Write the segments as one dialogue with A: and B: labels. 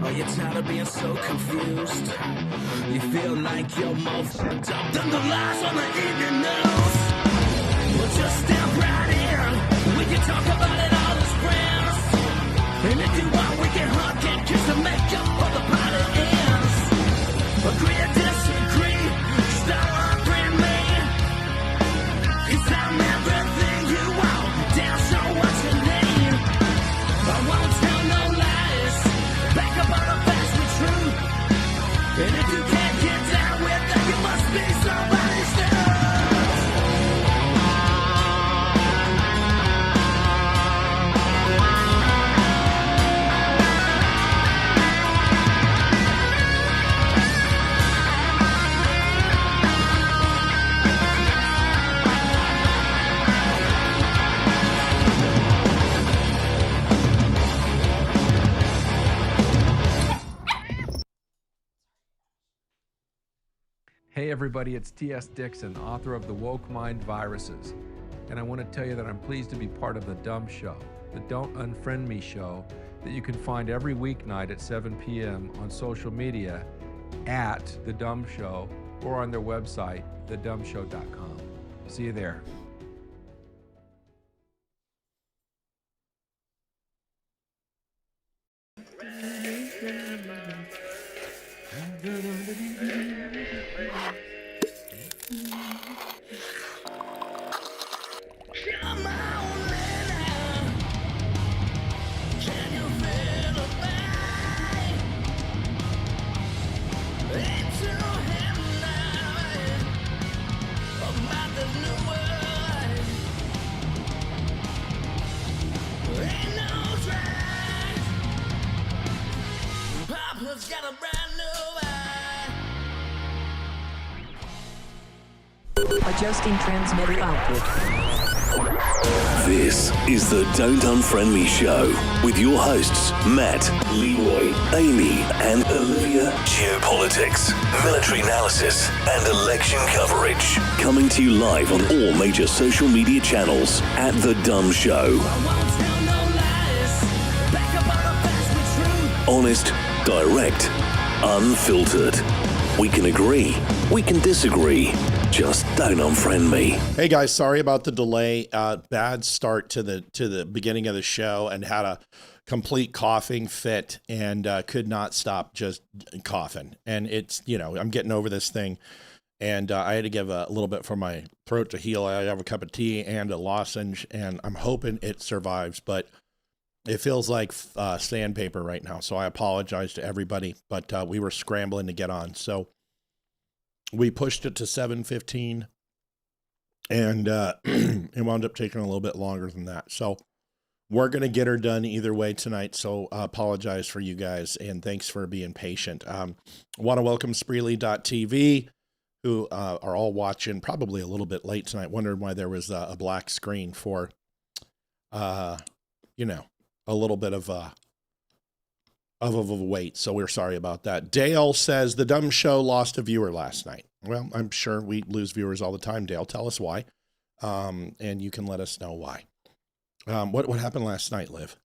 A: Are you tired of being so confused? You feel like you're more fucked up than the lies on the evening news. Well, just step right in. We can talk about it all as friends. And if you want, we can hug and kiss to make up for the party ends. Agree or disagree, stop offering me. 'Cause I'm everything you want, damn so what you need. I won't tell no lies, back up on the facts with truth. And if you can't get down with that, you must be somebody's dude.
B: Hey everybody, it's T.S. Dixon, author of The Woke Mind Viruses. And I want to tell you that I'm pleased to be part of The Dumb Show, the Don't Unfriend Me show that you can find every weeknight at 7 p.m. on social media at The Dumb Show or on their website, thedumbshow.com. See you there.
A: Come on, man. Can you feel the pain? Into him now. About the new world. Ain't no track. Papa's got a brand new eye.
C: Adjusting transmitter output.
D: This is the Don't Unfriend Me show with your hosts Matt, Leroy, Amy, and Olivia. Geopolitics, military analysis, and election coverage. Coming to you live on all major social media channels at The Dumb Show. Honest, direct, unfiltered. We can agree, we can disagree. Just don't unfriend me.
E: Hey guys, sorry about the delay. Bad start to the beginning of the show, and had a complete coughing fit, and could not stop just coughing. And it's, you know, I'm getting over this thing, and I had to give a little bit for my throat to heal. I have a cup of tea and a lozenge, and I'm hoping it survives, but it feels like sandpaper right now. So I apologize to everybody, but we were scrambling to get on. So we pushed it to 7:15, and it wound up taking a little bit longer than that. So we're going to get her done either way tonight. So I apologize for you guys, and thanks for being patient. Want to welcome Spreely.tv, who are all watching probably a little bit late tonight, wondering why there was a black screen for, you know, a little bit of a wait. So we're sorry about that. Dale says the Dumb Show lost a viewer last night. Well, I'm sure we lose viewers all the time. Dale, tell us why. And you can let us know why. What happened last night, Liv?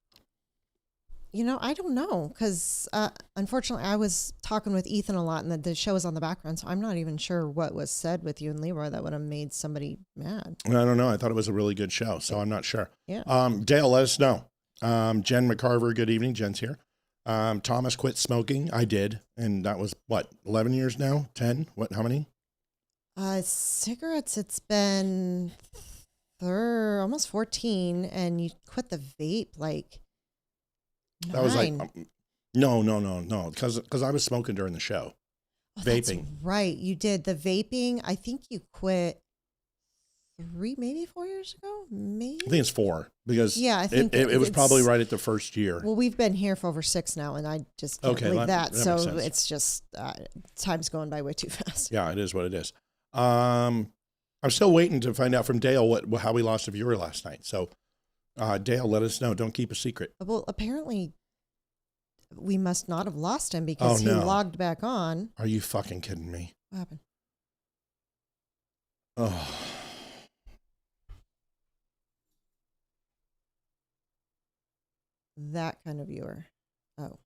F: You know, I don't know, because unfortunately I was talking with Ethan a lot, and the show was on the background, so I'm not even sure what was said with you and Leroy that would have made somebody mad. I
E: don't know. I thought it was a really good show, so I'm not sure.
F: Yeah.
E: Dale, let us know. Jen McCarver, good evening. Jen's here. Thomas quit smoking. I did. And that was what, 11 years now? 10? What, how many?
F: Cigarettes, it's been almost 14, and you quit the vape like 9.
E: That was like, no. Cause I was smoking during the show.
F: Oh,
E: vaping.
F: That's right. You did the vaping. I think you quit maybe 4 years ago. Maybe.
E: I think it's 4 because
F: yeah, I think
E: it was probably right at the first year.
F: Well, we've been here for over 6 now, and I just can't believe that. So it's just time's going by way too fast.
E: Yeah, it is what it is. I'm still waiting to find out from Dale how we lost a viewer last night. So Dale, let us know. Don't keep a secret.
F: Well, apparently we must not have lost him because he logged back on.
E: Are you fucking kidding me?
F: What happened?
E: Oh.
F: That kind of viewer. Oh.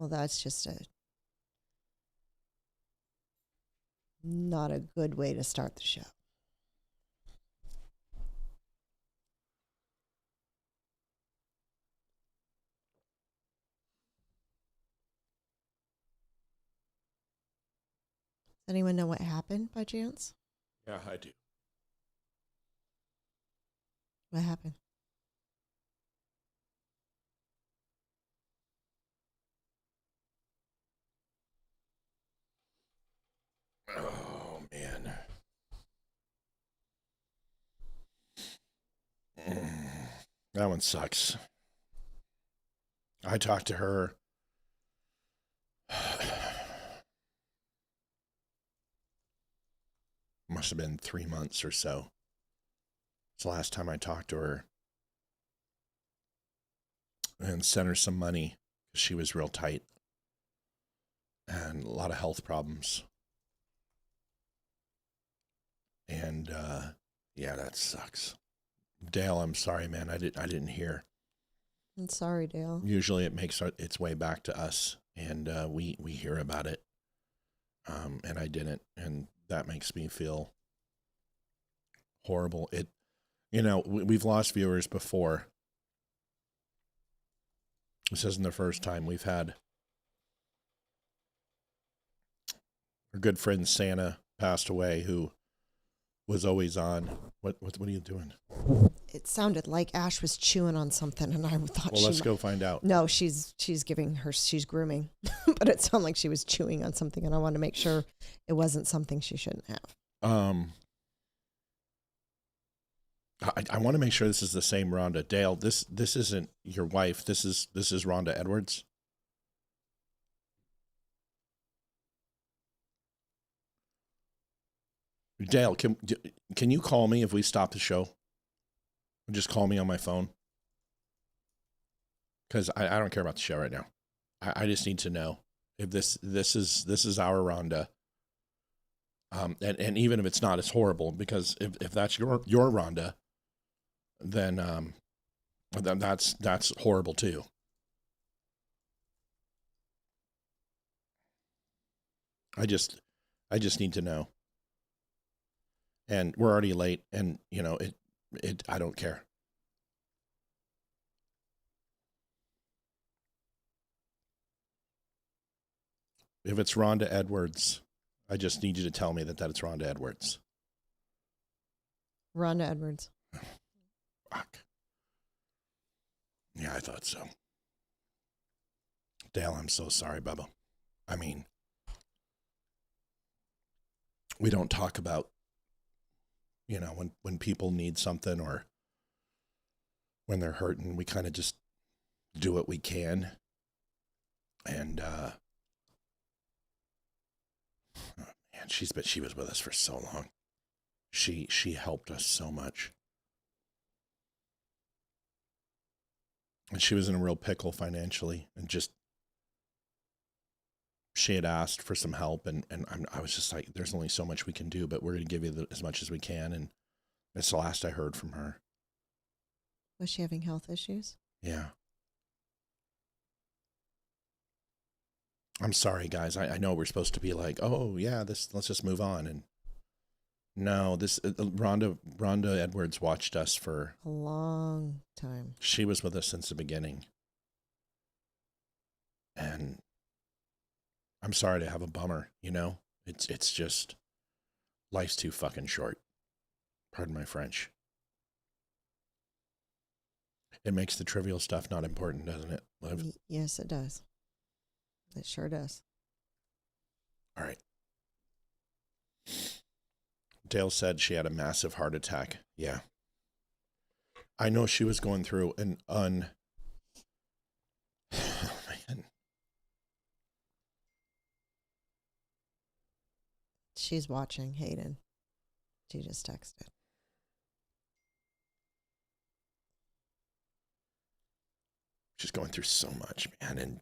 F: Well, that's just not a good way to start the show. Does anyone know what happened by chance?
E: Yeah, I do.
F: What happened?
E: Oh, man. That one sucks. I talked to her. Must have been 3 months or so. It's the last time I talked to her. And sent her some money because she was real tight. And a lot of health problems. And yeah, that sucks. Dale, I'm sorry, man. I didn't hear.
F: I'm sorry, Dale.
E: Usually it makes its way back to us, and we hear about it. And I didn't, and that makes me feel horrible. We've lost viewers before. This isn't the first time. We've had our good friend Santa passed away, who was always on. What are you doing?
F: It sounded like Ash was chewing on something, and I thought,
E: Well, let's go find out.
F: No, she's grooming, but it sounded like she was chewing on something, and I wanted to make sure it wasn't something she shouldn't have.
E: I want to make sure this is the same Rhonda. Dale, this isn't your wife. This is Rhonda Edwards. Dale, can you call me if we stop the show? Just call me on my phone. Because I don't care about the show right now. I just need to know if this is our Rhonda. And even if it's not, it's horrible, because if that's your Rhonda, then that's horrible too. I just need to know. And we're already late, and I don't care. If it's Rhonda Edwards, I just need you to tell me that it's Rhonda Edwards.
F: Rhonda Edwards.
E: Fuck. Yeah, I thought so. Dale, I'm so sorry, Bubba. I mean, we don't talk about, when people need something, or when they're hurting, we kind of just do what we can. And, man, she was with us for so long. She helped us so much. And she was in a real pickle financially, and she had asked for some help, and I was just like, there's only so much we can do, but we're going to give you as much as we can. And that's the last I heard from her.
F: Was she having health issues?
E: Yeah. I'm sorry, guys. I know we're supposed to be like, oh yeah, let's just move on. And no, Rhonda Edwards watched us for
F: a long time.
E: She was with us since the beginning. And I'm sorry to have a bummer, It's just, life's too fucking short. Pardon my French. It makes the trivial stuff not important, doesn't it, Liv?
F: Yes, it does. It sure does.
E: All right. Dale said she had a massive heart attack. Yeah. I know she was going through an oh, man.
F: She's watching, Hayden. She just texted.
E: She's going through so much, man. And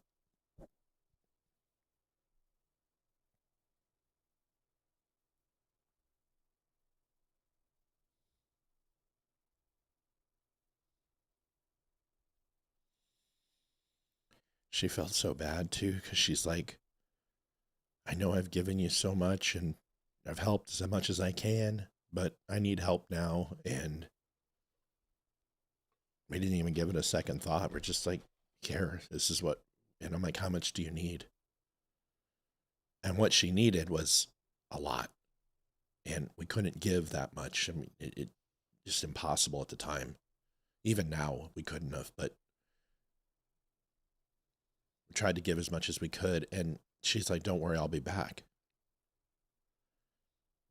E: she felt so bad too, because she's like, I know I've given you so much and I've helped as much as I can, but I need help now. And we didn't even give it a second thought. We're just like, here, this is what, and I'm like, how much do you need? And what she needed was a lot. And we couldn't give that much. I mean, it just impossible at the time. Even now, we couldn't have, but we tried to give as much as we could. And she's like, don't worry, I'll be back.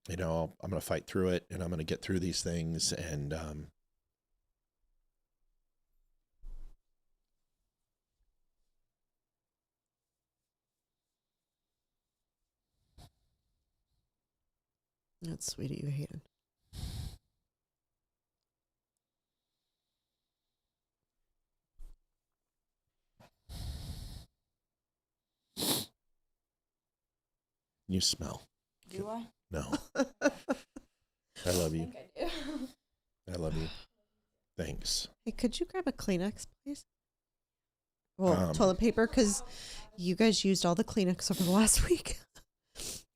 E: You know, I'm going to fight through it and I'm going to get through these things. And,
F: That's sweet of you, Hayden.
E: you smell.
G: Do I?
E: No. I love you.
G: I do.
E: I love you. Thanks.
F: Hey, could you grab a Kleenex, please? Well,
E: Um,
F: toilet paper, because you guys used all the Kleenex over the last week.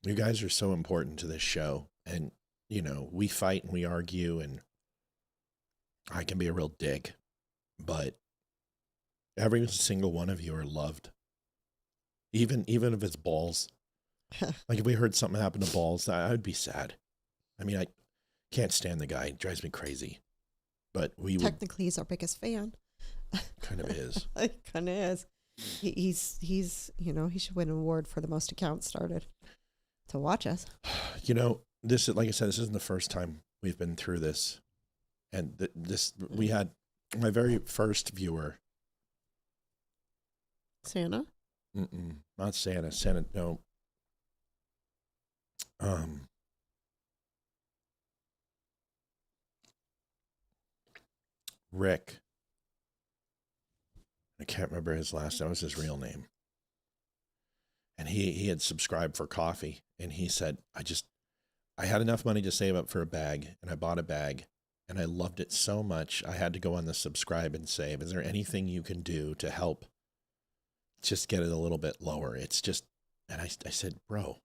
E: You guys are so important to this show. And, you know, we fight and we argue and I can be a real dick, but every single one of you are loved. Even if it's Balls. Like if we heard something happen to Balls, I would be sad. I mean, I can't stand the guy. He drives me crazy. But we would,
F: Technically, he's our biggest fan.
E: kind of is.
F: It kind of is. He's you know, he should win an award for the most accounts started to watch us.
E: You know, this is, like I said, this isn't the first time we've been through this. And we had my very first viewer.
F: Santa?
E: Not Santa. Santa, no. Rick. I can't remember his last name. That was his real name. And he had subscribed for coffee. And he said, I had enough money to save up for a bag. And I bought a bag. And I loved it so much. I had to go on the subscribe and save. Is there anything you can do to help just get it a little bit lower? It's just, and I said, bro,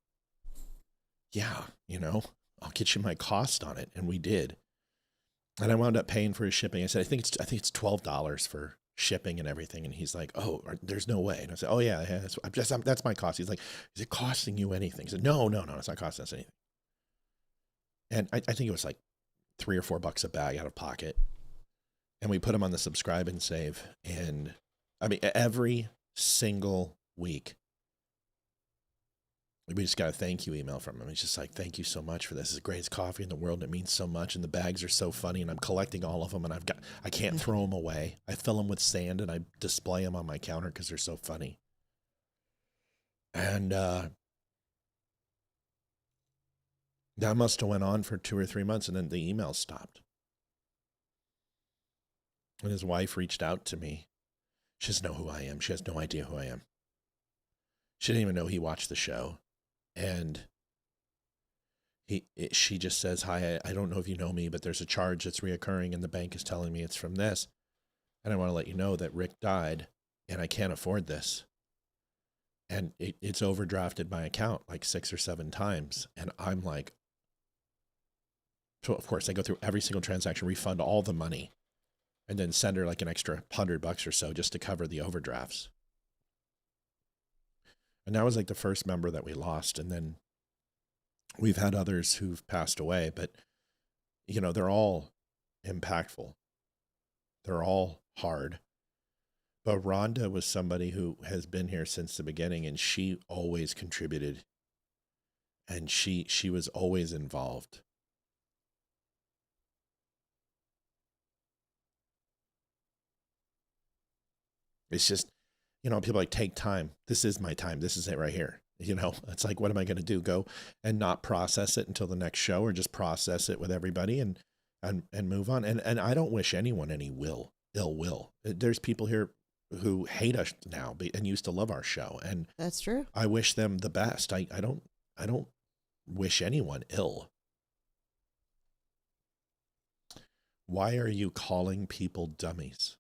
E: yeah, you know, I'll get you my cost on it. And we did. And I wound up paying for his shipping. I said, I think it's $12 for shipping and everything. And he's like, oh, there's no way. And I said, oh yeah, that's my cost. He's like, is it costing you anything? He said, no, it's not costing us anything. And I think it was like $3 or $4 a bag out of pocket. And we put him on the subscribe and save. And I mean, every single week, we just got a thank you email from him. He's just like, thank you so much for this. It's the greatest coffee in the world. It means so much. And the bags are so funny. And I'm collecting all of them. And I can't throw them away. I fill them with sand and I display them on my counter because they're so funny. And that must have went on for 2 or 3 months. And then the email stopped. And his wife reached out to me. She doesn't know who I am. She has no idea who I am. She didn't even know he watched the show. And she just says, hi, I don't know if you know me, but there's a charge that's reoccurring and the bank is telling me it's from this. And I want to let you know that Rick died and I can't afford this. And it's overdrafted my account like 6 or 7 times. And I'm like, so of course I go through every single transaction, refund all the money, and then send her like an extra $100 or so just to cover the overdrafts. And that was like the first member that we lost. And then we've had others who've passed away, but you know, they're all impactful. They're all hard. But Rhonda was somebody who has been here since the beginning, and she always contributed. And she was always involved. It's just, you know, people like, take time. This is my time. This is it right here. You know, it's like, what am I going to do? Go and not process it until the next show, or just process it with everybody and move on. And I don't wish anyone any ill will. There's people here who hate us now and used to love our show. And
F: That's true.
E: I wish them the best. I don't wish anyone ill. Why are you calling people dummies?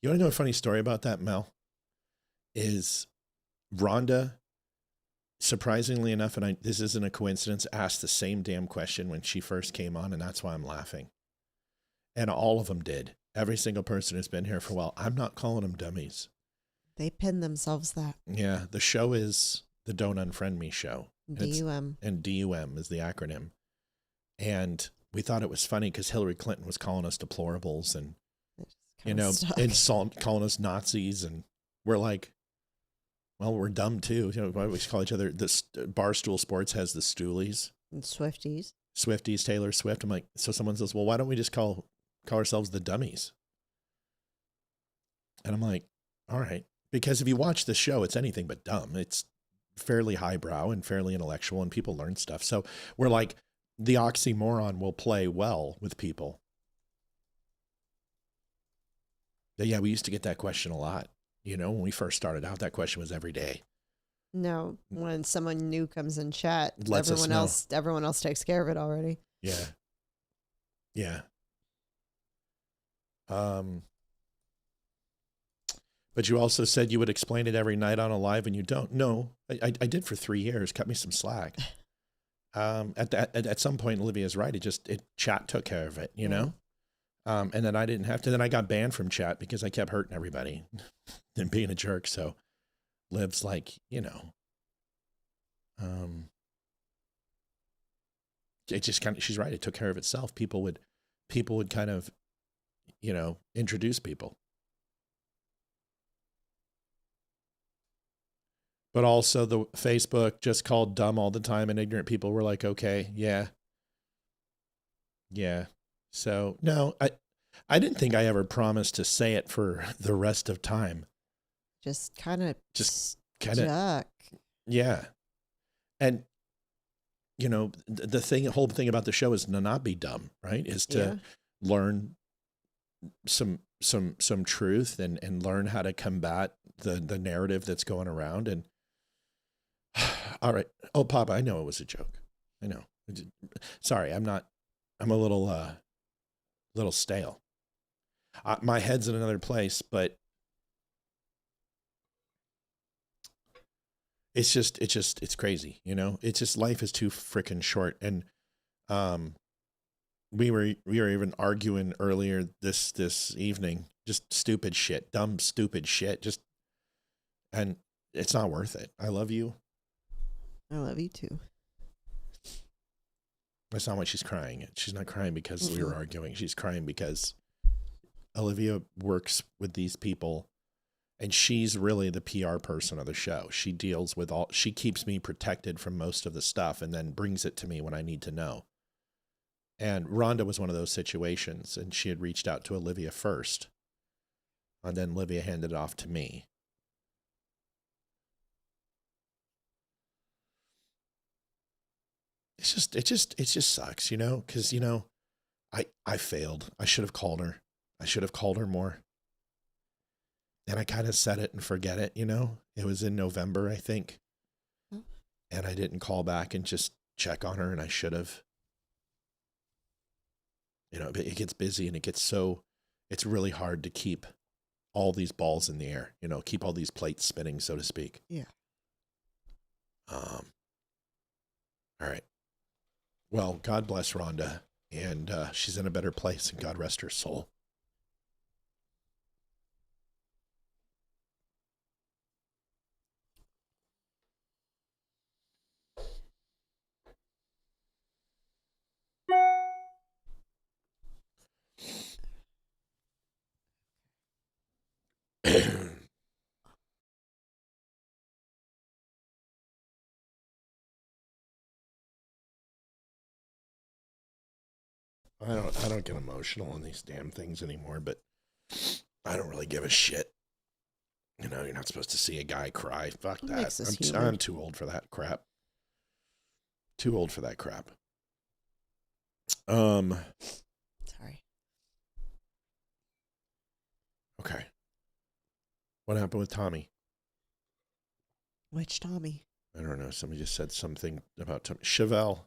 E: You want to know a funny story about that, Mel? Is Rhonda, surprisingly enough, and this isn't a coincidence, asked the same damn question when she first came on, and that's why I'm laughing. And all of them did. Every single person who's been here for a while. I'm not calling them dummies.
F: They pin themselves that.
E: Yeah, the show is the Don't Unfriend Me show.
F: DUM.
E: And DUM is the acronym. And we thought it was funny because Hillary Clinton was calling us deplorables and, calling us Nazis. And we're like, well, we're dumb too. Why do we call each other? This Barstool Sports has the Stoolies.
F: And Swifties.
E: Swifties, Taylor Swift. I'm like, so someone says, well, why don't we just call ourselves the dummies? And I'm like, all right. Because if you watch the show, it's anything but dumb. It's fairly highbrow and fairly intellectual, and people learn stuff. So we're like, the oxymoron will play well with people. But yeah, we used to get that question a lot. When we first started out, that question was every day.
F: No, when someone new comes in chat,
E: Lets
F: everyone else takes care of it already.
E: Yeah. Yeah. But you also said you would explain it every night on a live, and you don't. No, I did for 3 years. Cut me some slack. At some point, Olivia's right. Chat took care of it, know? And then I didn't have to. Then I got banned from chat because I kept hurting everybody and being a jerk. So Liv's like, it just kind of, she's right. It took care of itself. People would kind of, introduce people. But also the Facebook just called dumb all the time, and ignorant people were like, okay, yeah. Yeah. So no, I didn't think I ever promised to say it for the rest of time.
F: Just kind of.
E: Yeah. And the whole thing about the show is to not be dumb, right? Is to learn some truth and learn how to combat the narrative that's going around. And all right. Oh, Papa, I know it was a joke. I know. Sorry, I'm a little stale. My head's in another place, but it's crazy. It's just, life is too freaking short. And, we were even arguing earlier this evening, just stupid shit, dumb, stupid shit. And it's not worth it. I love you.
F: I love you too.
E: That's not why she's crying. She's not crying because we were arguing. She's crying because Olivia works with these people, and she's really the PR person of the show. She deals with she keeps me protected from most of the stuff and then brings it to me when I need to know. And Rhonda was one of those situations, and she had reached out to Olivia first, and then Olivia handed it off to me. It just sucks, because, I failed. I should have called her. I should have called her more. And I kind of set it and forget it, It was in November, I think. And I didn't call back and just check on her, and I should have. It gets busy, and it's really hard to keep all these balls in the air, keep all these plates spinning, so to speak.
F: Yeah.
E: All right. Well, God bless Rhonda, and she's in a better place, and God rest her soul. I don't get emotional on these damn things anymore, but I don't really give a shit. You're not supposed to see a guy cry. Fuck that. I'm too old for that crap. Too old for that crap.
F: Sorry.
E: Okay. What happened with Tommy?
F: Which Tommy?
E: I don't know. Somebody just said something about Tommy. Chevelle,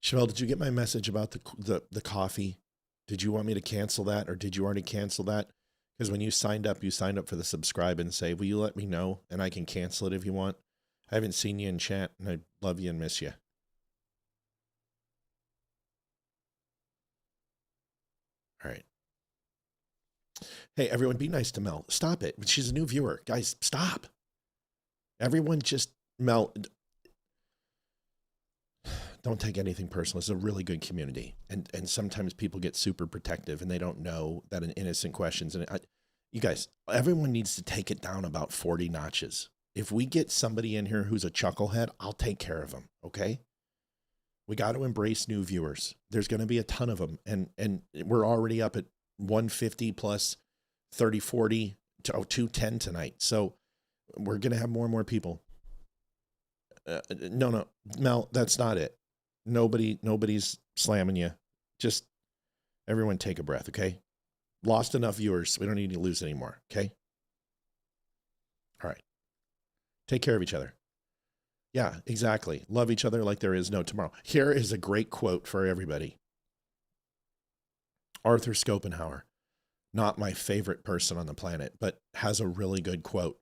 E: did you get my message about the coffee? Did you want me to cancel that, or did you already cancel that? Because when you signed up for the subscribe and say, will you let me know? And I can cancel it if you want. I haven't seen you in chat, and I love you and miss you. All right. Hey, everyone, be nice to Mel. Stop it. She's a new viewer. Guys, stop. Everyone just, Mel, don't take anything personal. It's a really good community. And sometimes people get super protective and they don't know that an innocent questions. And you guys, everyone needs to take it down about 40 notches. If we get somebody in here who's a chucklehead, I'll take care of them. Okay. We got to embrace new viewers. There's going to be a ton of them. And we're already up at 150 plus 30, 40 to 210 tonight. So we're going to have more and more people. No, Mel, that's not it. Nobody's slamming you. Just everyone take a breath, okay? Lost enough viewers. We don't need to lose anymore, okay? All right. Take care of each other. Yeah, exactly. Love each other like there is no tomorrow. Here is a great quote for everybody. Arthur Schopenhauer, not my favorite person on the planet, but has a really good quote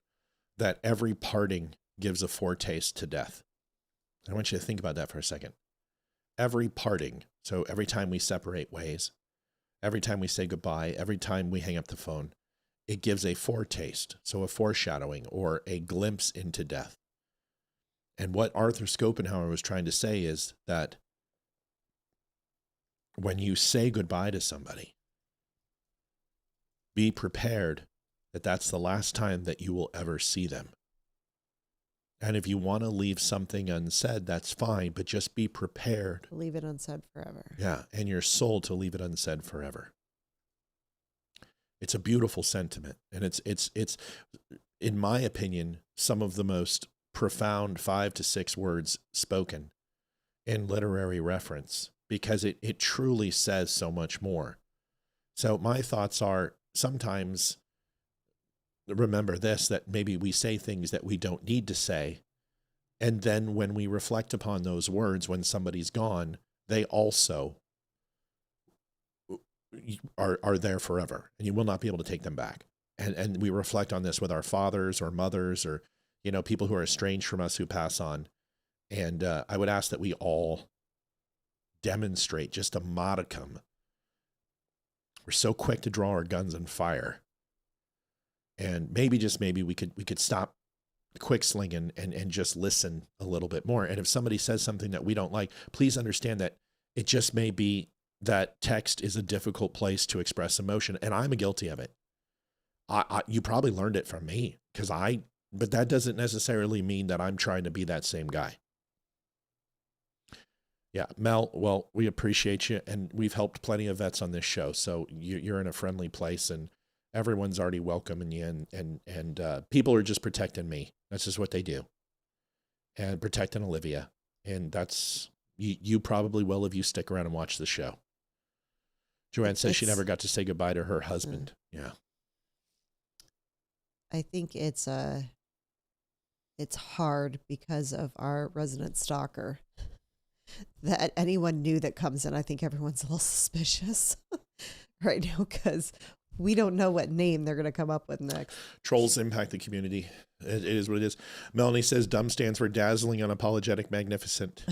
E: that every parting gives a foretaste to death. I want you to think about that for a second. Every parting, so every time we separate ways, every time we say goodbye, every time we hang up the phone, it gives a foretaste, so a foreshadowing or a glimpse into death. And what Arthur Schopenhauer was trying to say is that when you say goodbye to somebody, be prepared that that's the last time that you will ever see them. And if you want to leave something unsaid, that's fine, but just be prepared.
F: Leave it unsaid forever.
E: Yeah, and your soul to leave it unsaid forever. It's a beautiful sentiment, and it's in my opinion, some of the most profound 5 to 6 words spoken in literary reference, because it truly says so much more. So my thoughts are, sometimes remember this, that maybe we say things that we don't need to say. And then when we reflect upon those words, when somebody's gone, they also are there forever, and you will not be able to take them back. And we reflect on this with our fathers or mothers or, people who are estranged from us who pass on. And I would ask that we all demonstrate just a modicum. We're so quick to draw our guns and fire. And maybe, just maybe, we could stop quick slinging and just listen a little bit more. And if somebody says something that we don't like, please understand that it just may be that text is a difficult place to express emotion. And I'm guilty of it. You probably learned it from me, but that doesn't necessarily mean that I'm trying to be that same guy. Yeah, Mel, well, we appreciate you, and we've helped plenty of vets on this show, so you're in a friendly place, and everyone's already welcoming you, and people are just protecting me. That's just what they do, and protecting Olivia, and that's, you probably will if you stick around and watch the show. Joanne says she never got to say goodbye to her husband. Yeah.
F: I think it's hard because of our resident stalker. That anyone new that comes in, I think everyone's a little suspicious right now, because we don't know what name they're going to come up with next.
E: Trolls impact the community. It is what it is. Melanie says dumb stands for dazzling, unapologetic, magnificent.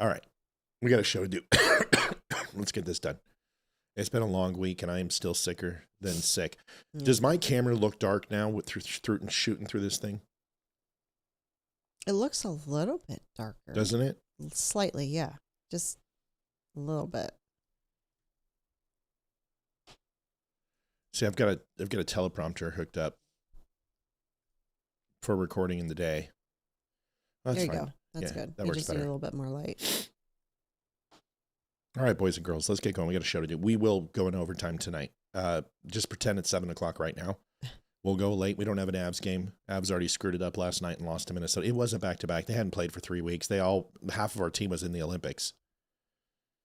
E: All right. We got a show to do. Let's get this done. It's been a long week, and I am still sicker than sick. Yeah. Does my camera look dark now with through shooting through this thing?
F: It looks a little bit darker.
E: Doesn't it?
F: Slightly, yeah. Just a little bit.
E: See, I've got a teleprompter hooked up for recording in the day. That's
F: there you
E: fine.
F: Go. That's good.
E: That
F: you
E: works
F: just
E: better.
F: need a little bit more light.
E: All right, boys and girls, let's get going. We got a show to do. We will go in overtime tonight. Just pretend it's 7:00 right now. We'll go late. We don't have an Avs game. Avs already screwed it up last night and lost to Minnesota. It was a back-to-back. They hadn't played for 3 weeks. Half of our team was in the Olympics.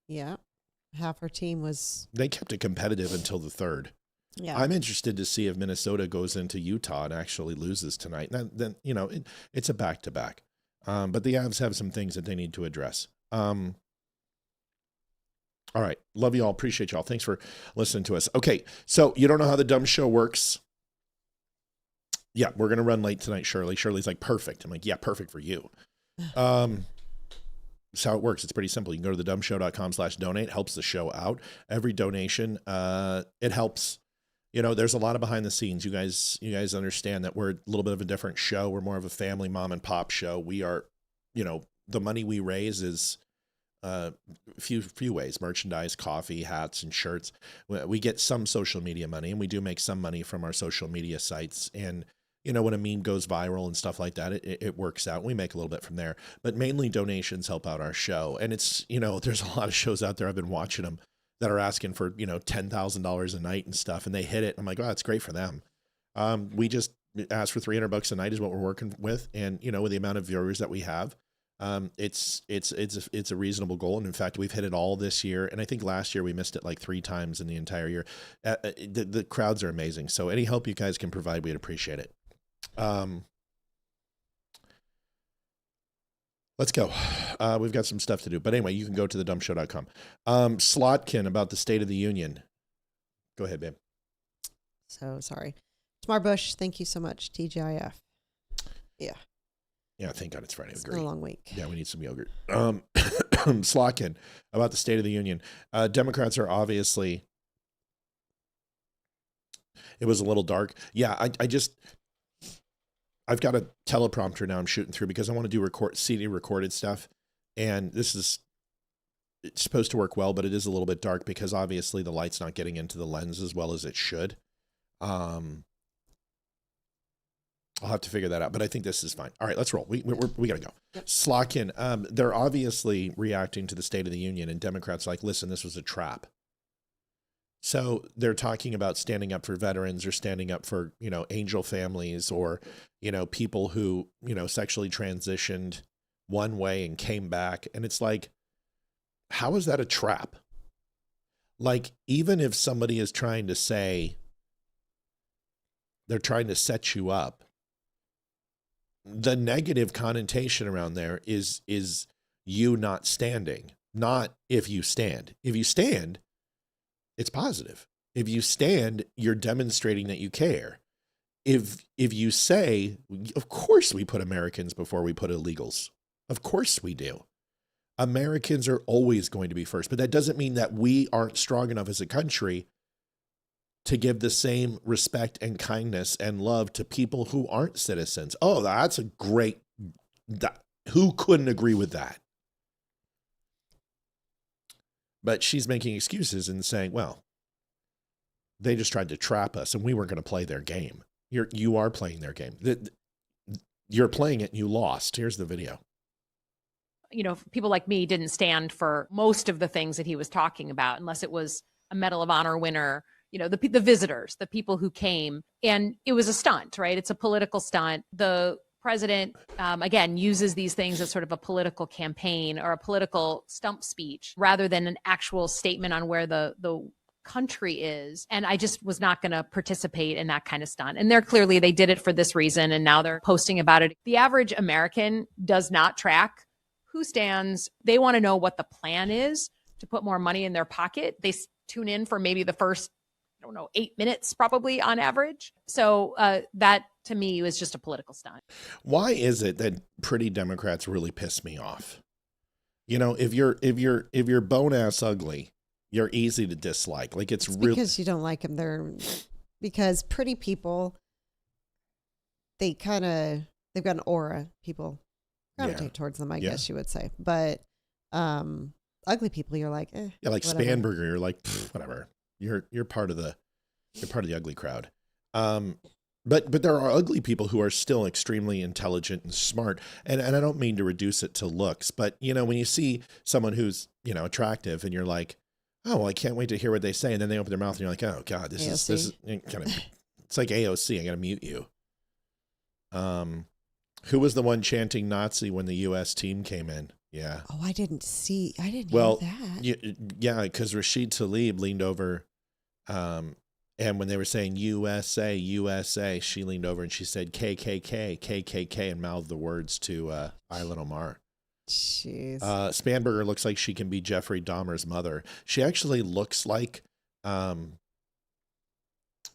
F: Yeah. Half our team was.
E: They kept it competitive until the third.
F: Yeah.
E: I'm interested to see if Minnesota goes into Utah and actually loses tonight. Then it's a back-to-back. But the Avs have some things that they need to address. All right. Love you all. Appreciate y'all. Thanks for listening to us. Okay. So you don't know how the dumb show works? Yeah, we're going to run late tonight, Shirley. Shirley's like, perfect. I'm like, yeah, perfect for you. That's how it works. It's pretty simple. You can go to thedumbshow.com/donate. Helps the show out. Every donation, it helps. You know, there's a lot of behind the scenes. You guys understand that we're a little bit of a different show. We're more of a family mom and pop show. We are, you know, the money we raise is few ways: merchandise, coffee, hats, and shirts. We get some social media money, and we do make some money from our social media sites. And you know, when a meme goes viral and stuff like that, it works out. We make a little bit from there, but mainly donations help out our show. And it's, you know, there's a lot of shows out there. I've been watching them that are asking for, you know, $10,000 a night and stuff, and they hit it. I'm like, oh, that's great for them. We just ask for $300 a night is what we're working with. And, you know, with the amount of viewers that we have, it's a reasonable goal. And in fact, we've hit it all this year. And I think last year we missed it like 3 times in the entire year. The crowds are amazing. So any help you guys can provide, we'd appreciate it. Let's go. We've got some stuff to do, but anyway, you can go to thedumbshow.com. Slotkin about the State of the Union. Go ahead, babe.
F: So sorry. Tamar Bush, thank you so much. TGIF. Yeah.
E: Yeah, thank God it's Friday.
F: It's been a long week.
E: Yeah, we need some yogurt. Slotkin about the State of the Union. Democrats are obviously, it was a little dark. Yeah, I've got a teleprompter now I'm shooting through because I want to do CD recorded stuff. And it's supposed to work well, but it is a little bit dark because obviously the light's not getting into the lens as well as it should. I'll have to figure that out, but I think this is fine. All right, let's roll. We got to go. Yep. Slotkin, they're obviously reacting to the State of the Union, and Democrats are like, listen, this was a trap. So they're talking about standing up for veterans or standing up for, you know, angel families or, you know, people who, you know, sexually transitioned one way and came back. And it's like, how is that a trap? Like, even if somebody is trying to say they're trying to set you up, the negative connotation around there is you not standing, not if you stand. If you stand, it's positive. If you stand, you're demonstrating that you care. If you say, of course we put Americans before we put illegals. Of course we do. Americans are always going to be first, but that doesn't mean that we aren't strong enough as a country to give the same respect and kindness and love to people who aren't citizens. Oh, that's a great, who couldn't agree with that? But she's making excuses and saying, well, they just tried to trap us and we weren't going to play their game. You are playing their game. You're playing it and you lost. Here's the video.
G: You know, people like me didn't stand for most of the things that he was talking about, unless it was a Medal of Honor winner, you know, the visitors, the people who came. And it was a stunt, right? It's a political stunt. The president, again, uses these things as sort of a political campaign or a political stump speech rather than an actual statement on where the country is. And I just was not going to participate in that kind of stunt. And they did it for this reason. And now they're posting about it. The average American does not track who stands. They want to know what the plan is to put more money in their pocket. They tune in for maybe the first, 8 minutes probably on average. So that to me was just a political stunt.
E: Why is it that pretty Democrats really piss me off? You know, if you're bone ass ugly, you're easy to dislike. Like it's real
F: because you don't like them. Because pretty people, they've got an aura. People gravitate towards them, I guess you would say. But ugly people, you're like, like
E: whatever. Spanberger, you're like, whatever. You're part of the ugly crowd. But there are ugly people who are still extremely intelligent and smart. And I don't mean to reduce it to looks, but you know, when you see someone who's, you know, attractive and you're like, oh, well, I can't wait to hear what they say. And then they open their mouth and you're like, oh God, this is kind of, it's like AOC. I got to mute you. Who was the one chanting Nazi when the U.S. team came in? Yeah.
F: Oh, I didn't hear that.
E: Yeah, because Rashid Tlaib leaned over, and when they were saying USA, USA, she leaned over and she said KKK, KKK, and mouthed the words to Island Omar.
F: Jeez.
E: Spanberger looks like she can be Jeffrey Dahmer's mother. She actually looks like the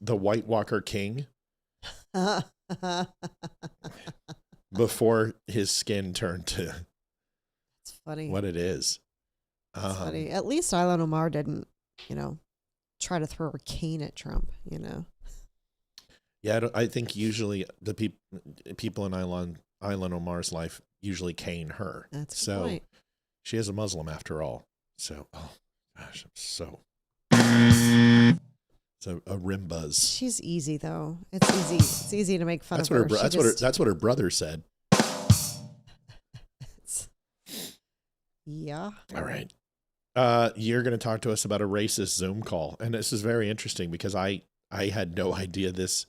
E: White Walker King before his skin turned to
F: It's funny.
E: what it is.
F: It's funny. At least Ilhan Omar didn't, try to throw a cane at Trump,
E: Yeah, I think usually the people in Ilhan Omar's life usually cane her.
F: That's a good point.
E: She is a Muslim after all. So, oh gosh, I'm so a rim buzz.
F: She's easy though. It's easy. It's easy to make fun of her.
E: That's what her brother said.
F: Yeah.
E: All right. You're going to talk to us about a racist Zoom call, and this is very interesting because I had no idea this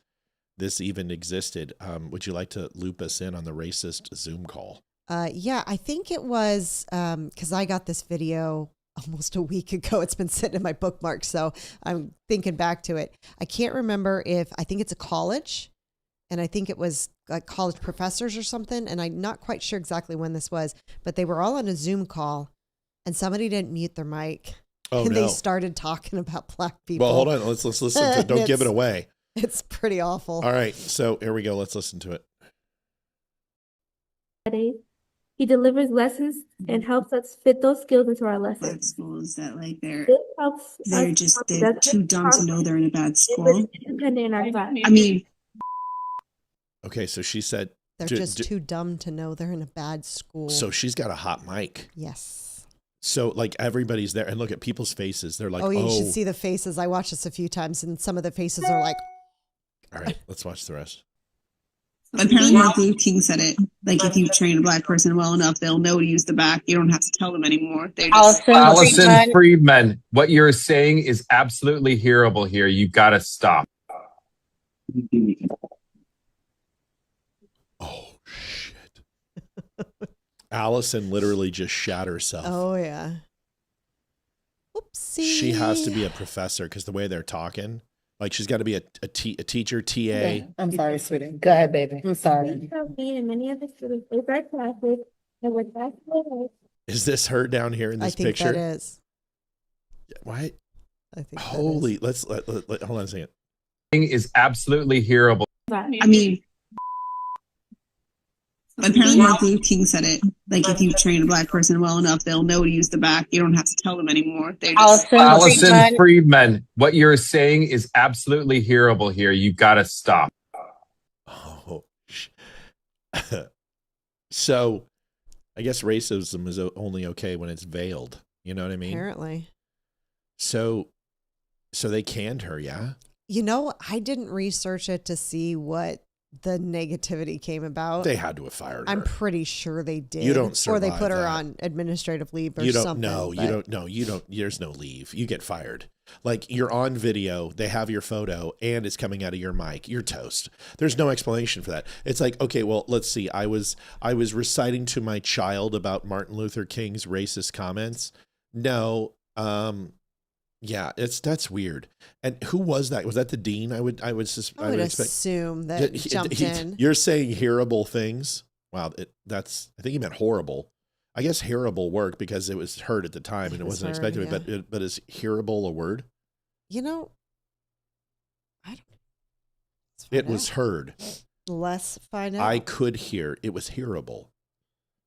E: even existed. Would you like to loop us in on the racist Zoom call?
F: Yeah, I think it was because I got this video almost a week ago. It's been sitting in my bookmark, so I'm thinking back to it. I can't remember I think it's a college, and I think it was like college professors or something, and I'm not quite sure exactly when this was, but they were all on a Zoom call, and somebody didn't mute their mic, and they started talking about black people.
E: Well, hold on. Let's listen to it. Don't give it away.
F: It's pretty awful.
E: All right, so here we go. Let's listen to it.
H: He delivers lessons and helps us fit those skills into our lessons.
I: Black schools that
H: they're
I: too dumb to know they're in a bad school.
H: Independent in our class.
I: I mean,
E: okay, so she said
F: they're just too dumb to know they're in a bad school.
E: So she's got a hot mic.
F: Yes.
E: So like everybody's there, and look at people's faces. They're like,
F: you should see the faces. I watched this a few times, and some of the faces are like.
E: All right, let's watch the rest.
I: Apparently Martin Luther King said it. Like, if you train a black person well enough, they'll know to use the back. You don't have to tell them anymore. They're just
J: Allison Friedman, what you're saying is absolutely hearable here. You've got to stop.
E: Oh, shit. Allison literally just shat herself.
F: Oh, yeah. Oopsie.
E: She has to be a professor because the way they're talking, like she's got to be a teacher, TA. Yeah,
K: I'm sorry, sweetie. Go ahead, baby. I'm sorry.
H: Many of the students in our classes and with that.
E: Is this her down here in this picture?
F: I think that is.
E: What?
F: I think.
E: Holy! Let's hold on a second.
J: Is absolutely hearable.
I: I mean, apparently Martin Luther King said it. Like, if you train a black person well enough, they'll know to use the back. You don't have to tell them anymore. They're just
J: Allison Friedman, what you're saying is absolutely hearable here. You've got to stop.
E: Oh, so I guess racism is only okay when it's veiled. You know what I mean?
F: Apparently.
E: So they canned her, yeah?
F: I didn't research it to see what the negativity came about.
E: They had to have fired her.
F: I'm pretty sure they did.
E: You don't survive
F: or they put her
E: that.
F: on administrative leave or
E: you don't,
F: something.
E: No, you don't. No, you don't. There's no leave. You get fired. Like, you're on video, they have your photo, and it's coming out of your mic. You're toast. There's no explanation for that. It's like, okay, well, let's see. I was reciting to my child about Martin Luther King's racist comments. No, yeah, that's weird. And who was that? Was that the dean? I would
F: assume that jumped in.
E: You're saying hearable things. Wow, I think he meant horrible. I guess hearable worked because it was heard at the time and it wasn't expected. Yeah. But is hearable a word?
F: I don't.
E: It was heard.
F: Let's find out.
E: I could hear. It was hearable.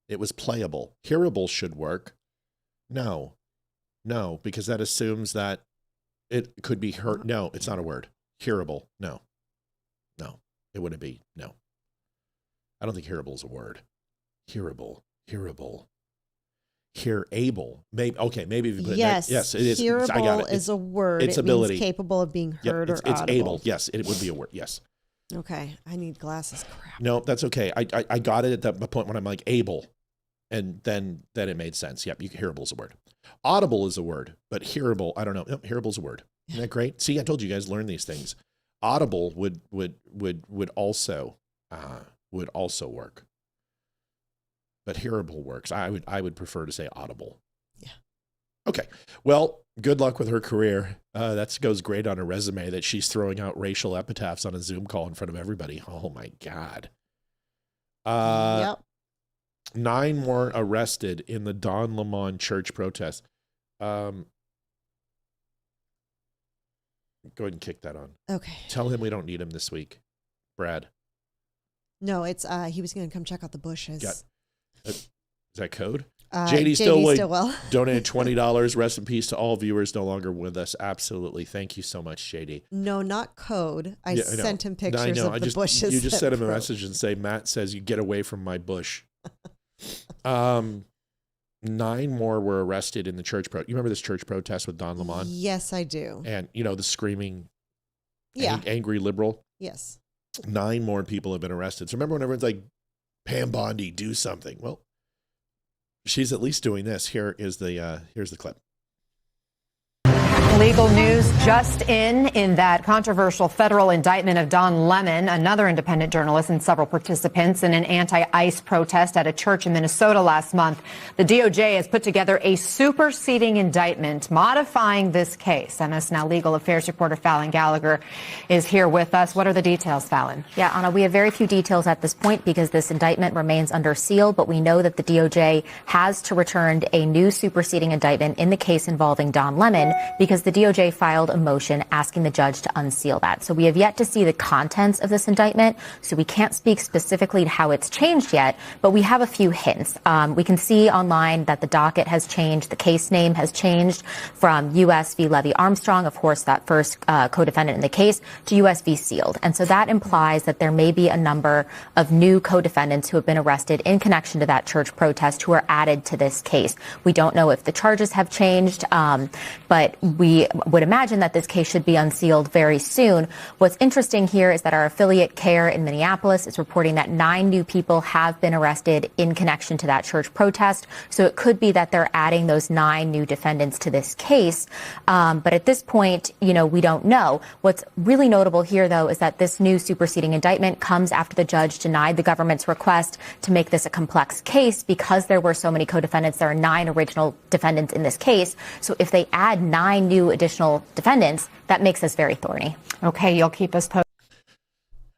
E: It was playable. Hearable should work. No, because that assumes that it could be heard. No, it's not a word. Hearable. No, it wouldn't be. No, I don't think hearable is a word. Hearable. Hearable. Maybe. Okay, maybe if you put
F: yes,
E: it yes, it is.
F: Hearable
E: I got it.
F: Is a word.
E: It's
F: it
E: ability.
F: Means capable of being heard or
E: it's
F: audible.
E: able. Yes, it would be a word. Yes.
F: Okay, I need glasses. Crap.
E: No, that's okay. I got it at the point when I'm like able, and then it made sense. Yep, hearable is a word. Audible is a word, but hearable, I don't know. No, hearable is a word. Isn't that great? See, I told you guys learn these things. Audible would also work, but hearable works. I would prefer to say audible.
F: Yeah.
E: Okay. Well, good luck with her career. That goes great on her resume that she's throwing out racial epitaphs on a Zoom call in front of everybody. Oh my God.
F: Yep.
E: 9 more arrested in the Don Lemon church protest. Go ahead and kick that on.
F: Okay.
E: Tell him we don't need him this week, Brad.
F: No, it's he was going to come check out the bushes.
E: Is that code?
F: JD
E: Stillwell donated $20. Rest in peace to all viewers no longer with us. Absolutely. Thank you so much, JD.
F: No, not code. I sent him pictures of the bushes.
E: You just sent him a message and say, Matt says you get away from my bush. 9 more were arrested in the church You remember this church protest with Don Lemon?
F: Yes, I do.
E: And, the screaming,
F: Yeah.
E: angry liberal?
F: Yes.
E: 9 more people have been arrested. So remember when everyone's like, Pam Bondi, do something. Well, she's at least doing this. Here's the clip.
L: Legal news just in that controversial federal indictment of Don Lemon, another independent journalist and several participants in an anti-ICE protest at a church in Minnesota last month. The DOJ has put together a superseding indictment modifying this case. MS Now Legal Affairs reporter Fallon Gallagher is here with us. What are the details, Fallon?
M: Yeah, Anna, we have very few details at this point because this indictment remains under seal, but we know that the DOJ has to return a new superseding indictment in the case involving Don Lemon because the DOJ filed a motion asking the judge to unseal that. So we have yet to see the contents of this indictment, so we can't speak specifically to how it's changed yet, but we have a few hints. We can see online that the docket has changed, the case name has changed from U.S. v. Levy Armstrong, of course, that first co-defendant in the case, to U.S. v. Sealed. And so that implies that there may be a number of new co-defendants who have been arrested in connection to that church protest who are added to this case. We don't know if the charges have changed, but we would imagine that this case should be unsealed very soon. What's interesting here is that our affiliate CARE in Minneapolis is reporting that 9 new people have been arrested in connection to that church protest. So it could be that they're adding those 9 new defendants to this case. But at this point, we don't know. What's really notable here, though, is that this new superseding indictment comes after the judge denied the government's request to make this a complex case because there were so many co-defendants. There are 9 original defendants in this case. So if they add 9 new additional defendants, that makes this very thorny.
L: Okay, you'll keep us posted.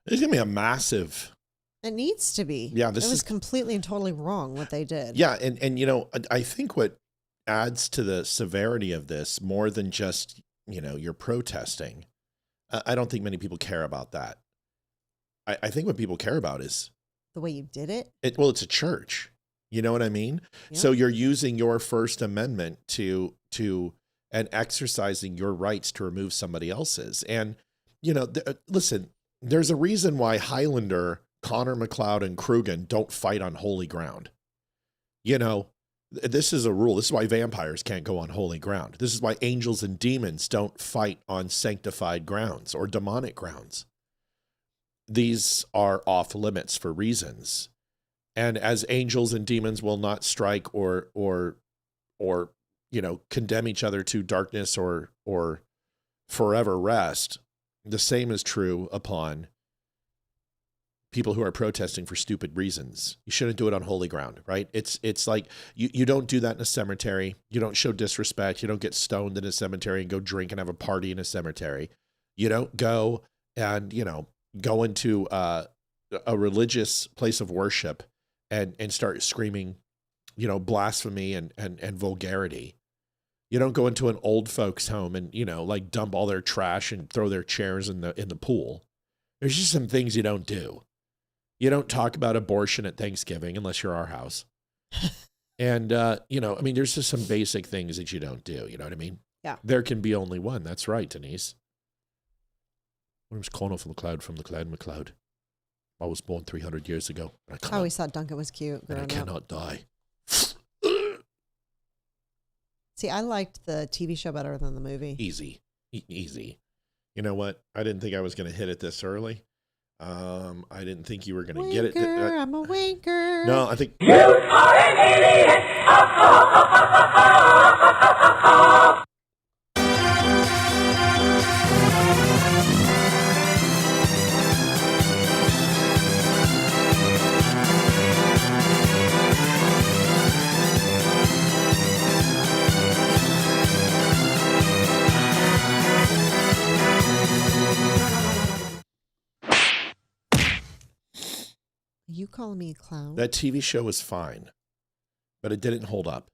E: There's going to be a massive...
F: It needs to be.
E: Yeah,
F: it was completely and totally wrong what they did.
E: Yeah, and I think what adds to the severity of this more than just, you're protesting, I don't think many people care about that. I think what people care about is...
F: The way you did it?
E: It's a church. You know what I mean? Yeah. So you're using your First Amendment to and exercising your rights to remove somebody else's. And, listen, there's a reason why Highlander, Connor McLeod, and Krugen don't fight on holy ground. This is a rule. This is why vampires can't go on holy ground. This is why angels and demons don't fight on sanctified grounds or demonic grounds. These are off limits for reasons. And as angels and demons will not strike or condemn each other to darkness or forever rest, the same is true upon people who are protesting for stupid reasons. You shouldn't do it on holy ground, right? It's like you don't do that in a cemetery. You don't show disrespect. You don't get stoned in a cemetery and go drink and have a party in a cemetery. You don't go and, go into a religious place of worship and start screaming, blasphemy and vulgarity. You don't go into an old folks home and, dump all their trash and throw their chairs in the pool. There's just some things you don't do. You don't talk about abortion at Thanksgiving unless you're our house. And, there's just some basic things that you don't do. You know what I mean?
F: Yeah.
E: There can be only one. That's right, Denise. My name's Connor from the Cloud McLeod. I was born 300 years ago.
F: I always thought Duncan was cute.
E: And I cannot die.
F: See, I liked the TV show better than the movie.
E: Easy. Easy. You know what? I didn't think I was going to hit it this early. I didn't think you were going to get it.
F: I'm a wanker.
E: No, I think...
A: You are an idiot!
F: You calling me a clown?
E: That TV show was fine, but it didn't hold up.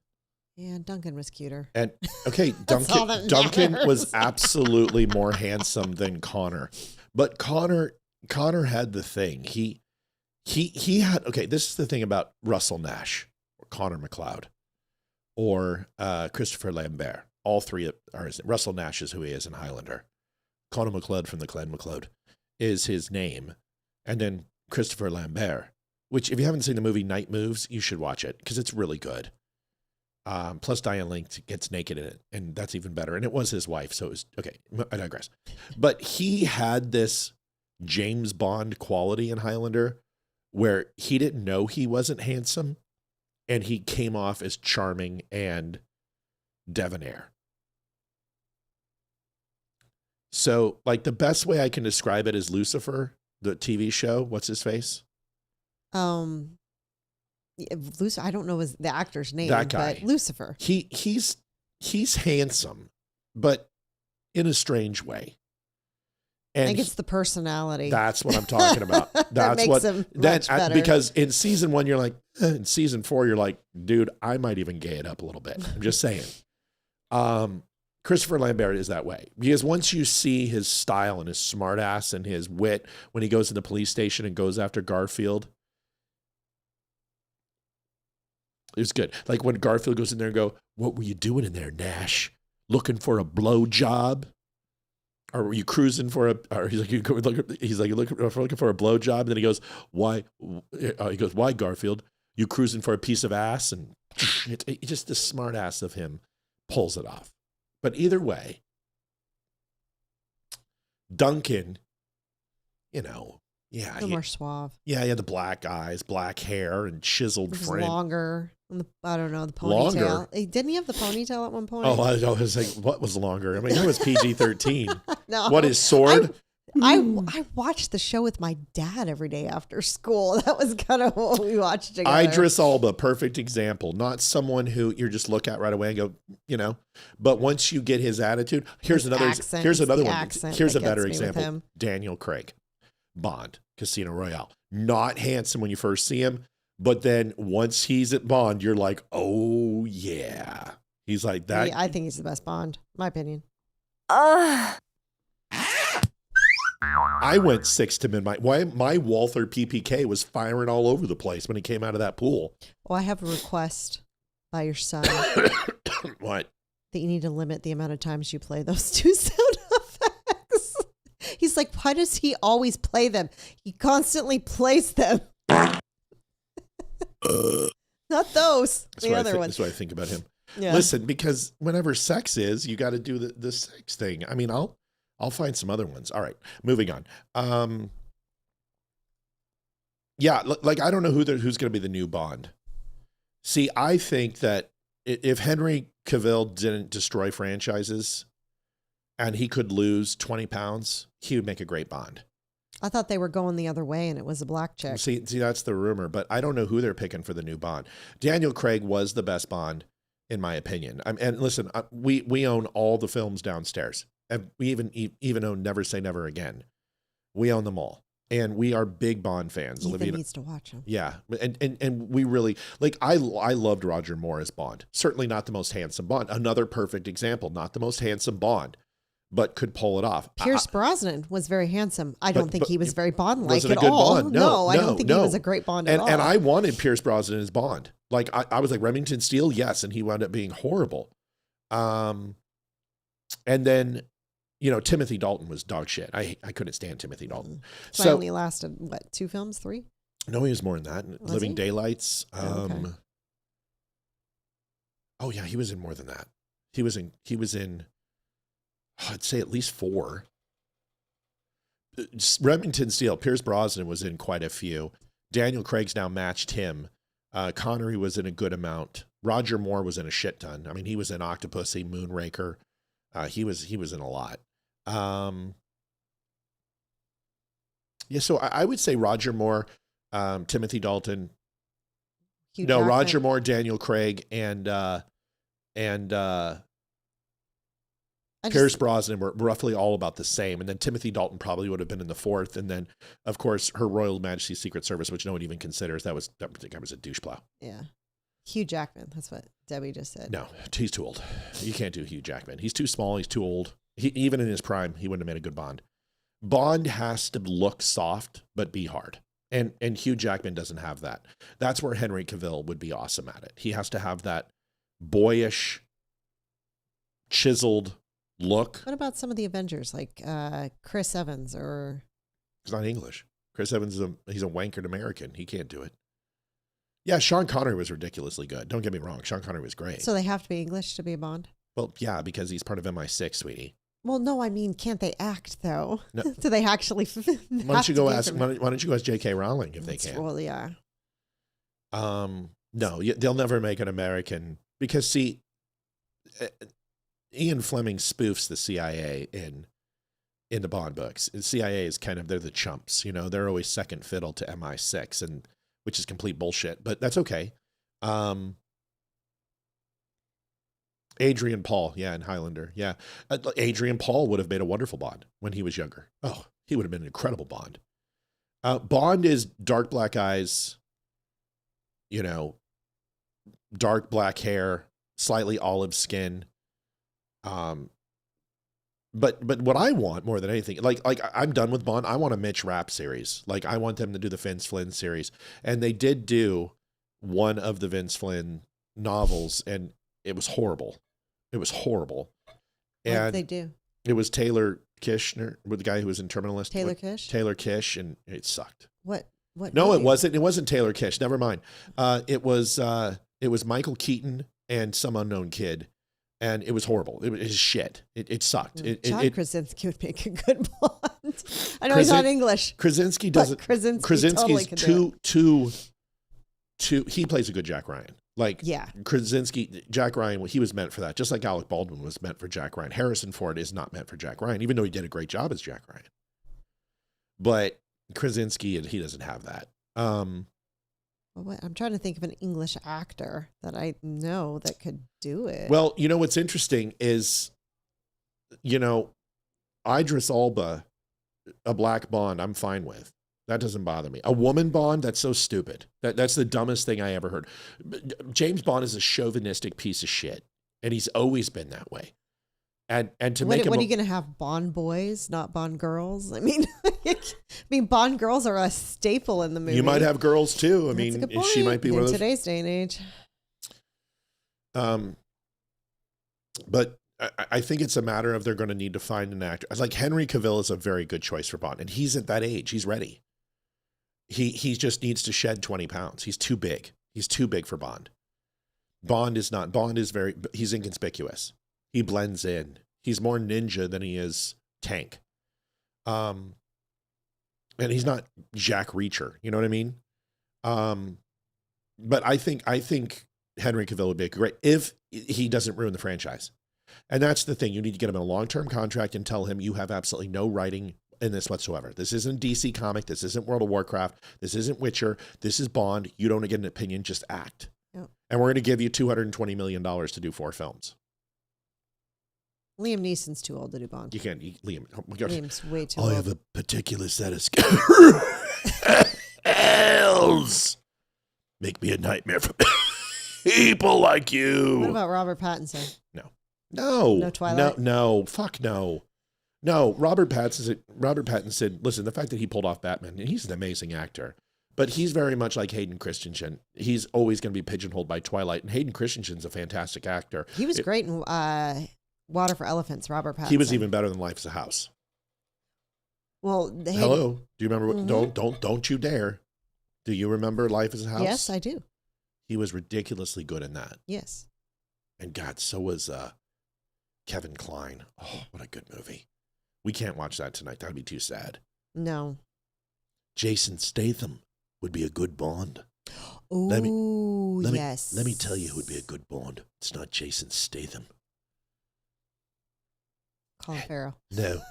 F: And Duncan was cuter.
E: And okay, Duncan was absolutely more handsome than Connor. But Connor had the thing. He had, okay, this is the thing about Russell Nash or Connor McLeod or Christopher Lambert. All three are Russell Nash is who he is in Highlander. Connor McLeod from the Clan McLeod is his name. And then Christopher Lambert, which if you haven't seen the movie Night Moves, you should watch it because it's really good. Plus Diane Link gets naked in it, and that's even better. And it was his wife, so it was, okay, I digress. But he had this James Bond quality in Highlander where he didn't know he wasn't handsome, and he came off as charming and debonair. So, like, the best way I can describe it is Lucifer, the TV show. What's his face?
F: Lucifer, I don't know the actor's name,
E: that guy.
F: But Lucifer.
E: He's handsome, but in a strange way. And
F: I think it's the personality.
E: That's what I'm talking about. That's
F: that makes
E: what
F: him much better.
E: Because in season 1 you're like, in season 4 you're like, dude, I might even gay it up a little bit. I'm just saying. Christopher Lambert is that way because once you see his style and his smart ass and his wit when he goes to the police station and goes after Garfield. It's good. Like when Garfield goes in there and go, what were you doing in there, Nash? Looking for a blow job? Or were you cruising for he's like, you're looking for a blow job? And then he goes, why? He goes, why, Garfield? You cruising for a piece of ass? And it just the smart ass of him pulls it off. But either way, Duncan,
F: more suave.
E: Yeah, he had the black eyes, black hair, and chiseled frame.
F: Longer. I don't know, the ponytail.
E: Longer?
F: Didn't he have the ponytail at one point?
E: Oh, I was like, what was longer? I mean, it was PG-13.
F: No.
E: What is sword?
F: I watched the show with my dad every day after school. That was kind of what we watched together.
E: Idris Elba, perfect example. Not someone who you just look at right away and go, But once you get his attitude, here's another one. Here's a better example. Daniel Craig, Bond, Casino Royale. Not handsome when you first see him, but then once he's at Bond, you're like, oh yeah, he's like that.
F: I think he's the best Bond, my opinion.
E: I went 6 to midnight. My Walther PPK was firing all over the place when he came out of that pool.
F: Well, I have a request by your son.
E: What?
F: That you need to limit the amount of times you play those 2 sound effects. He's like, why does he always play them? He constantly plays them. Not those. The other ones.
E: That's what I think about him.
F: Yeah.
E: Listen, because whenever sex is, you got to do the sex thing. I mean, I'll find some other ones. All right, moving on. Yeah, like I don't know who's going to be the new Bond. See, I think that if Henry Cavill didn't destroy franchises and he could lose 20 pounds, he would make a great Bond.
F: I thought they were going the other way and it was a black chick.
E: See, that's the rumor, but I don't know who they're picking for the new Bond. Daniel Craig was the best Bond, in my opinion. And listen, we own all the films downstairs. And we even own Never Say Never Again. We own them all. And we are big Bond fans.
F: Ethan
E: Olivia
F: needs to watch them.
E: Yeah. And we really, like, I loved Roger Moore as Bond. Certainly not the most handsome Bond. Another perfect example. Not the most handsome Bond, but could pull it off.
F: Pierce Brosnan was very handsome. I don't think he was very Bond-like
E: at
F: all.
E: Bond? No,
F: I don't think he was a great Bond at all.
E: And I wanted Pierce Brosnan as Bond. Like, I was like, Remington Steele, yes. And he wound up being horrible. And then, Timothy Dalton was dog shit. I couldn't stand Timothy Dalton.
F: So I only lasted, 2 films, 3?
E: No, he was more than that. Living Daylights.
F: Okay.
E: Oh yeah, he was in more than that. He was in I'd say at least 4. Remington Steele, Pierce Brosnan was in quite a few. Daniel Craig's now matched him. Connery was in a good amount. Roger Moore was in a shit ton. I mean, he was in Octopussy, Moonraker. He was in a lot. So I would say Roger Moore, Timothy Dalton. Roger Moore, Daniel Craig, and Pierce Brosnan were roughly all about the same. And then Timothy Dalton probably would have been in the fourth. And then, of course, Her Royal Majesty's Secret Service, which no one even considers. That guy was a douche plow.
F: Yeah. Hugh Jackman. That's what Debbie just said.
E: No, he's too old. You can't do Hugh Jackman. He's too small. He's too old. Even in his prime, he wouldn't have made a good Bond. Bond has to look soft, but be hard. And Hugh Jackman doesn't have that. That's where Henry Cavill would be awesome at it. He has to have that boyish, chiseled look.
F: What about some of the Avengers, like Chris Evans or?
E: He's not English. Chris Evans he's a wankered American. He can't do it. Yeah, Sean Connery was ridiculously good. Don't get me wrong. Sean Connery was great.
F: So they have to be English to be a Bond?
E: Well, yeah, because he's part of MI6, sweetie.
F: Well, no, I mean, can't they act though?
E: No.
F: Do they actually?
E: Why don't you go ask? Why don't you go ask J.K. Rowling if they can?
F: Well, yeah.
E: No, they'll never make an American because see, Ian Fleming spoofs the CIA in the Bond books. The CIA is they're the chumps, you know. They're always second fiddle to MI6, and which is complete bullshit. But that's okay. Adrian Paul, in Highlander, Adrian Paul would have made a wonderful Bond when he was younger. Oh, he would have been an incredible Bond. Bond is dark black eyes, you know, dark black hair, slightly olive skin. But what I want more than anything, like I'm done with Bond. I want a Mitch Rapp series. Like I want them to do the Vince Flynn series, and they did do one of the Vince Flynn novels, and it was horrible. It was horrible.
F: And
E: what
F: did they do?
E: It was Taylor Kishner, with the guy who was in Terminalist.
F: Taylor Kish?
E: Taylor Kish, and it sucked.
F: What?
E: No,
F: movie?
E: it wasn't. It wasn't Taylor Kish. Never mind. It was Michael Keaton and some unknown kid, and it was horrible. It was shit. It sucked.
F: John Krasinski would make a good Bond. I know he's not English.
E: Krasinski doesn't. Krasinski's
F: totally
E: too. He plays a good Jack Ryan.
F: Yeah.
E: Krasinski, Jack Ryan, he was meant for that. Just like Alec Baldwin was meant for Jack Ryan. Harrison Ford is not meant for Jack Ryan, even though he did a great job as Jack Ryan. But Krasinski, he doesn't have that.
F: I'm trying to think of an English actor that I know that could do it.
E: Well, you know what's interesting is, you know, Idris Elba, a black Bond, I'm fine with. That doesn't bother me. A woman Bond, that's so stupid. That's the dumbest thing I ever heard. James Bond is a chauvinistic piece of shit, and he's always been that way. And to make him,
F: what are you going to have? Bond boys, not Bond girls? I mean, Bond girls are a staple in the movie.
E: You might have girls too. I mean, she might be one of those.
F: In today's day and age.
E: But I think it's a matter of they're going to need to find an actor. Like Henry Cavill is a very good choice for Bond, and he's at that age. He's ready. He just needs to shed 20 pounds. He's too big. He's too big for Bond. Bond is he's inconspicuous. He blends in. He's more ninja than he is tank. And he's not Jack Reacher. You know what I mean? But I think Henry Cavill would be great if he doesn't ruin the franchise. And that's the thing. You need to get him in a long-term contract and tell him you have absolutely no writing in this whatsoever. This isn't DC comic. This isn't World of Warcraft. This isn't Witcher. This is Bond. You don't get an opinion. Just act. Yep. And we're going to give you $220 million to do 4 films.
F: Liam Neeson's too old to do Bond.
E: You can't. Liam. Oh my God.
F: Liam's way too old.
E: I have a particular set of skills. Make me a nightmare for people like you.
F: What about Robert Pattinson?
E: No.
F: No Twilight?
E: No. Fuck no. No, Robert Pattinson, listen, the fact that he pulled off Batman, and he's an amazing actor, but he's very much like Hayden Christensen. He's always going to be pigeonholed by Twilight, and Hayden Christensen's a fantastic actor.
F: He was great in Water for Elephants, Robert Pattinson.
E: He was even better than Life is a House.
F: Well,
E: hello, do you remember? Don't you dare. Do you remember Life is a House?
F: Yes, I do.
E: He was ridiculously good in that.
F: Yes.
E: And God, so was Kevin Kline. Oh, what a good movie. We can't watch that tonight. That would be too sad.
F: No.
E: Jason Statham would be a good Bond.
F: Oh, yes.
E: Let me tell you who would be a good Bond. It's not Jason Statham.
F: Colin Farrell.
E: No,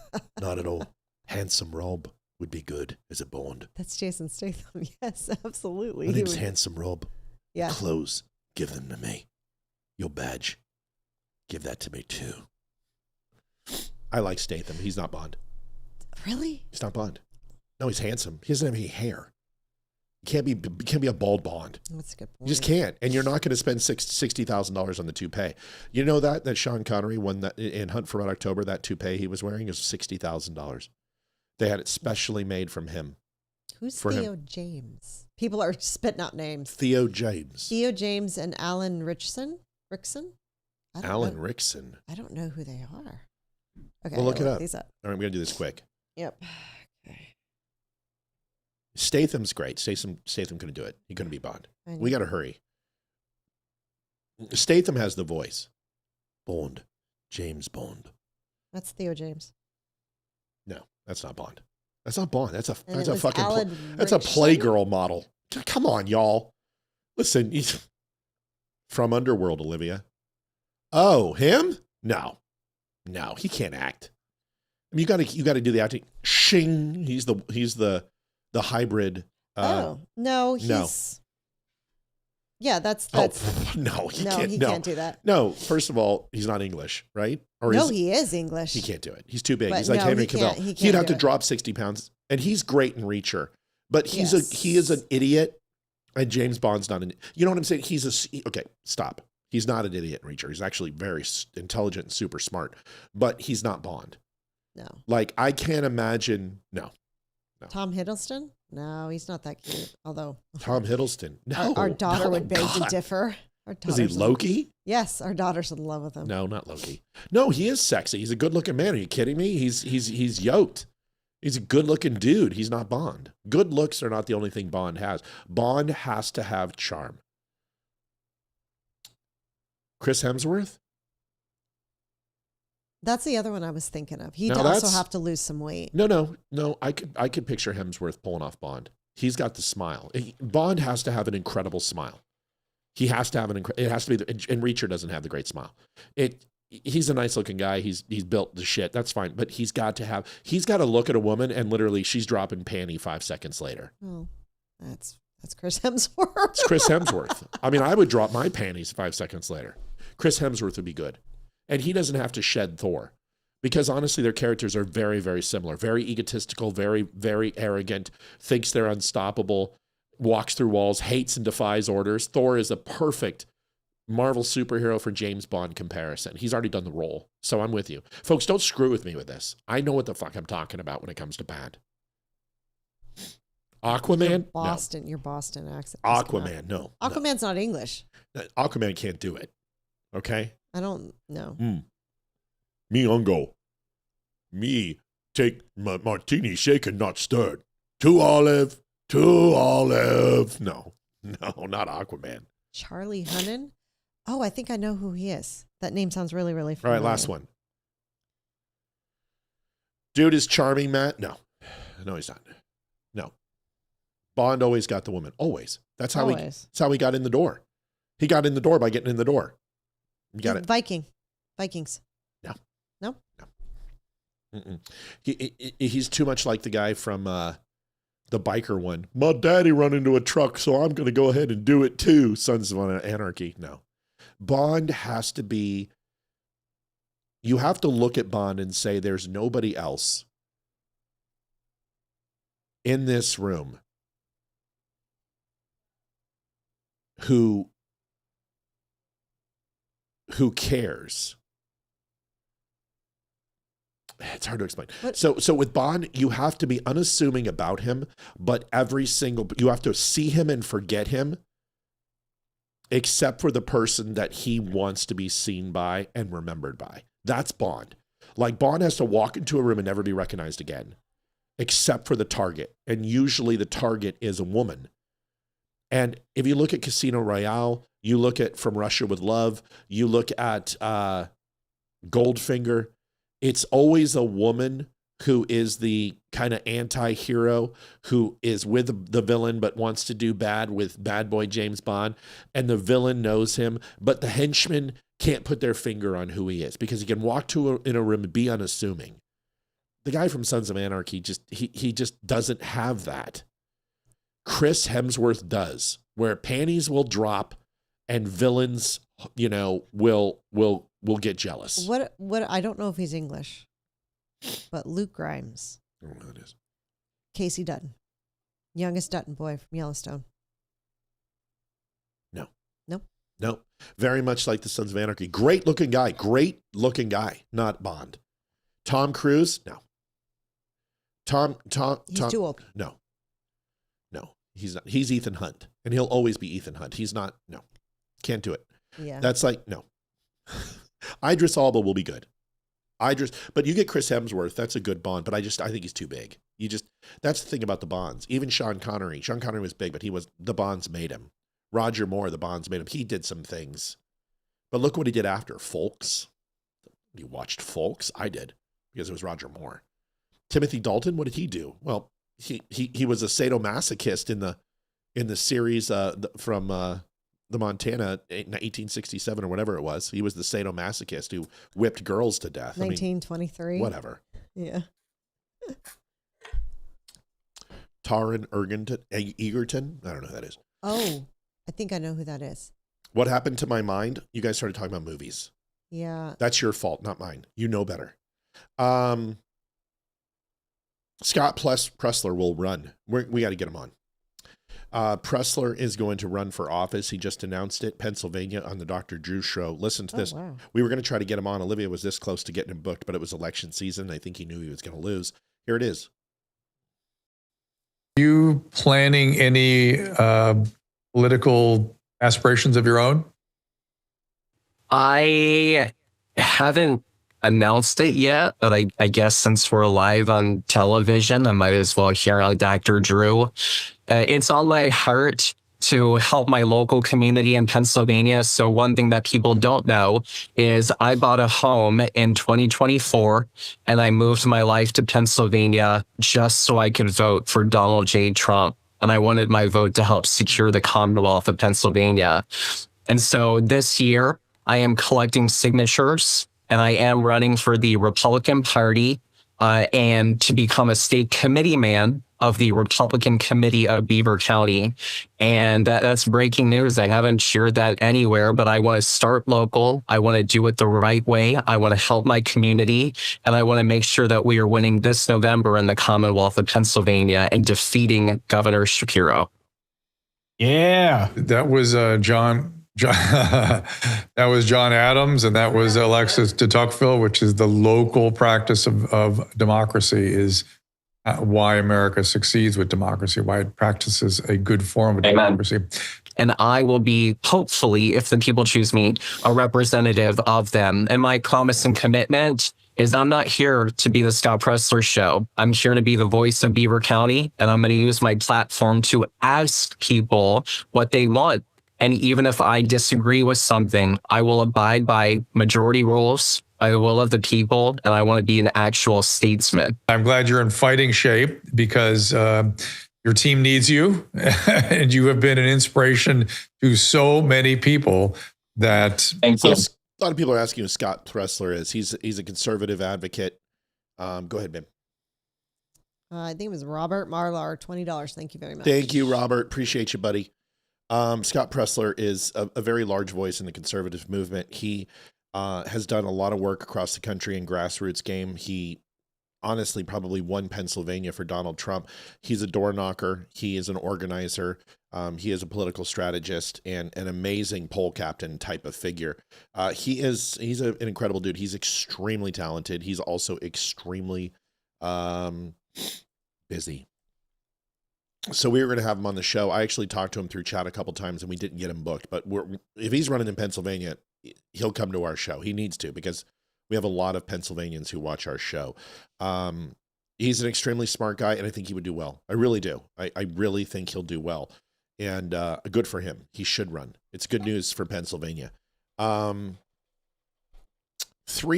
E: not at all. Handsome Rob would be good as a Bond.
F: That's Jason Statham. Yes, absolutely.
E: My name's Handsome Rob.
F: Yeah.
E: Clothes, give them to me. Your badge, give that to me too. I like Statham. He's not Bond.
F: Really?
E: He's not Bond. No, he's handsome. He doesn't have any hair. He can't be a bald Bond.
F: That's a good point.
E: You just can't. And you're not going to spend $60,000 on the toupee. You know that Sean Connery won that in Hunt for Red October, that toupee he was wearing is $60,000. They had it specially made from him.
F: Who's Theo James? People are spitting out names.
E: Theo James.
F: Theo James and Alan Rickson?
E: Alan Rickson.
F: I don't know who they are. Okay,
E: well, look it up.
F: These up.
E: All right, we're going to do this quick.
F: Yep.
E: Statham's great. Statham couldn't do it. He couldn't be Bond. We got to hurry. Statham has the voice. Bond. James Bond.
F: That's Theo James.
E: No, that's not Bond. That's not Bond. That's a fucking
F: that's
E: a Playgirl model. Come on, y'all. Listen, he's from Underworld, Olivia. Oh, him? No, he can't act. I mean, you got to do the acting. Shing. He's the hybrid.
F: No. Yeah, that's.
E: No, he
F: can't do that.
E: No, first of all, he's not English, right? Or
F: he is English.
E: He can't do it. He's too big.
F: But
E: he's like Henry Cavill. He'd have to drop 60 pounds, and he's great in Reacher, but he is an idiot, and James Bond's not an. You know what I'm saying? Okay, stop. He's not an idiot in Reacher. He's actually very intelligent and super smart, but he's not Bond.
F: No.
E: Like, I can't imagine. No.
F: Tom Hiddleston? No, he's not that cute. Although
E: Tom Hiddleston. No.
F: Our daughter would beg to differ.
E: Is he Loki?
F: Yes, our daughter's in love with him.
E: No, not Loki. No, he is sexy. He's a good-looking man. Are you kidding me? He's yoked. He's a good-looking dude. He's not Bond. Good looks are not the only thing Bond has. Bond has to have charm. Chris Hemsworth?
F: That's the other one I was thinking of. He'd also have to lose some weight.
E: No. I could picture Hemsworth pulling off Bond. He's got the smile. Bond has to have an incredible smile. He has to have it has to be, and Reacher doesn't have the great smile. He's a nice looking guy. He's built the shit. That's fine. But he's got to look at a woman and literally she's dropping panty 5 seconds later.
F: Oh, that's Chris Hemsworth.
E: It's Chris Hemsworth. I mean, I would drop my panties 5 seconds later. Chris Hemsworth would be good. And he doesn't have to shed Thor, because honestly, their characters are very, very similar. Very egotistical, very, very arrogant, thinks they're unstoppable, walks through walls, hates and defies orders. Thor is a perfect Marvel superhero for James Bond comparison. He's already done the role. So I'm with you. Folks, don't screw with me with this. I know what the fuck I'm talking about when it comes to bad. Aquaman?
F: Your Boston accent.
E: Aquaman, no.
F: Aquaman's not English.
E: Aquaman can't do it. Okay?
F: I don't know.
E: Me ungo. Me take my martini shaken, not stirred. 2 olive. No, not Aquaman.
F: Charlie Hunnam? Oh, I think I know who he is. That name sounds really, really familiar.
E: All right, last one. Dude is charming, Matt? No, he's not. No. Bond always got the woman. Always. That's how he got in the door. He got in the door by getting in the door. You got it.
F: Vikings. No.
E: He's too much like the guy from the biker one. My daddy run into a truck, so I'm going to go ahead and do it too. Sons of Anarchy. No. Bond has to be. You have to look at Bond and say there's nobody else in this room who cares. It's hard to explain. So with Bond, you have to be unassuming about him, but you have to see him and forget him, except for the person that he wants to be seen by and remembered by. That's Bond. Like, Bond has to walk into a room and never be recognized again, except for the target. And usually the target is a woman. And if you look at Casino Royale, you look at From Russia with Love, you look at Goldfinger, it's always a woman who is the kind of anti-hero who is with the villain but wants to do bad with bad boy James Bond, and the villain knows him, but the henchmen can't put their finger on who he is because he can walk in a room and be unassuming. The guy from Sons of Anarchy he just doesn't have that. Chris Hemsworth does, where panties will drop and villains, will get jealous.
F: What I don't know if he's English. But Luke Grimes.
N: I don't know who it is.
F: Casey Dutton. Youngest Dutton boy from Yellowstone.
N: No.
F: Nope.
N: No. Very much like the Sons of Anarchy. Great looking guy. Not Bond. Tom Cruise? No.
F: He's too old.
N: No. He's not. He's Ethan Hunt. And he'll always be Ethan Hunt. He's not. No. Can't do it.
F: Yeah.
N: That's like, no. Idris Elba will be good. But you get Chris Hemsworth. That's a good Bond. But I think he's too big. That's the thing about the Bonds. Even Sean Connery. Sean Connery was big, but the Bonds made him. Roger Moore, the Bonds made him. He did some things. But look what he did after. Folks. You watched Folks? I did. Because it was Roger Moore. Timothy Dalton, what did he do? Well, he was a sadomasochist in the series from the Montana 1867 or whatever it was. He was the sadomasochist who whipped girls to death.
F: 1923.
N: Whatever.
F: Yeah.
N: Taron Egerton. I don't know who that is.
F: Oh, I think I know who that is.
N: What happened to my mind? You guys started talking about movies.
F: Yeah.
N: That's your fault, not mine. You know better. Scott Pressler will run. We got to get him on. Pressler is going to run for office. He just announced it, Pennsylvania, on the Dr. Drew show. Listen to this.
F: Wow.
N: We were going to try to get him on. Olivia was this close to getting him booked, but it was election season. I think he knew he was going to lose. Here it is.
B: You planning any political aspirations of your own?
O: I haven't announced it yet, but I guess since we're live on television, I might as well share out Dr. Drew. It's on my heart to help my local community in Pennsylvania. So one thing that people don't know is I bought a home in 2024 and I moved my life to Pennsylvania just so I could vote for Donald J. Trump. And I wanted my vote to help secure the Commonwealth of Pennsylvania. And so this year I am collecting signatures and I am running for the Republican Party and to become a state committee man of the Republican Committee of Beaver County. And that's breaking news. I haven't shared that anywhere, but I want to start local. I want to do it the right way. I want to help my community. And I want to make sure that we are winning this November in the Commonwealth of Pennsylvania and defeating Governor Shapiro.
B: Yeah. That was John. That was John Adams, and that was Alexis de Tocqueville, which is the local practice of democracy, is why America succeeds with democracy, why it practices a good form of democracy.
O: And I will be, hopefully, if the people choose me, a representative of them. And my promise and commitment is I'm not here to be the Scott Pressler show. I'm here to be the voice of Beaver County, and I'm going to use my platform to ask people what they want. And even if I disagree with something, I will abide by majority rules, by the will of the people, and I want to be an actual statesman.
B: I'm glad you're in fighting shape because your team needs you, and you have been an inspiration to so many people that...
N: Thank you. A lot of people are asking who Scott Pressler is. He's a conservative advocate. Go ahead, babe.
F: I think it was Robert Marlar, $20. Thank you very much.
N: Thank you, Robert. Appreciate you, buddy. Scott Pressler is a very large voice in the conservative movement. He has done a lot of work across the country in grassroots game. He honestly probably won Pennsylvania for Donald Trump. He's a door knocker. He is an organizer. He is a political strategist and an amazing poll captain type of figure. He's an incredible dude. He's extremely talented. He's also extremely busy. So we were going to have him on the show. I actually talked to him through chat a couple times and we didn't get him booked, but if he's running in Pennsylvania, he'll come to our show. He needs to, because we have a lot of Pennsylvanians who watch our show. He's an extremely smart guy, and I think he would do well. I really do. I really think he'll do well, and good for him. He should run. It's good news for Pennsylvania. 3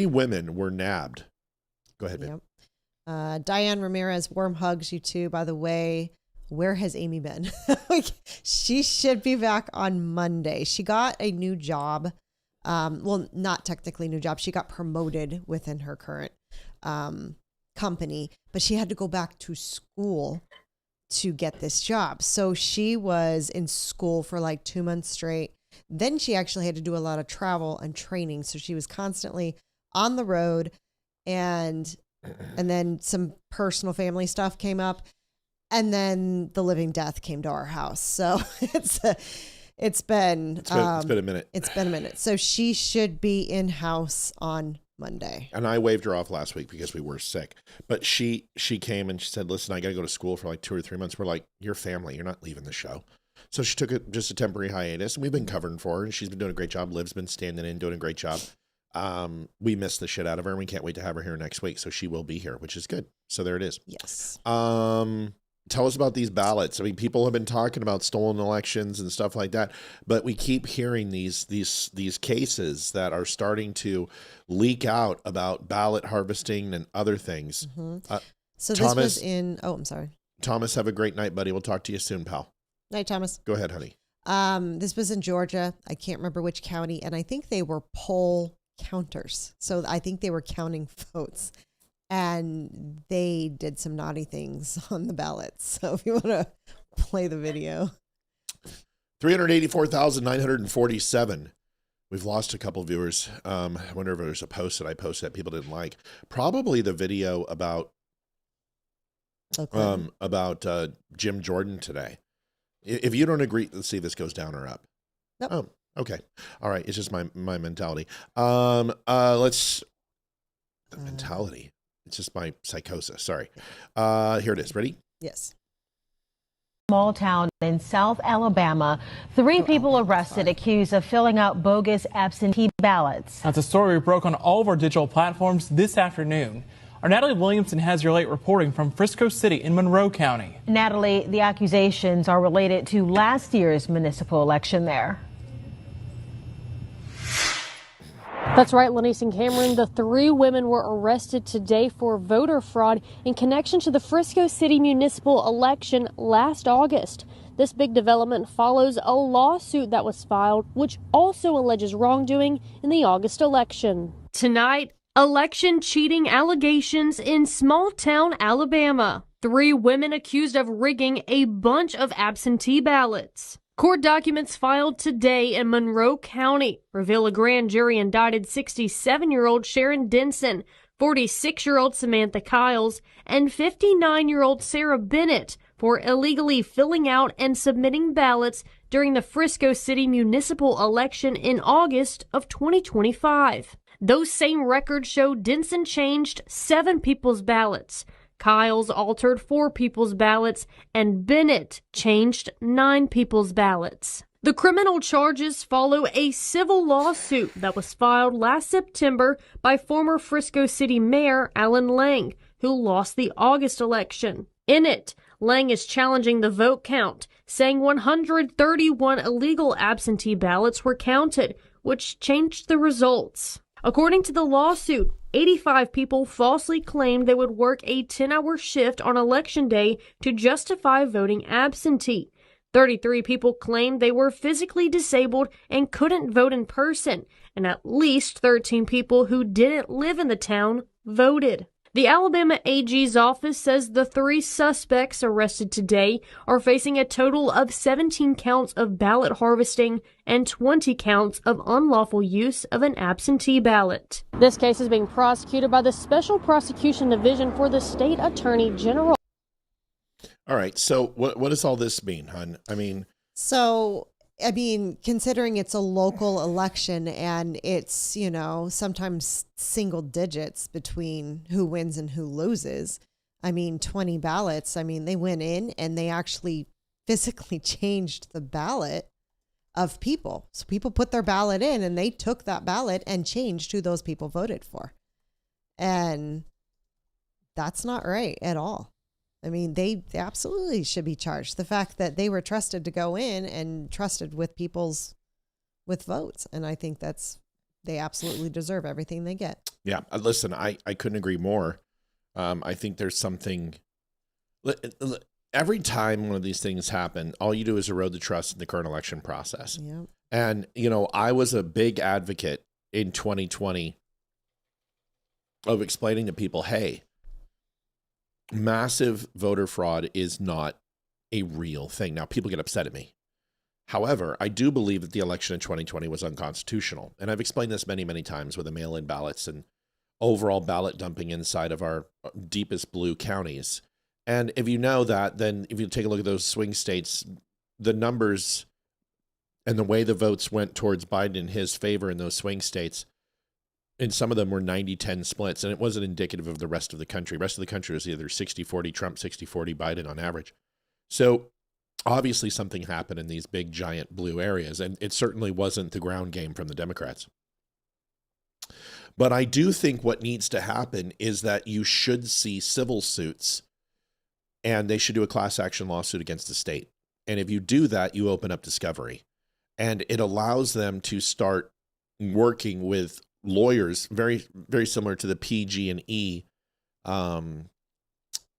N: women were nabbed. Go ahead, babe.
F: Yep. Diane Ramirez, warm hugs, you too, by the way. Where has Amy been? She should be back on Monday. She got a new job. Well, not technically new job. She got promoted within her current company, but she had to go back to school to get this job. So she was in school for like 2 months straight. Then she actually had to do a lot of travel and training. So she was constantly on the road, and And then some personal family stuff came up. And then the living death came to our house. So it's been a
N: minute.
F: It's been a minute. So she should be in-house on Monday.
N: And I waved her off last week because we were sick. But she came and she said, listen, I got to go to school for like 2 or 3 months. We're like, you're family. You're not leaving the show. So she took just a temporary hiatus, and we've been covering for her, and she's been doing a great job. Liv's been standing in, doing a great job. We missed the shit out of her, and we can't wait to have her here next week. So she will be here, which is good. So there it is.
F: Yes.
N: Tell us about these ballots. I mean, people have been talking about stolen elections and stuff like that, but we keep hearing these cases that are starting to leak out about ballot harvesting and other things.
F: Mm-hmm. So
N: Thomas,
F: this was in. Oh, I'm sorry.
N: Thomas, have a great night, buddy. We'll talk to you soon, pal.
F: Night, Thomas.
N: Go ahead, honey.
F: This was in Georgia. I can't remember which county, and I think they were poll counters. So I think they were counting votes. And they did some naughty things on the ballots. So if you want to play the video.
N: 384,947. We've lost a couple viewers. I wonder if there's a post that I posted that people didn't like. Probably the video about Jim Jordan today. If you don't agree, let's see if this goes down or up.
F: Nope.
N: Oh, okay. All right. It's just my mentality. Mentality. It's just my psychosis. Sorry. Here it is. Ready?
F: Yes.
P: Small town in South Alabama. 3 people arrested accused of filling out bogus absentee ballots.
Q: That's a story we broke on all of our digital platforms this afternoon. Our Natalie Williamson has your late reporting from Frisco City in Monroe County.
P: Natalie, the accusations are related to last year's municipal election there.
R: That's right, Lenise and Cameron. The 3 women were arrested today for voter fraud in connection to the Frisco City municipal election last August. This big development follows a lawsuit that was filed, which also alleges wrongdoing in the August election. Tonight, election cheating allegations in small-town Alabama. 3 women accused of rigging a bunch of absentee ballots. Court documents filed today in Monroe County reveal a grand jury indicted 67-year-old Sharon Denson, 46-year-old Samantha Kiles, and 59-year-old Sarah Bennett for illegally filling out and submitting ballots during the Frisco City municipal election in August of 2025. Those same records show Denson changed 7 people's ballots. Kiles altered 4 people's ballots, and Bennett changed 9 people's ballots. The criminal charges follow a civil lawsuit that was filed last September by former Frisco City Mayor Alan Lang, who lost the August election. In it, Lang is challenging the vote count, saying 131 illegal absentee ballots were counted, which changed the results. According to the lawsuit, 85 people falsely claimed they would work a 10-hour shift on Election Day to justify voting absentee. 33 people claimed they were physically disabled and couldn't vote in person, and at least 13 people who didn't live in the town voted. The Alabama AG's office says the 3 suspects arrested today are facing a total of 17 counts of ballot harvesting and 20 counts of unlawful use of an absentee ballot. This case is being prosecuted by the Special Prosecution Division for the State Attorney General.
N: All right. So what does all this mean, hon?
F: Considering it's a local election and it's, sometimes single digits between who wins and who loses. 20 ballots. They went in and they actually physically changed the ballot of people. So people put their ballot in and they took that ballot and changed who those people voted for. And that's not right at all. They absolutely should be charged. The fact that they were trusted to go in and trusted with votes. And I think they absolutely deserve everything they get.
N: Yeah. Listen, I couldn't agree more. I think there's something, every time one of these things happen, all you do is erode the trust in the current election process.
F: Yeah.
N: And, I was a big advocate in 2020 of explaining to people, hey, massive voter fraud is not a real thing. Now, people get upset at me. However, I do believe that the election in 2020 was unconstitutional. And I've explained this many, many times with the mail-in ballots and overall ballot dumping inside of our deepest blue counties. And if you know that, then if you take a look at those swing states, the numbers and the way the votes went towards Biden in his favor in those swing states, and some of them were 90-10 splits, and it wasn't indicative of the rest of the country. The rest of the country was either 60-40 Trump, 60-40 Biden on average. So obviously something happened in these big, giant blue areas, and it certainly wasn't the ground game from the Democrats. But I do think what needs to happen is that you should see civil suits, and they should do a class action lawsuit against the state. And if you do that, you open up discovery. And it allows them to start working with lawyers, very, very similar to the PG&E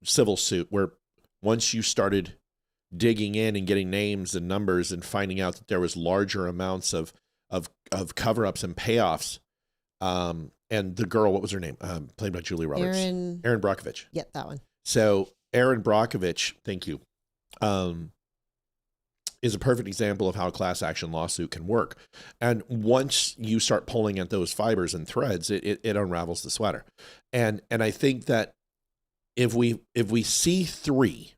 N: civil suit, where once you started digging in and getting names and numbers and finding out that there was larger amounts of cover-ups and payoffs, and the girl, what was her name? Played by Julia Roberts. Erin Brockovich.
F: Yeah, that one.
N: So Erin Brockovich, thank you, is a perfect example of how a class action lawsuit can work. And once you start pulling at those fibers and threads, it unravels the sweater. And I think that if we see 3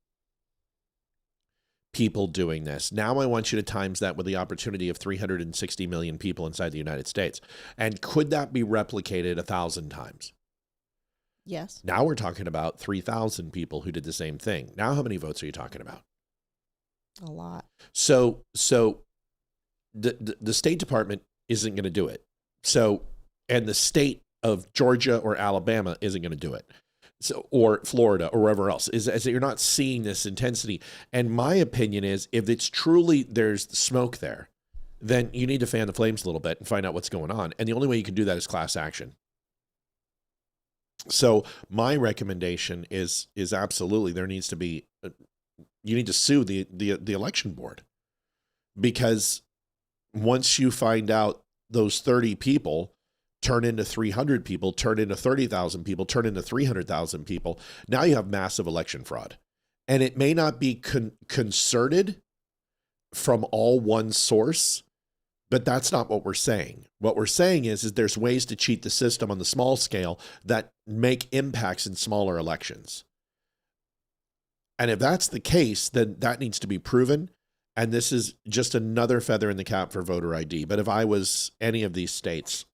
N: people doing this, now I want you to times that with the opportunity of 360 million people inside the United States. And could that be replicated 1,000 times?
F: Yes.
N: Now we're talking about 3,000 people who did the same thing. Now how many votes are you talking about?
F: A lot.
N: So the State Department isn't going to do it. So, and the state of Georgia or Alabama isn't going to do it. So, or Florida or wherever else, is that you're not seeing this intensity. And my opinion is, if it's truly there's smoke there, then you need to fan the flames a little bit and find out what's going on. And the only way you can do that is class action. So my recommendation is absolutely there needs to be, you need to sue the election board, because once you find out those 30 people turn into 300 people, turn into 30,000 people, turn into 300,000 people, now you have massive election fraud. And it may not be concerted from all one source, but that's not what we're saying. What we're saying is there's ways to cheat the system on the small scale that make impacts in smaller elections. And if that's the case, then that needs to be proven. And this is just another feather in the cap for voter ID. But if I was any of these states,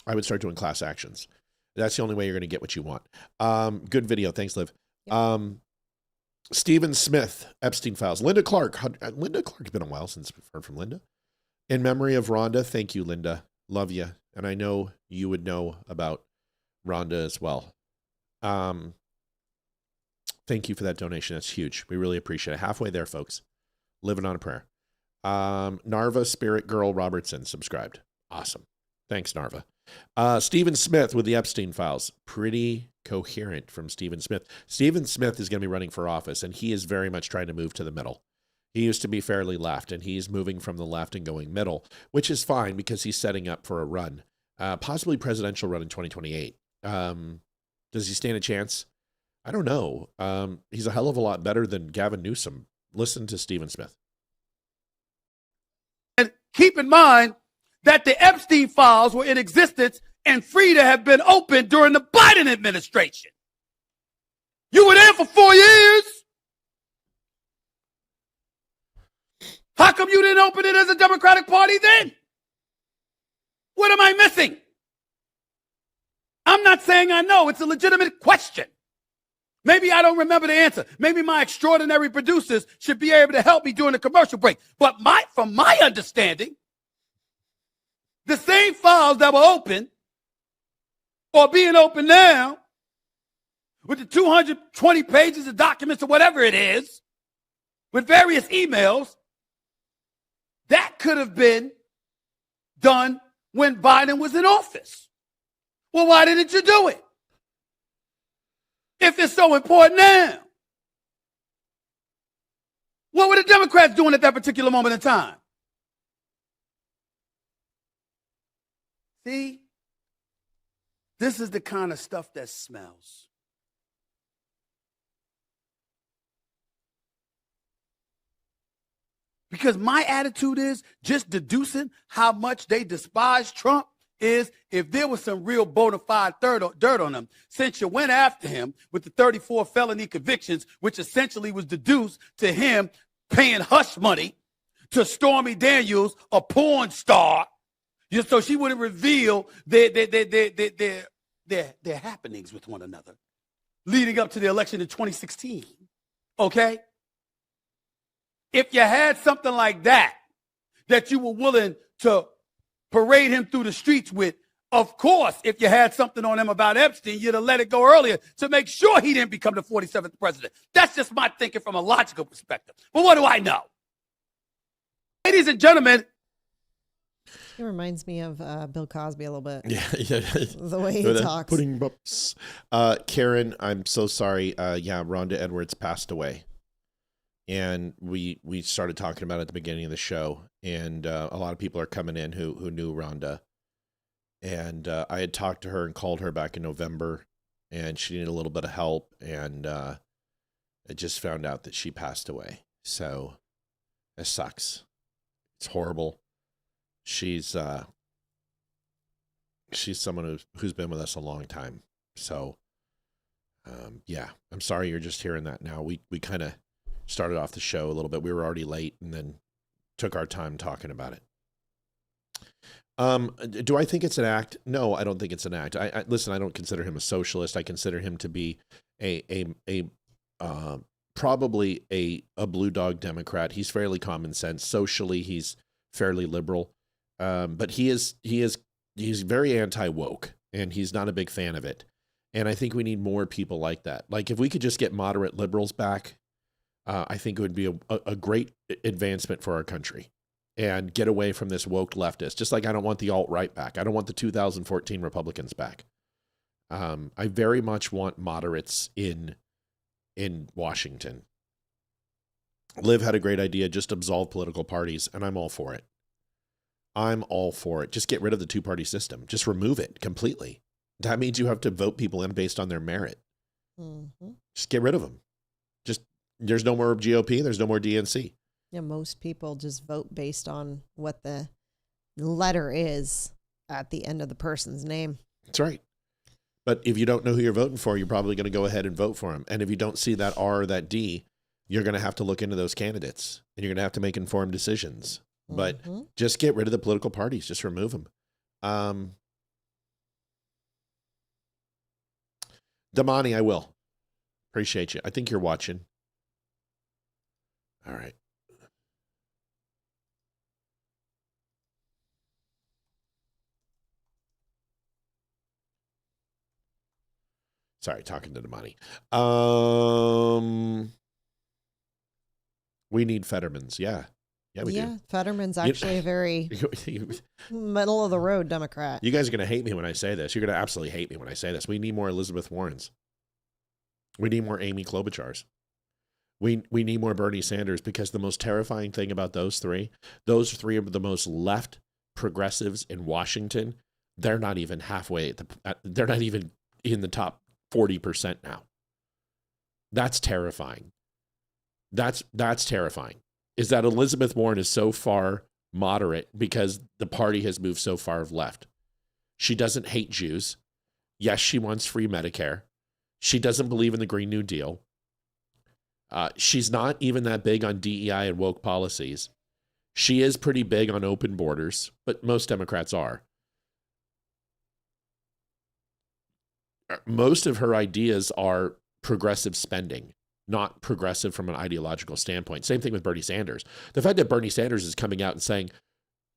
N: I would start doing class actions. That's the only way you're going to get what you want. Good video. Thanks, Liv. Yep. Stephen Smith, Epstein Files. Linda Clark. Linda Clark, it's been a while since we've heard from Linda. In memory of Rhonda. Thank you, Linda. Love you. And I know you would know about Rhonda as well. Thank you for that donation. That's huge. We really appreciate it. Halfway there, folks. Living on a prayer. Narva Spirit Girl Robertson subscribed. Awesome. Thanks, Narva. Stephen Smith with the Epstein Files. Pretty coherent from Stephen Smith. Stephen Smith is going to be running for office, and he is very much trying to move to the middle. He used to be fairly left, and he's moving from the left and going middle, which is fine because he's setting up for a run, possibly presidential run in 2028. Does he stand a chance? I don't know. He's a hell of a lot better than Gavin Newsom. Listen to Stephen Smith.
S: And keep in mind that the Epstein files were in existence and free to have been opened during the Biden administration. You were there for 4 years. How come you didn't open it as a Democratic Party then? What am I missing? I'm not saying I know. It's a legitimate question. Maybe I don't remember the answer. Maybe my extraordinary producers should be able to help me during the commercial break. But from my understanding, the same files that were open or being open now with the 220 pages of documents or whatever it is, with various emails, that could have been done when Biden was in office. Well, why didn't you do it? If it's so important now. What were the Democrats doing at that particular moment in time? See, this is the kind of stuff that smells. Because my attitude is just deducing how much they despise Trump is if there was some real bona fide dirt on him, since you went after him with the 34 felony convictions, which essentially was deduced to him paying hush money to Stormy Daniels, a porn star, just so she wouldn't reveal their happenings with one another leading up to the election in 2016. Okay? If you had something like that you were willing to parade him through the streets with, of course, if you had something on him about Epstein, you'd have let it go earlier to make sure he didn't become the 47th president. That's just my thinking from a logical perspective. But what do I know? Ladies and gentlemen.
F: He reminds me of Bill Cosby a little bit.
N: Yeah.
F: The way he talks.
N: Pudding bumps. Karen, I'm so sorry. Rhonda Edwards passed away. And we started talking about it at the beginning of the show. And a lot of people are coming in who knew Rhonda. And I had talked to her and called her back in November. And she needed a little bit of help. And I just found out that she passed away. So it sucks. It's horrible. She's someone who's been with us a long time. So, I'm sorry you're just hearing that now. We kind of started off the show a little bit. We were already late and then took our time talking about it. Do I think it's an act? No, I don't think it's an act. Listen, I don't consider him a socialist. I consider him to be probably a blue dog Democrat. He's fairly common sense. Socially, he's fairly liberal. But he's very anti-woke, and he's not a big fan of it. And I think we need more people like that. Like if we could just get moderate liberals back, I think it would be a great advancement for our country and get away from this woke leftist. Just like I don't want the alt-right back. I don't want the 2014 Republicans back. I very much want moderates in Washington. Liv had a great idea, just absolve political parties, and I'm all for it. I'm all for it. Just get rid of the two-party system. Just remove it completely. That means you have to vote people in based on their merit.
F: Mm-hmm.
N: Just get rid of them. Just there's no more GOP. There's no more DNC.
F: Yeah, most people just vote based on what the letter is at the end of the person's name.
N: That's right. But if you don't know who you're voting for, you're probably going to go ahead and vote for them. And if you don't see that R or that D, you're going to have to look into those candidates and you're going to have to make informed decisions. But just get rid of the political parties. Just remove them. Damani, I will. Appreciate you. I think you're watching. All right. Sorry, talking to Damani. We need Fettermans. Yeah. Yeah, we do.
F: Fetterman's actually a very middle of the road Democrat.
N: You guys are going to hate me when I say this. You're going to absolutely hate me when I say this. We need more Elizabeth Warrens. We need more Amy Klobuchars. We need more Bernie Sanders, because the most terrifying thing about those three are the most left progressives in Washington. They're not even halfway they're not even in the top 40% now. That's terrifying. That's terrifying. Is that Elizabeth Warren is so far moderate because the party has moved so far left. She doesn't hate Jews. Yes, she wants free Medicare. She doesn't believe in the Green New Deal. She's not even that big on DEI and woke policies. She is pretty big on open borders, but most Democrats are. Most of her ideas are progressive spending, not progressive from an ideological standpoint. Same thing with Bernie Sanders. The fact that Bernie Sanders is coming out and saying,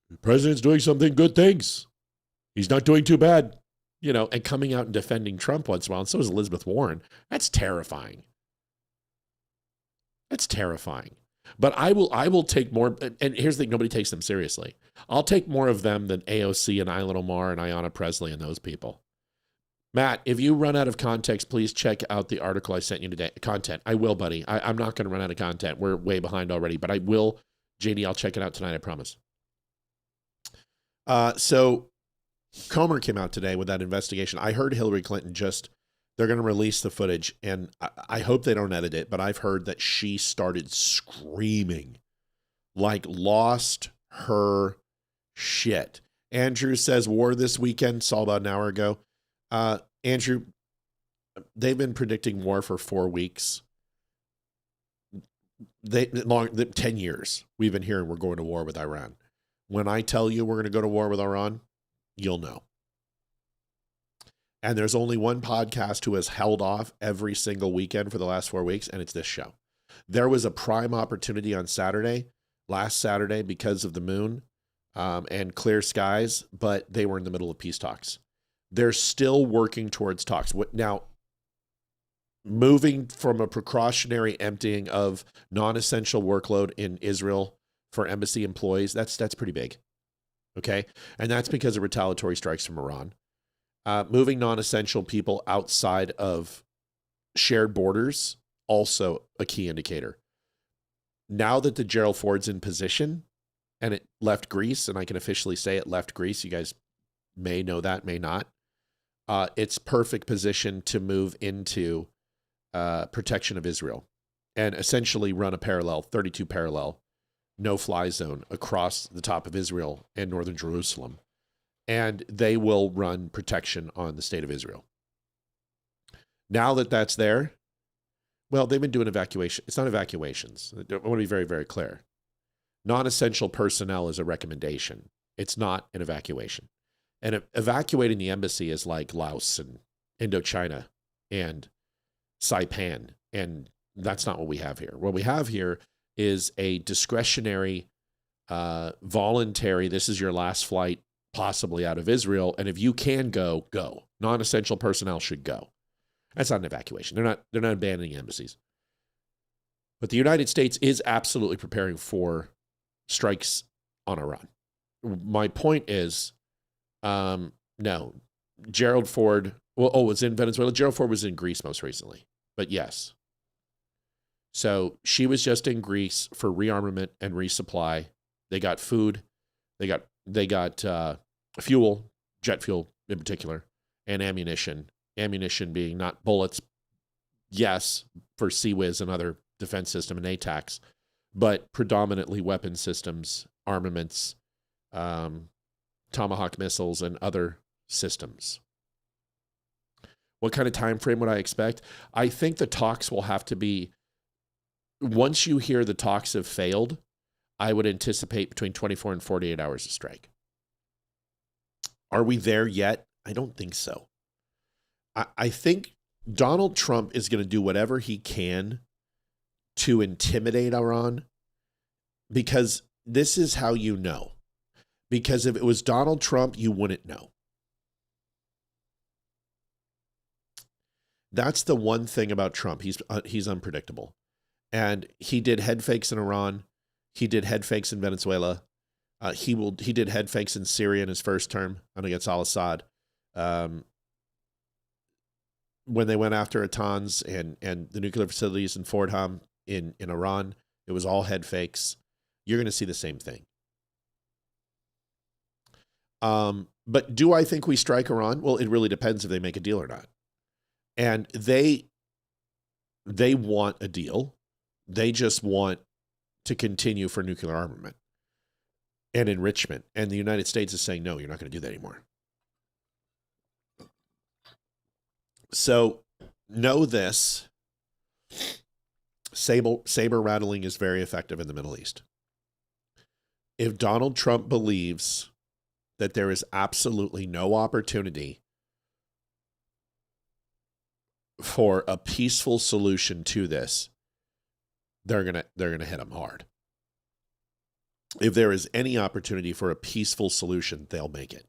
N: the president's doing something good things. He's not doing too bad, and coming out and defending Trump once in a while, and so is Elizabeth Warren. That's terrifying. That's terrifying. But I will take more, and here's the thing, nobody takes them seriously. I'll take more of them than AOC and Ilhan Omar and Ayanna Pressley and those people. Matt, if you run out of context, please check out the article I sent you today. Content. I will, buddy. I'm not going to run out of content. We're way behind already, but I will. JD, I'll check it out tonight, I promise. So Comer came out today with that investigation. I heard Hillary Clinton they're going to release the footage, and I hope they don't edit it, but I've heard that she started screaming, like lost her shit. Andrew says war this weekend. Saw about an hour ago. Andrew, they've been predicting war for 4 weeks. 10 years. We've been hearing we're going to war with Iran. When I tell you we're going to go to war with Iran, you'll know. And there's only one podcast who has held off every single weekend for the last 4 weeks, and it's this show. There was a prime opportunity on last Saturday, because of the moon and clear skies, but they were in the middle of peace talks. They're still working towards talks. Now, moving from a precautionary emptying of non-essential workload in Israel for embassy employees, that's pretty big. Okay? And that's because of retaliatory strikes from Iran. Moving non-essential people outside of shared borders, also a key indicator. Now that the Gerald Ford's in position and it left Greece, and I can officially say it left Greece, you guys may know that, may not. It's perfect position to move into protection of Israel and essentially run a 32 parallel, no-fly zone across the top of Israel and northern Jerusalem. And they will run protection on the state of Israel. Now that that's there, well, they've been doing evacuation. It's not evacuations. I want to be very, very clear. Non-essential personnel is a recommendation. It's not an evacuation. And evacuating the embassy is like Laos and Indochina and Saipan. And that's not what we have here. What we have here is a discretionary, voluntary, this is your last flight possibly out of Israel. And if you can go, go. Non-essential personnel should go. That's not an evacuation. They're not abandoning embassies. But the United States is absolutely preparing for strikes on Iran. My point is, no, Gerald Ford, was in Venezuela. Gerald Ford was in Greece most recently, but yes. So she was just in Greece for rearmament and resupply. They got food. They got fuel, jet fuel in particular, and ammunition. Ammunition being not bullets, yes, for CIWS and other defense system and ATACs, but predominantly weapon systems, armaments, Tomahawk missiles, and other systems. What kind of time frame would I expect? I think the talks will have to be, once you hear the talks have failed, I would anticipate between 24 and 48 hours of strike. Are we there yet? I don't think so. I think Donald Trump is going to do whatever he can to intimidate Iran, because this is how you know. Because if it was Donald Trump, you wouldn't know. That's the one thing about Trump. He's unpredictable. And he did head fakes in Iran. He did head fakes in Venezuela. He did head fakes in Syria in his first term against al-Assad. When they went after Natanz and the nuclear facilities in Fordham in Iran, it was all head fakes. You're going to see the same thing. But do I think we strike Iran? Well, it really depends if they make a deal or not. And they want a deal. They just want to continue for nuclear armament and enrichment. And the United States is saying, no, you're not going to do that anymore. So know this, saber rattling is very effective in the Middle East. If Donald Trump believes that there is absolutely no opportunity for a peaceful solution to this, they're gonna hit him hard. If there is any opportunity for a peaceful solution, they'll make it.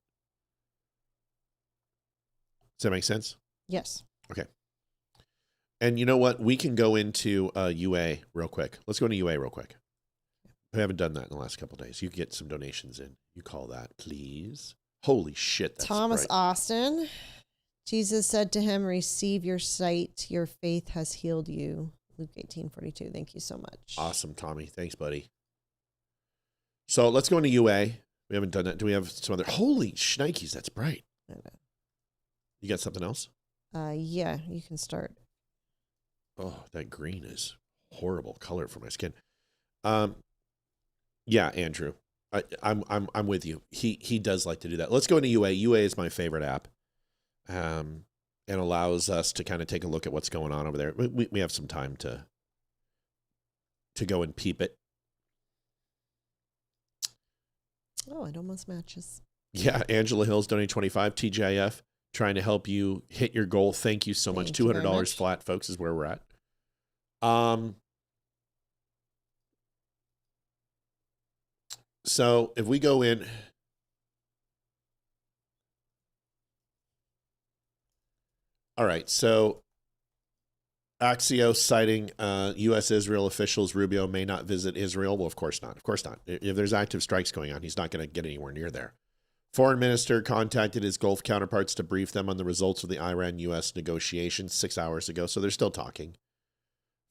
N: Does that make sense?
F: Yes.
N: Okay. And you know what? We can go into UA real quick. Let's go into UA real quick. I haven't done that in the last couple of days. You can get some donations in. You call that, please. Holy shit. That's
F: Thomas
N: bright.
F: Austin. Jesus said to him, receive your sight. Your faith has healed you. Luke 18:42. Thank you so much.
N: Awesome, Tommy. Thanks, buddy. So let's go into UA. We haven't done that. Do we have some other? Holy shnikes, that's bright. You got something else?
F: Yeah, you can start.
N: Oh, that green is horrible color for my skin. Yeah, Andrew. I'm with you. He does like to do that. Let's go into UA. UA is my favorite app, and allows us to kind of take a look at what's going on over there. We have some time to go and peep it.
F: Oh, it almost matches.
N: Yeah, Angela Hills donating 25. TGIF trying to help you hit your goal. Thank you so much. $200 flat, folks, is where we're at. So if we go in, all right. So Axios citing U.S.-Israel officials, Rubio may not visit Israel. Well, of course not. Of course not. If there's active strikes going on, he's not going to get anywhere near there. Foreign minister contacted his Gulf counterparts to brief them on the results of the Iran-U.S. negotiations 6 hours ago, so they're still talking.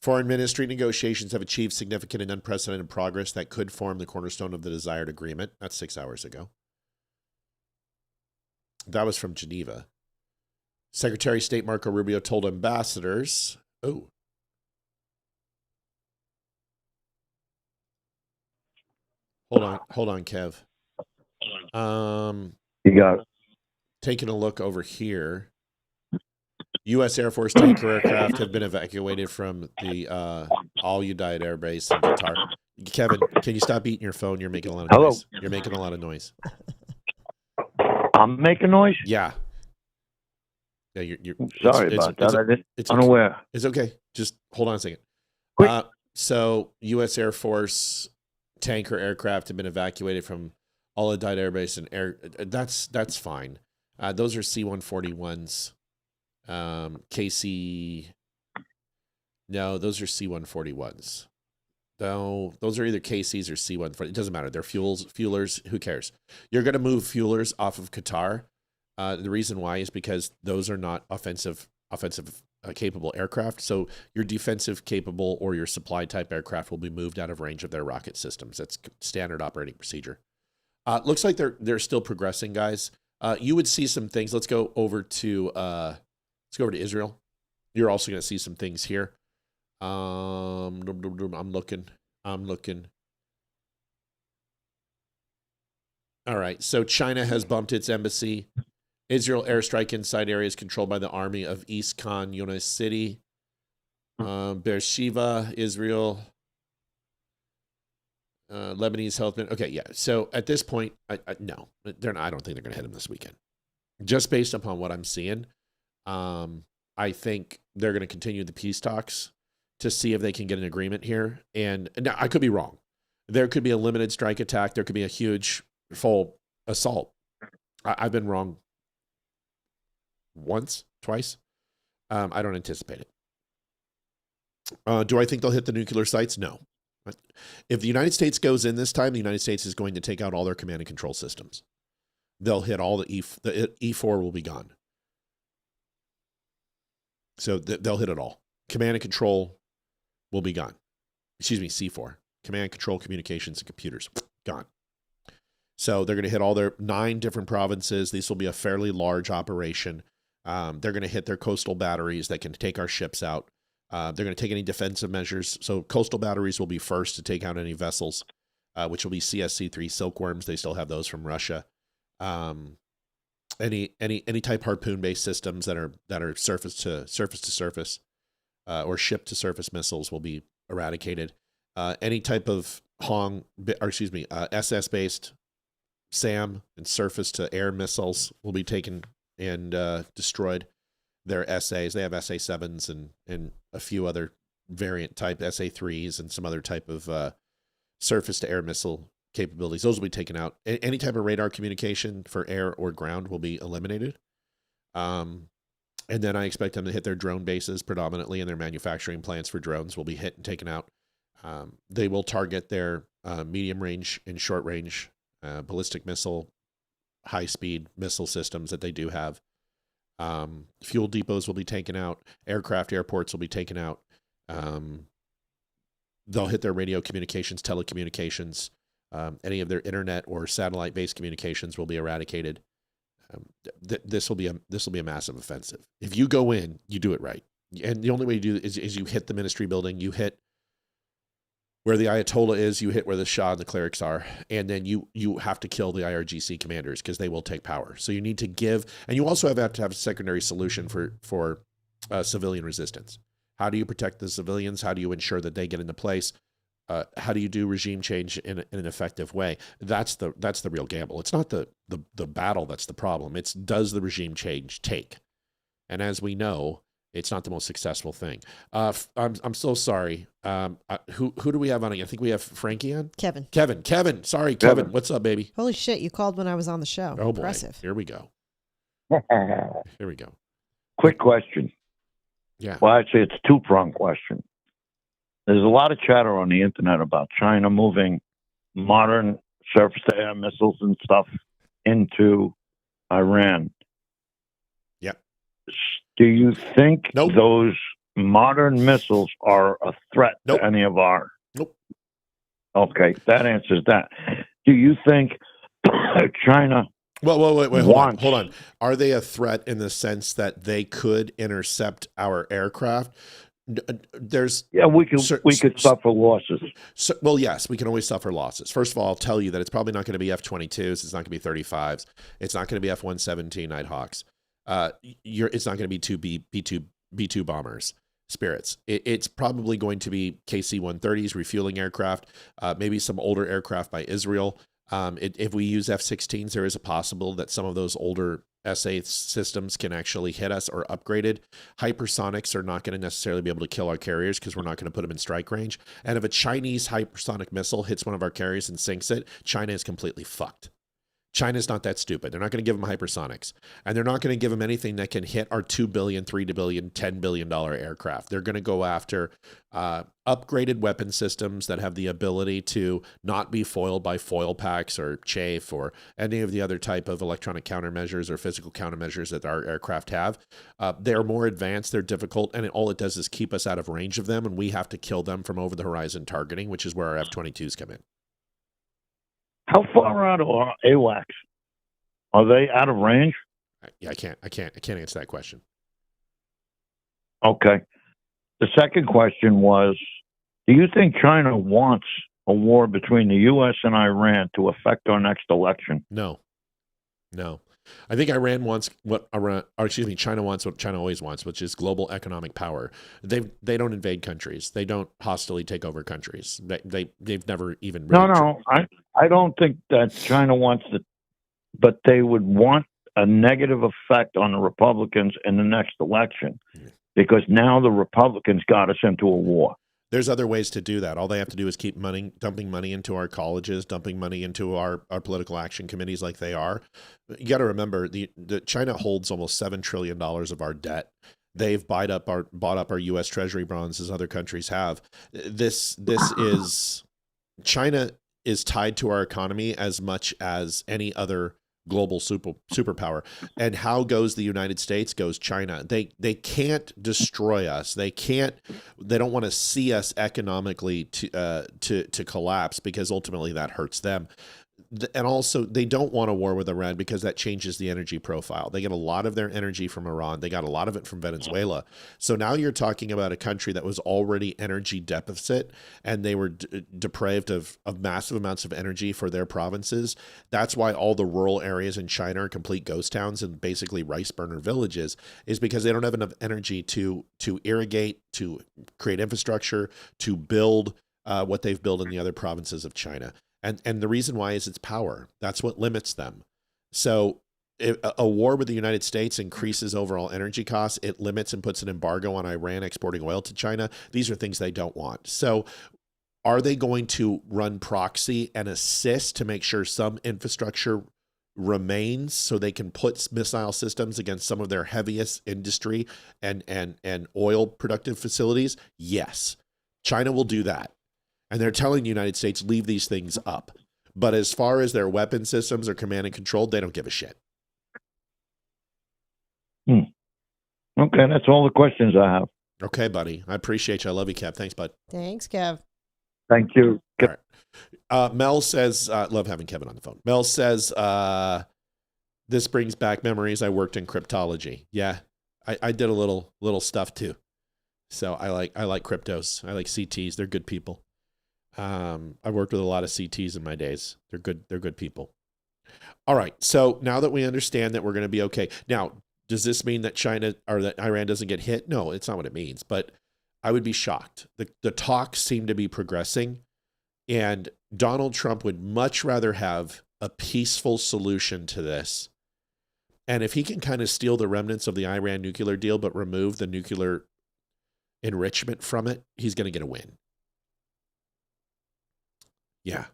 N: Foreign ministry negotiations have achieved significant and unprecedented progress that could form the cornerstone of the desired agreement. That's 6 hours ago. That was from Geneva. Secretary of State Marco Rubio told ambassadors, hold on, Kev.
T: You got it.
N: Taking a look over here. U.S. Air Force tanker aircraft have been evacuated from the Al Udeid Air Base in Qatar. Kevin, can you stop eating your phone? You're making a lot of noise. You're making a lot of noise.
T: I'm making noise?
N: Yeah. Yeah, you're
T: sorry about that. It's unaware.
N: It's okay. Just hold on a second. So U.S. Air Force tanker aircraft have been evacuated from Al Udeid Air Base and that's fine. Those are C-141s. KC. No, those are C-141s. No, those are either KCs or C-140. It doesn't matter. They're fuelers. Who cares? You're going to move fuelers off of Qatar. The reason why is because those are not offensive capable aircraft. So your defensive capable or your supply type aircraft will be moved out of range of their rocket systems. That's standard operating procedure. Looks like they're still progressing, guys. You would see some things. Let's go over to Israel. You're also going to see some things here. I'm looking. All right. So China has bumped its embassy. Israel airstrike inside areas controlled by the army of East Khan Yunis City. Beersheba, Israel. Lebanese health. Okay, yeah. So at this point, no, they're not. I don't think they're going to hit him this weekend. Just based upon what I'm seeing, I think they're going to continue the peace talks to see if they can get an agreement here. And now I could be wrong. There could be a limited strike attack. There could be a huge full assault. I've been wrong once, twice. I don't anticipate it. Do I think they'll hit the nuclear sites? No. If the United States goes in this time, the United States is going to take out all their command and control systems. They'll hit all the E4 will be gone. So they'll hit it all. Command and control will be gone. Excuse me, C4. Command, control, communications, and computers. Gone. So they're going to hit all their 9 different provinces. This will be a fairly large operation. They're going to hit their coastal batteries that can take our ships out. They're going to take any defensive measures. So coastal batteries will be first to take out any vessels, which will be CSC-3 silkworms. They still have those from Russia. Any type harpoon-based systems that are surface to surface or ship to surface missiles will be eradicated. Any type of SS-based SAM and surface to air missiles will be taken and destroyed. Their SAs, they have SA-7s and a few other variant type SA-3s and some other type of surface to air missile capabilities. Those will be taken out. Any type of radar communication for air or ground will be eliminated. And then I expect them to hit their drone bases predominantly, and their manufacturing plants for drones will be hit and taken out. They will target their medium range and short range ballistic missile, high speed missile systems that they do have. Fuel depots will be taken out. Aircraft airports will be taken out. They'll hit their radio communications, telecommunications. Any of their internet or satellite-based communications will be eradicated. This will be a massive offensive. If you go in, you do it right, and the only way you do it is you hit the ministry building. You hit Where the Ayatollah is, you hit where the Shah and the clerics are, and then you have to kill the IRGC commanders because they will take power. So you need to give, and you also have to have a secondary solution for civilian resistance. How do you protect the civilians? How do you ensure that they get into place? How do you do regime change in an effective way? That's the real gamble. It's not the battle that's the problem. It's does the regime change take? And as we know, it's not the most successful thing. I'm so sorry. Who do we have on? I think we have Frankie on.
F: Kevin.
N: Sorry, Kevin. What's up, baby?
F: Holy shit! You called when I was on the show.
N: Oh boy.
F: Impressive.
N: Here we go. Here we go.
T: Quick question.
N: Yeah.
T: Well, actually, it's a two-pronged question. There's a lot of chatter on the internet about China moving modern surface-to-air missiles and stuff into Iran.
N: Yep.
T: Do you think those modern missiles are a threat to any of our?
N: Nope.
T: Okay, that answers that. Do you think China?
N: Well, wait, hold on. Are they a threat in the sense that they could intercept our aircraft?
T: We could suffer losses.
N: Well, yes, we can always suffer losses. First of all, I'll tell you that it's probably not going to be F-22s. It's not going to be 35s. It's not going to be F-117 Nighthawks. It's not going to be two B-2 bombers, Spirits. It's probably going to be KC-130s, refueling aircraft, maybe some older aircraft by Israel. If we use F-16s, there is a possible that some of those older SA systems can actually hit us or upgraded. Hypersonics are not going to necessarily be able to kill our carriers because we're not going to put them in strike range. And if a Chinese hypersonic missile hits one of our carriers and sinks it, China is completely fucked. China's not that stupid. They're not going to give them hypersonics. And they're not going to give them anything that can hit our $2 billion, $3 billion, $10 billion aircraft. They're going to go after upgraded weapon systems that have the ability to not be foiled by foil packs or chafe or any of the other type of electronic countermeasures or physical countermeasures that our aircraft have. They're more advanced, they're difficult, and all it does is keep us out of range of them, and we have to kill them from over the horizon targeting, which is where our F-22s come in.
T: How far out are AWACS? Are they out of range?
N: Yeah, I can't answer that question.
T: Okay. The second question was, do you think China wants a war between the U.S. and Iran to affect our next election?
N: No. I think China wants what China always wants, which is global economic power. They don't invade countries. They don't hostilely take over countries. They've never even really
T: No. I don't think that China wants it, but they would want a negative effect on the Republicans in the next election because now the Republicans got us into a war.
N: There's other ways to do that. All they have to do is keep dumping money into our colleges, dumping money into our political action committees like they are. You got to remember, the China holds almost $7 trillion of our debt. They've bought up our U.S. Treasury bonds as other countries have. China is tied to our economy as much as any other global superpower. And how goes the United States? Goes China. They can't destroy us. They don't want to see us economically to collapse because ultimately that hurts them. And also, they don't want a war with Iran because that changes the energy profile. They get a lot of their energy from Iran. They got a lot of it from Venezuela. So now you're talking about a country that was already energy deficit, and they were deprived of massive amounts of energy for their provinces. That's why all the rural areas in China are complete ghost towns and basically rice burner villages, is because they don't have enough energy to irrigate, to create infrastructure, to build what they've built in the other provinces of China. And the reason why is its power. That's what limits them. So if a war with the United States increases overall energy costs, it limits and puts an embargo on Iran exporting oil to China. These are things they don't want. So are they going to run proxy and assist to make sure some infrastructure remains so they can put missile systems against some of their heaviest industry and oil productive facilities? Yes. China will do that. And they're telling the United States, leave these things up. But as far as their weapon systems are command and controlled, they don't give a shit.
T: Okay, that's all the questions I have.
N: Okay, buddy. I appreciate you. I love you, Kev. Thanks, bud.
F: Thanks, Kev.
T: Thank you.
N: All right. Mel says, love having Kevin on the phone. Mel says, this brings back memories. I worked in cryptology. Yeah, I did a little stuff too. So I like cryptos. I like CTs. They're good people. I worked with a lot of CTs in my days. They're good. They're good people. All right. So now that we understand that we're going to be okay. Now, does this mean that China or that Iran doesn't get hit? No, it's not what it means. But I would be shocked. The talks seem to be progressing, and Donald Trump would much rather have a peaceful solution to this. And if he can kind of steal the remnants of the Iran nuclear deal, but remove the nuclear enrichment from it, he's going to get a win. Yeah.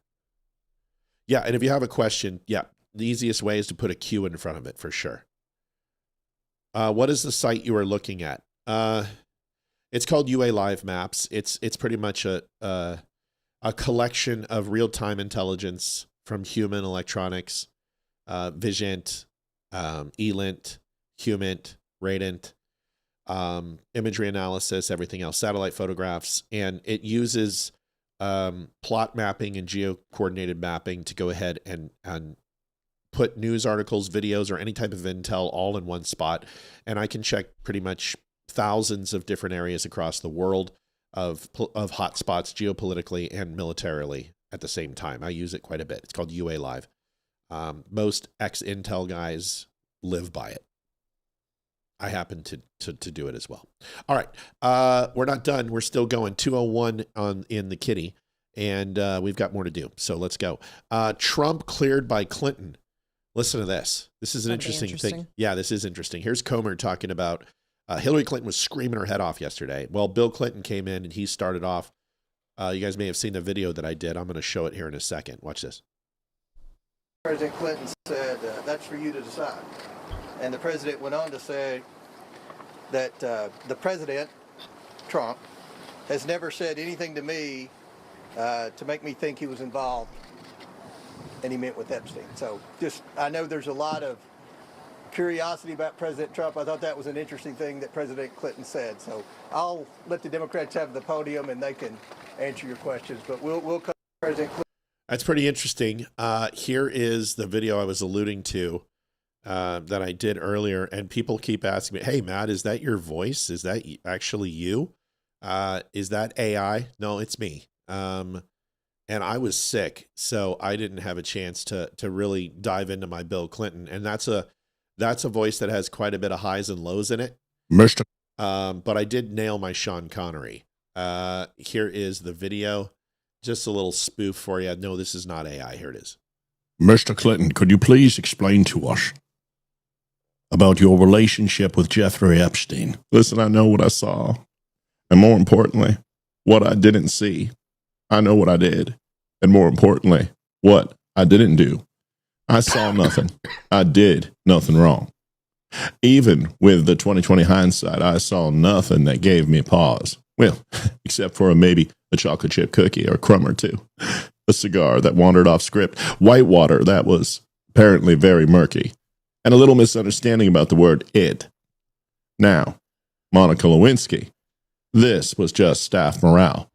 N: Yeah. And if you have a question, yeah, the easiest way is to put a Q in front of it for sure. What is the site you are looking at? It's called UA Live Maps. It's pretty much a collection of real-time intelligence from human electronics, Vigent, ELINT, Humint, Radiant, imagery analysis, everything else, satellite photographs, and it uses plot mapping and geo-coordinated mapping to go ahead and put news articles, videos, or any type of intel all in one spot. And I can check pretty much thousands of different areas across the world of hotspots geopolitically and militarily at the same time. I use it quite a bit. It's called UA Live. Most ex-Intel guys live by it. I happen to do it as well. All right. We're not done. We're still going. 201 in the kitty, and we've got more to do. So let's go. Trump cleared by Clinton. Listen to this. This is an interesting thing. Yeah, this is interesting. Here's Comer talking about Hillary Clinton was screaming her head off yesterday. Well, Bill Clinton came in and he started off. You guys may have seen the video that I did. I'm going to show it here in a second. Watch this.
U: President Clinton said, that's for you to decide. And the president went on to say that the president, Trump, has never said anything to me to make me think he was involved, and he meant with Epstein. So I know there's a lot of curiosity about President Trump. I thought that was an interesting thing that President Clinton said. So I'll let the Democrats have the podium and they can answer your questions, but we'll cover President Clinton.
N: That's pretty interesting. Here is the video I was alluding to that I did earlier, and people keep asking me, hey, Matt, is that your voice? Is that actually you? Is that AI? No, it's me. And I was sick, so I didn't have a chance to really dive into my Bill Clinton, and that's a voice that has quite a bit of highs and lows in it.
V: Mr.
N: But I did nail my Sean Connery. Here is the video. Just a little spoof for you. No, this is not AI. Here it is.
V: Mr. Clinton, could you please explain to us about your relationship with Jeffrey Epstein? Listen, I know what I saw. And more importantly, what I didn't see. I know what I did. And more importantly, what I didn't do. I saw nothing. I did nothing wrong. Even with the 2020 hindsight, I saw nothing that gave me pause. Well, except for maybe a chocolate chip cookie or a crumb or two. A cigar that wandered off script. Whitewater that was apparently very murky. And a little misunderstanding about the word it. Now, Monica Lewinsky. This was just staff morale.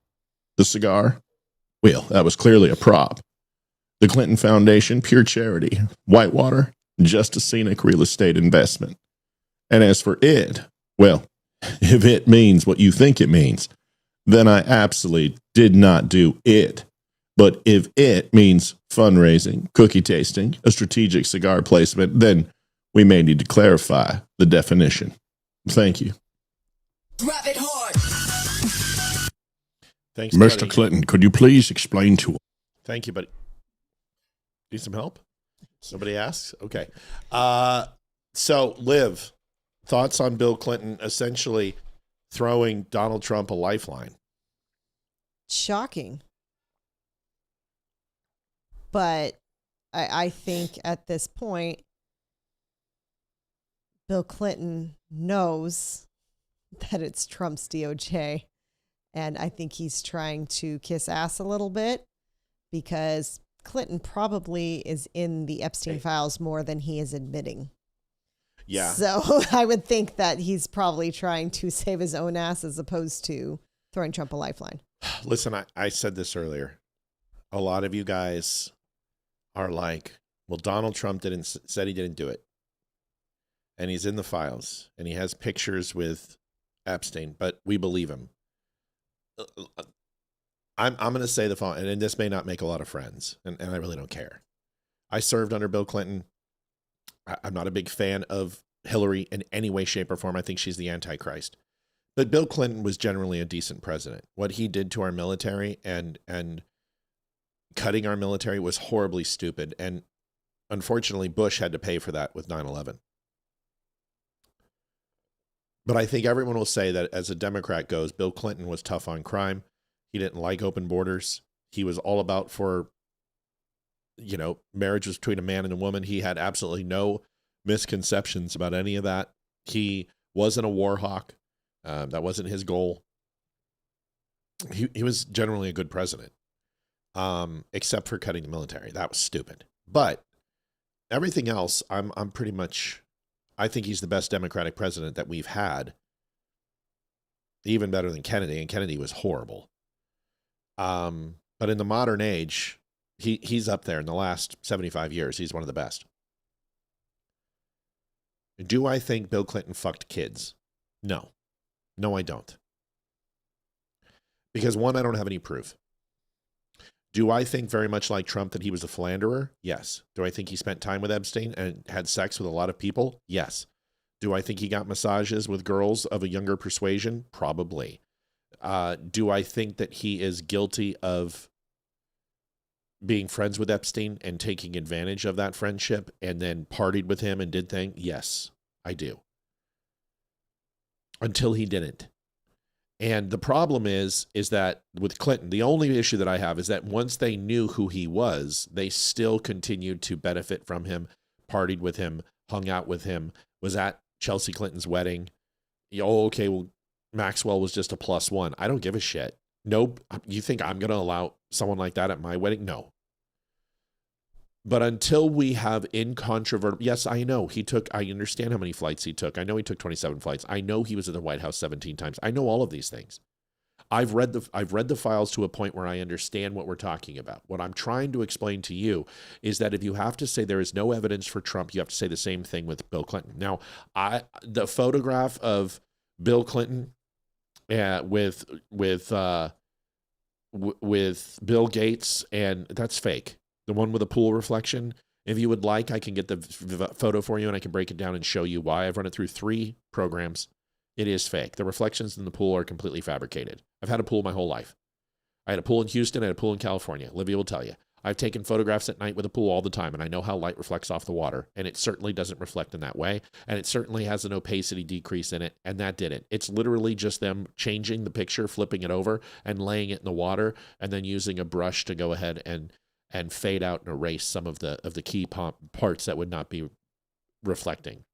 V: The cigar? Well, that was clearly a prop. The Clinton Foundation, pure charity. Whitewater, just a scenic real estate investment. And as for it, well, if it means what you think it means, then I absolutely did not do it. But if it means fundraising, cookie tasting, a strategic cigar placement, then we may need to clarify the definition. Thank you.
A: Drop it hard.
N: Thanks,
V: Mr.
N: buddy.
V: Clinton, could you please explain to us?
N: Thank you, buddy. Need some help? Somebody asks? Okay. So, Liv, thoughts on Bill Clinton essentially throwing Donald Trump a lifeline?
F: Shocking. But I think at this point, Bill Clinton knows that it's Trump's DOJ. And I think he's trying to kiss ass a little bit because Clinton probably is in the Epstein files more than he is admitting.
N: Yeah.
F: So I would think that he's probably trying to save his own ass as opposed to throwing Trump a lifeline.
N: Listen, I said this earlier. A lot of you guys are like, well, Donald Trump said he didn't do it. And he's in the files and he has pictures with Epstein, but we believe him. I'm going to say the following, and this may not make a lot of friends, and I really don't care. I served under Bill Clinton. I'm not a big fan of Hillary in any way, shape, or form. I think she's the Antichrist. But Bill Clinton was generally a decent president. What he did to our military and cutting our military was horribly stupid. And unfortunately, Bush had to pay for that with 9/11. But I think everyone will say that as a Democrat goes, Bill Clinton was tough on crime. He didn't like open borders. He was all about marriage was between a man and a woman. He had absolutely no misconceptions about any of that. He wasn't a war hawk. That wasn't his goal. He was generally a good president, except for cutting the military. That was stupid. But everything else, I'm pretty much, I think he's the best Democratic president that we've had, even better than Kennedy, and Kennedy was horrible. But in the modern age, he's up there in the last 75 years. He's one of the best. Do I think Bill Clinton fucked kids? No. No, I don't. Because one, I don't have any proof. Do I think very much like Trump that he was a philanderer? Yes. Do I think he spent time with Epstein and had sex with a lot of people? Yes. Do I think he got massages with girls of a younger persuasion? Probably. Do I think that he is guilty of being friends with Epstein and taking advantage of that friendship and then partied with him and did things? Yes, I do. Until he didn't. And the problem is that with Clinton, the only issue that I have is that once they knew who he was, they still continued to benefit from him, partied with him, hung out with him, was at Chelsea Clinton's wedding. Oh, okay, well, Maxwell was just a plus one. I don't give a shit. Nope. You think I'm going to allow someone like that at my wedding? No. But until we have incontrovertible, yes, I know I understand how many flights he took. I know he took 27 flights. I know he was at the White House 17 times. I know all of these things. I've read the files to a point where I understand what we're talking about. What I'm trying to explain to you is that if you have to say there is no evidence for Trump, you have to say the same thing with Bill Clinton. Now, the photograph of Bill Clinton with Bill Gates, and that's fake. The one with the pool reflection. If you would like, I can get the photo for you and I can break it down and show you why. I've run it through 3 programs. It is fake. The reflections in the pool are completely fabricated. I've had a pool my whole life. I had a pool in Houston. I had a pool in California. Olivia will tell you. I've taken photographs at night with a pool all the time, and I know how light reflects off the water, and it certainly doesn't reflect in that way, and it certainly has an opacity decrease in it, and that didn't. It's literally just them changing the picture, flipping it over, and laying it in the water, and then using a brush to go ahead and fade out and erase some of the key parts that would not be reflecting.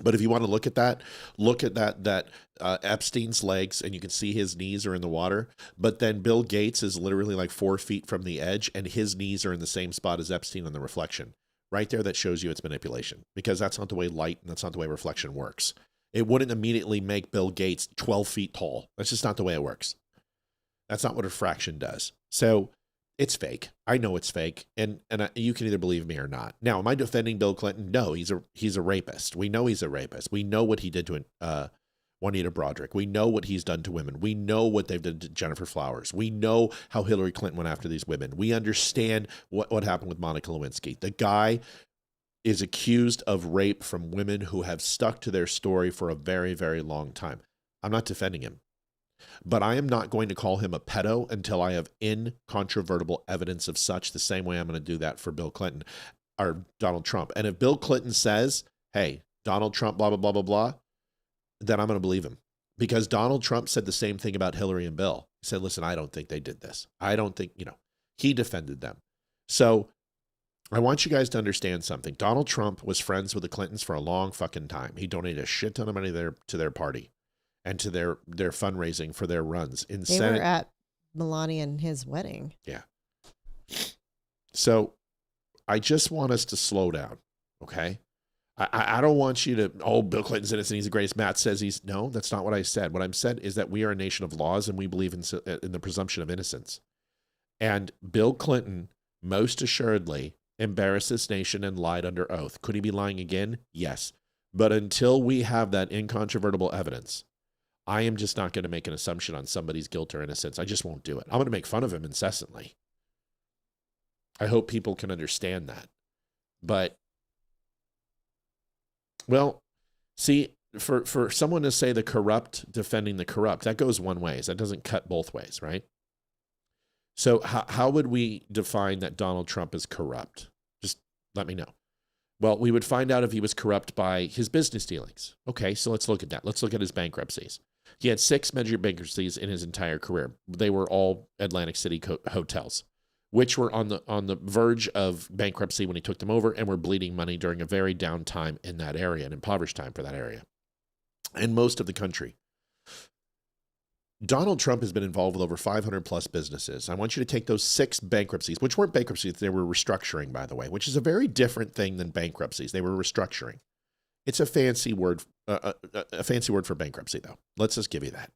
N: But if you want to look at that Epstein's legs, and you can see his knees are in the water. But then Bill Gates is literally like 4 feet from the edge, and his knees are in the same spot as Epstein on the reflection. Right there, that shows you it's manipulation, because that's not the way light and that's not the way reflection works. It wouldn't immediately make Bill Gates 12 feet tall. That's just not the way it works. That's not what refraction does. So it's fake. I know it's fake, and you can either believe me or not. Now, am I defending Bill Clinton? No, he's a rapist. We know he's a rapist. We know what he did to Juanita Broderick. We know what he's done to women. We know what they've done to Jennifer Flowers. We know how Hillary Clinton went after these women. We understand what happened with Monica Lewinsky. The guy is accused of rape from women who have stuck to their story for a very, very long time. I'm not defending him. But I am not going to call him a pedo until I have incontrovertible evidence of such, the same way I'm going to do that for Bill Clinton or Donald Trump. And if Bill Clinton says, hey, Donald Trump, blah, blah, blah, blah, blah, then I'm going to believe him. Because Donald Trump said the same thing about Hillary and Bill. He said, listen, I don't think they did this. I don't think, he defended them. So I want you guys to understand something. Donald Trump was friends with the Clintons for a long fucking time. He donated a shit ton of money to their party and to their fundraising for their runs in
F: They
N: Senate.
F: were at Melania and his wedding.
N: Yeah. So I just want us to slow down, okay? I don't want you to, Bill Clinton's innocent, he's the greatest. Matt says no, that's not what I said. What I'm said is that we are a nation of laws and we believe in the presumption of innocence. And Bill Clinton most assuredly embarrassed this nation and lied under oath. Could he be lying again? Yes. But until we have that incontrovertible evidence, I am just not going to make an assumption on somebody's guilt or innocence. I just won't do it. I'm going to make fun of him incessantly. I hope people can understand that. But, well, see, for someone to say the corrupt defending the corrupt, that goes one way. That doesn't cut both ways, right? So how would we define that Donald Trump is corrupt? Just let me know. Well, we would find out if he was corrupt by his business dealings. Okay, so let's look at that. Let's look at his bankruptcies. He had 6 major bankruptcies in his entire career. They were all Atlantic City hotels, which were on the verge of bankruptcy when he took them over and were bleeding money during a very down time in that area, an impoverished time for that area and most of the country. Donald Trump has been involved with over 500 plus businesses. I want you to take those 6 bankruptcies, which weren't bankruptcies, they were restructuring, by the way, which is a very different thing than bankruptcies. They were restructuring. It's a fancy word for bankruptcy, though. Let's just give you that.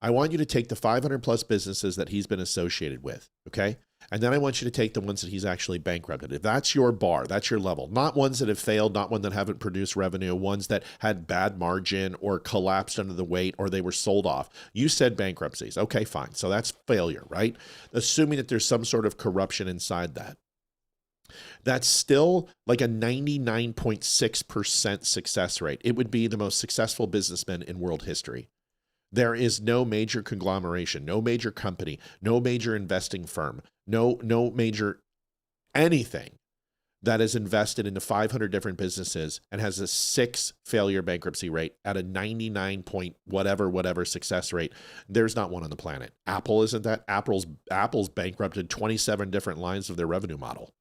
N: I want you to take the 500 plus businesses that he's been associated with, okay? And then I want you to take the ones that he's actually bankrupted. If that's your bar, that's your level. Not ones that have failed, not ones that haven't produced revenue, ones that had bad margin or collapsed under the weight or they were sold off. You said bankruptcies. Okay, fine. So that's failure, right? Assuming that there's some sort of corruption inside that. That's still like a 99.6% success rate. It would be the most successful businessman in world history. There is no major conglomeration, no major company, no major investing firm, no major anything that is invested into 500 different businesses and has a 6 failure bankruptcy rate at a 99 point whatever success rate. There's not one on the planet. Apple isn't that. Apple's bankrupted 27 different lines of their revenue model.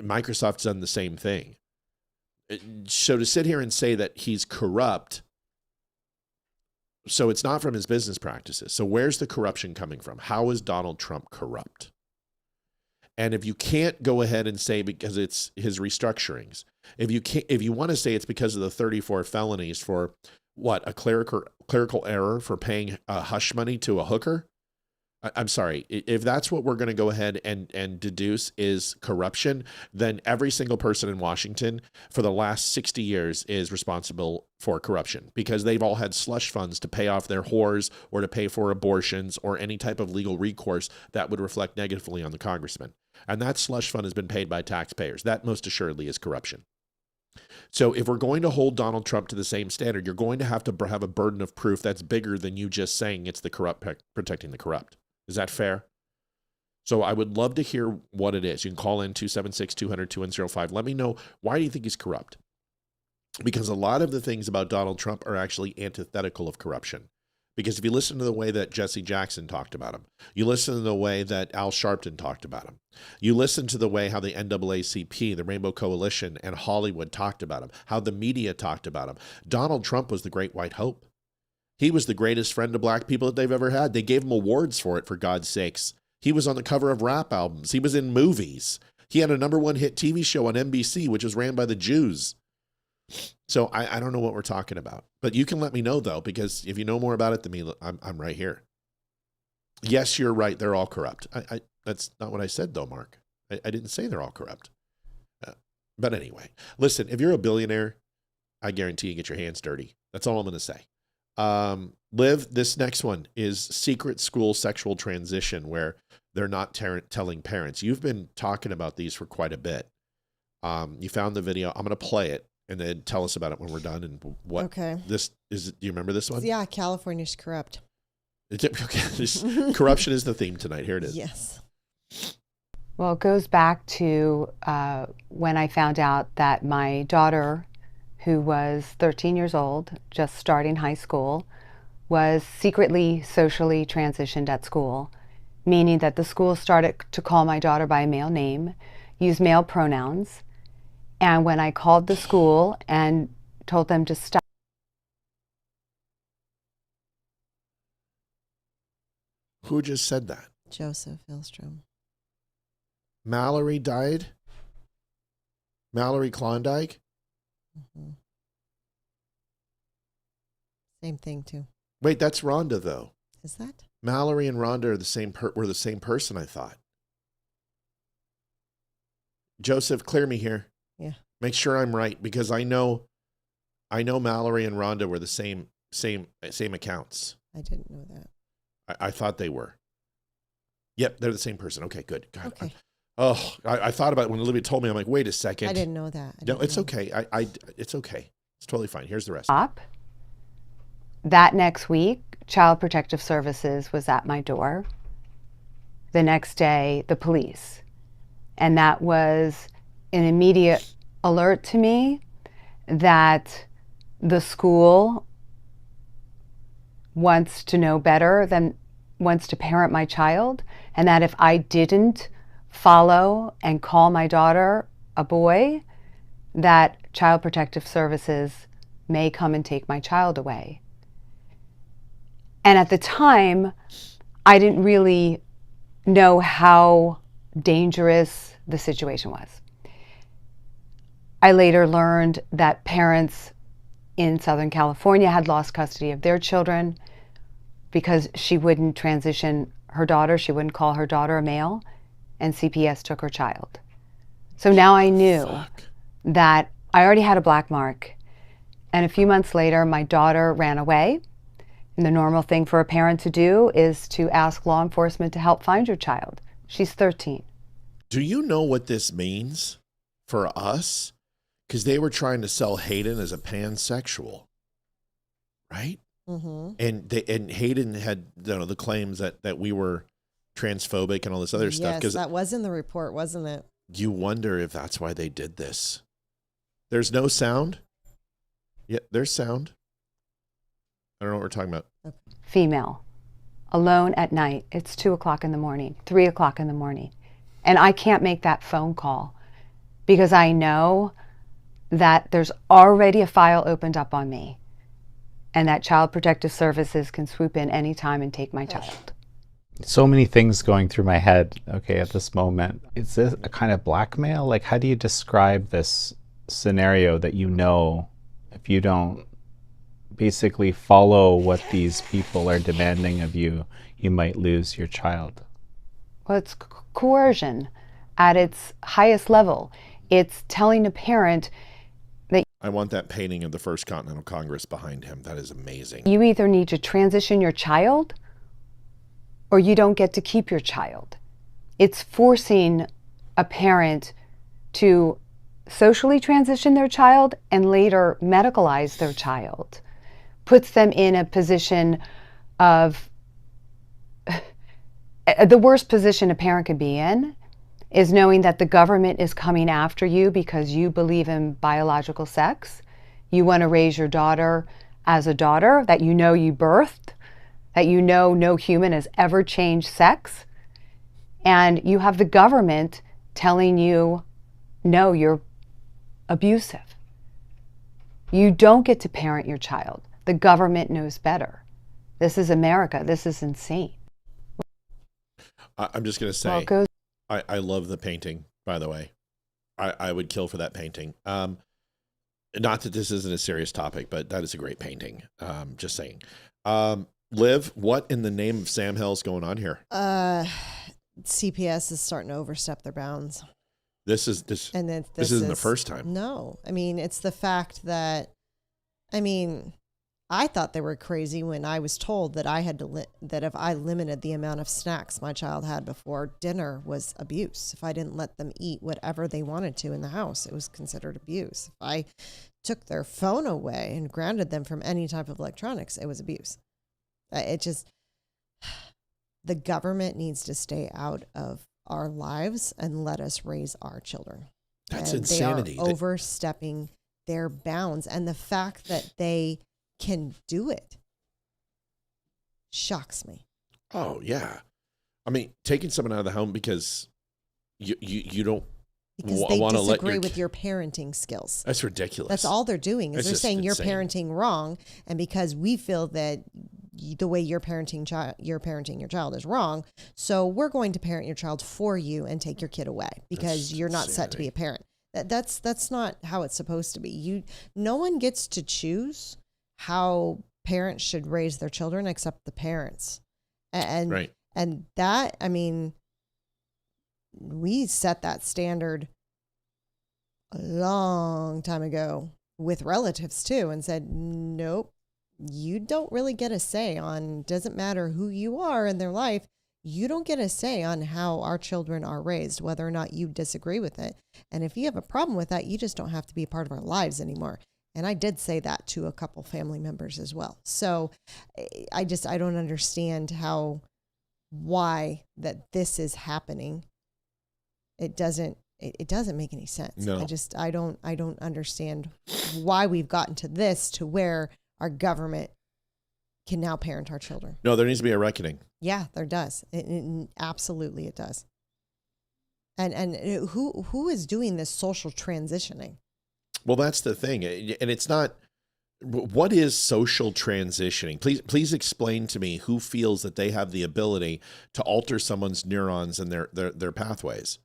N: Microsoft's done the same thing. So to sit here and say that he's corrupt, so it's not from his business practices. So where's the corruption coming from? How is Donald Trump corrupt? And if you can't go ahead and say because it's his restructurings, if you want to say it's because of the 34 felonies for what, a clerical error for paying hush money to a hooker, I'm sorry, if that's what we're going to go ahead and deduce is corruption, then every single person in Washington for the last 60 years is responsible for corruption because they've all had slush funds to pay off their whores or to pay for abortions or any type of legal recourse that would reflect negatively on the congressman. And that slush fund has been paid by taxpayers. That most assuredly is corruption. So if we're going to hold Donald Trump to the same standard, you're going to have a burden of proof that's bigger than you just saying it's the corrupt protecting the corrupt. Is that fair? So I would love to hear what it is. You can call in 276-200-2105. Let me know, why do you think he's corrupt? Because a lot of the things about Donald Trump are actually antithetical of corruption. Because if you listen to the way that Jesse Jackson talked about him, you listen to the way that Al Sharpton talked about him, you listen to the way how the NAACP, the Rainbow Coalition, and Hollywood talked about him, how the media talked about him, Donald Trump was the great white hope. He was the greatest friend to black people that they've ever had. They gave him awards for it, for God's sakes. He was on the cover of rap albums. He was in movies. He had a #1 hit TV show on NBC, which was ran by the Jews. So I don't know what we're talking about. But you can let me know, though, because if you know more about it than me, I'm right here. Yes, you're right. They're all corrupt. That's not what I said, though, Mark. I didn't say they're all corrupt. But anyway, listen, if you're a billionaire, I guarantee you get your hands dirty. That's all I'm going to say. Liv, this next one is secret school sexual transition, where they're not telling parents. You've been talking about these for quite a bit. You found the video. I'm going to play it and then tell us about it when we're done. And what this is. Do you remember this one?
F: Yeah, California's corrupt.
N: Corruption is the theme tonight. Here it is.
F: Yes.
C: Well, it goes back to when I found out that my daughter, who was 13 years old, just starting high school, was secretly socially transitioned at school, meaning that the school started to call my daughter by a male name, use male pronouns. And when I called the school and told them to stop.
N: Who just said that?
F: Joseph Hillstrom.
N: Mallory died? Mallory Klondike?
F: Mm-hmm. Same thing, too.
N: Wait, that's Rhonda, though.
F: Is that?
N: Mallory and Rhonda are were the same person, I thought. Joseph, clear me here.
F: Yeah.
N: Make sure I'm right, because I know Mallory and Rhonda were the same same accounts.
F: I didn't know that.
N: I thought they were. Yep, they're the same person. Okay, good. God,
F: Okay.
N: I thought about it when Olivia told me. I'm like, wait a second.
F: I didn't know that.
N: No, it's okay. It's okay. It's totally fine. Here's the rest.
C: That next week, Child Protective Services was at my door. The next day, the police. And that was an immediate alert to me that the school wants to know better than wants to parent my child, and that if I didn't follow and call my daughter a boy, that Child Protective Services may come and take my child away. And at the time, I didn't really know how dangerous the situation was. I later learned that parents in Southern California had lost custody of their children because she wouldn't transition her daughter, she wouldn't call her daughter a male, and CPS took her child. So now I knew that I already had a black mark. And a few months later, my daughter ran away. And the normal thing for a parent to do is to ask law enforcement to help find your child. She's 13.
N: Do you know what this means for us? Because they were trying to sell Hayden as a pansexual, right?
F: Mm-hmm.
N: And Hayden had the claims that we were transphobic and all this other stuff.
F: Yes, that was in the report, wasn't it?
N: You wonder if that's why they did this. There's no sound. Yeah, there's sound. I don't know what we're talking about.
C: Female, alone at night. It's 2 o'clock in the morning, 3 o'clock in the morning. And I can't make that phone call because I know that there's already a file opened up on me and that Child Protective Services can swoop in anytime and take my child.
D: So many things going through my head, okay, at this moment. Is this a kind of blackmail? Like, how do you describe this scenario that you know if you don't basically follow what these people are demanding of you, you might lose your child?
C: Well, it's coercion at its highest level. It's telling a parent that
N: I want that painting of the First Continental Congress behind him. That is amazing.
C: you either need to transition your child or you don't get to keep your child. It's forcing a parent to socially transition their child and later medicalize their child. Puts them in a position of, the worst position a parent could be in is knowing that the government is coming after you because you believe in biological sex. You want to raise your daughter as a daughter that you know you birthed, that you know no human has ever changed sex. And you have the government telling you, no, you're abusive. You don't get to parent your child. The government knows better. This is America. This is insane.
N: I'm just going to say, I love the painting, by the way. I would kill for that painting. Not that this isn't a serious topic, but that is a great painting. Just saying. Liv, what in the name of Sam Hell's going on here?
F: CPS is starting to overstep their bounds.
N: This isn't the first time.
F: No. I mean, it's the fact that, I thought they were crazy when I was told that I had to that if I limited the amount of snacks my child had before dinner was abuse. If I didn't let them eat whatever they wanted to in the house, it was considered abuse. If I took their phone away and grounded them from any type of electronics, it was abuse. The government needs to stay out of our lives and let us raise our children.
N: That's
F: and
N: insanity.
F: They are overstepping their bounds. And the fact that they can do it shocks me.
N: Oh, yeah. I mean, taking someone out of the home because you don't
F: they
N: want to let
F: disagree with your parenting skills.
N: That's ridiculous.
F: That's all they're doing is they're saying you're parenting wrong, and because we feel that the way you're parenting your child is wrong, so we're going to parent your child for you and take your kid away because you're not set to be a parent. That's not how it's supposed to be. No one gets to choose how parents should raise their children except the parents. And
N: right.
F: And that, we set that standard a long time ago with relatives too and said, nope, you don't really get a say on, doesn't matter who you are in their life, you don't get a say on how our children are raised, whether or not you disagree with it. And if you have a problem with that, you just don't have to be a part of our lives anymore. And I did say that to a couple family members as well. So I don't understand why that this is happening. It doesn't make any sense.
N: No.
F: I don't understand why we've gotten to this, to where our government can now parent our children.
N: No, there needs to be a reckoning.
F: Yeah, there does. Absolutely it does. And who is doing this social transitioning?
N: Well, that's the thing. And it's not, what is social transitioning? Please explain to me who feels that they have the ability to alter someone's neurons and their pathways.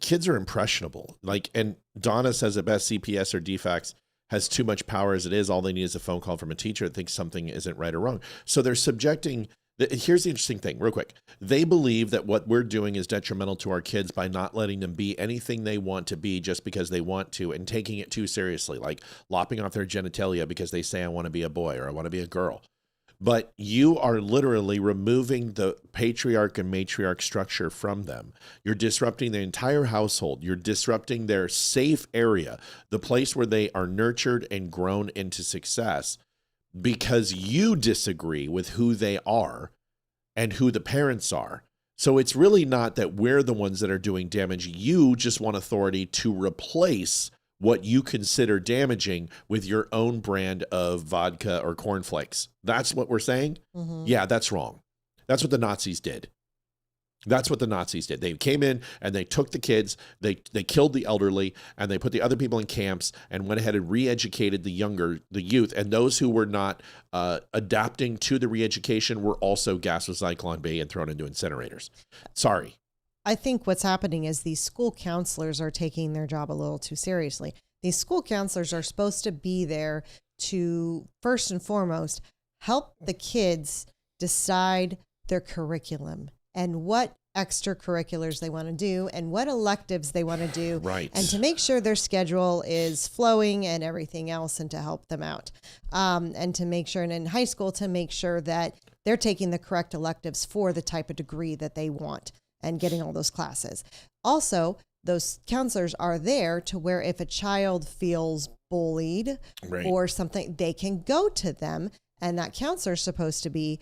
N: Kids are impressionable. And Donna says it best, CPS or DFACS has too much power as it is. All they need is a phone call from a teacher that thinks something isn't right or wrong. So they're subjecting. Here's the interesting thing, real quick. They believe that what we're doing is detrimental to our kids by not letting them be anything they want to be just because they want to, and taking it too seriously, like lopping off their genitalia because they say, I want to be a boy or I want to be a girl. But you are literally removing the patriarch and matriarch structure from them. You're disrupting the entire household. You're disrupting their safe area, the place where they are nurtured and grown into success, because you disagree with who they are and who the parents are. So it's really not that we're the ones that are doing damage. You just want authority to replace what you consider damaging with your own brand of vodka or cornflakes. That's what we're saying? Mm-hmm. Yeah, that's wrong. That's what the Nazis did. That's what the Nazis did. They came in and they took the kids, they killed the elderly, and they put the other people in camps and went ahead and re-educated the youth. And those who were not adapting to the re-education were also gassed with Zyklon B and thrown into incinerators. Sorry.
F: I think what's happening is these school counselors are taking their job a little too seriously. These school counselors are supposed to be there to, first and foremost, help the kids decide their curriculum and what extracurriculars they want to do and what electives they want to do.
N: Right.
F: And to make sure their schedule is flowing and everything else, and to help them out. And to make sure, and in high school, to make sure that they're taking the correct electives for the type of degree that they want and getting all those classes. Also, those counselors are there to where if a child feels bullied or something, they can go to them, and that counselor is supposed to be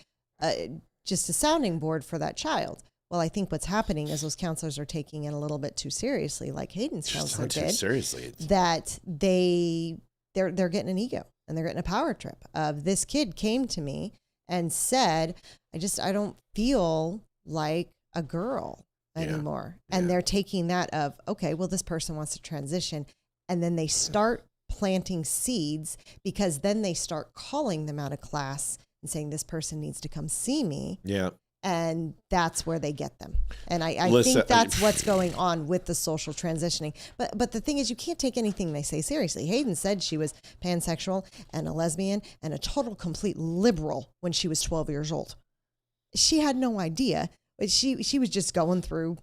F: just a sounding board for that child. Well, I think what's happening is those counselors are taking it a little bit too seriously, like Hayden's counselor did.
N: Seriously.
F: That they're getting an ego and they're getting a power trip of, this kid came to me and said, I don't feel like a girl anymore. And they're taking that of, okay, well, this person wants to transition. And then they start planting seeds, because then they start calling them out of class and saying, this person needs to come see me.
N: Yeah.
F: And that's where they get them. And I
N: Listen,
F: think that's what's going on with the social transitioning. But the thing is, you can't take anything they say seriously. Hayden said she was pansexual and a lesbian and a total complete liberal when she was 12 years old. She had no idea. But she was just going through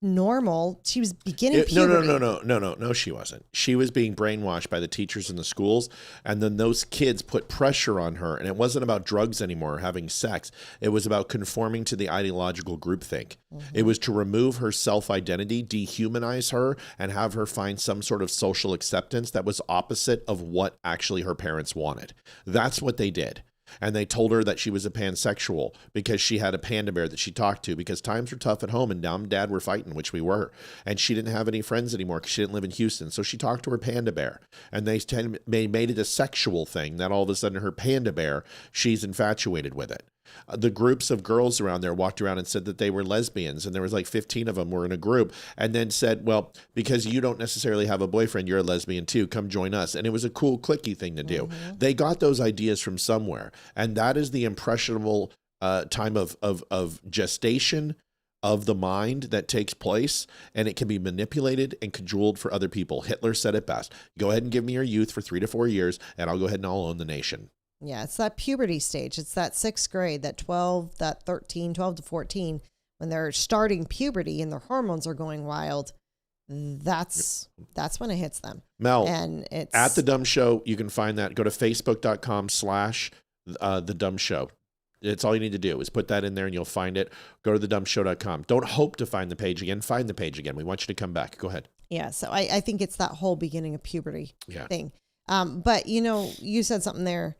F: normal. She was beginning puberty.
N: No, she wasn't. She was being brainwashed by the teachers in the schools, and then those kids put pressure on her, and it wasn't about drugs anymore or having sex. It was about conforming to the ideological groupthink. Mm-hmm. It was to remove her self-identity, dehumanize her, and have her find some sort of social acceptance that was opposite of what actually her parents wanted. That's what they did. And they told her that she was a pansexual because she had a panda bear that she talked to, because times were tough at home and mom and dad were fighting, which we were. And she didn't have any friends anymore because she didn't live in Houston. So she talked to her panda bear, and they made it a sexual thing that all of a sudden her panda bear, she's infatuated with it. The groups of girls around there walked around and said that they were lesbians, and there was like 15 of them were in a group, and then said, well, because you don't necessarily have a boyfriend, you're a lesbian too, come join us. And it was a cool cliquey thing to do. Mm-hmm. They got those ideas from somewhere, and that is the impressionable time of gestation of the mind that takes place, and it can be manipulated and cajoled for other people. Hitler said it best: go ahead and give me your youth for 3 to 4 years, and I'll go ahead and I'll own the nation.
F: Yeah, it's that puberty stage. It's that 6th grade, that 12 to 14, when they're starting puberty and their hormones are going wild. that's when it hits them.
N: Mel,
F: and it's
N: at The Dumb Show, you can find that. Go to facebook.com/The Dumb Show. It's all you need to do is put that in there and you'll find it. Go to thedumbshow.com. Don't hope to find the page again. Find the page again. We want you to come back. Go ahead.
F: Yeah. So I think it's that whole beginning of puberty thing. But you said something there.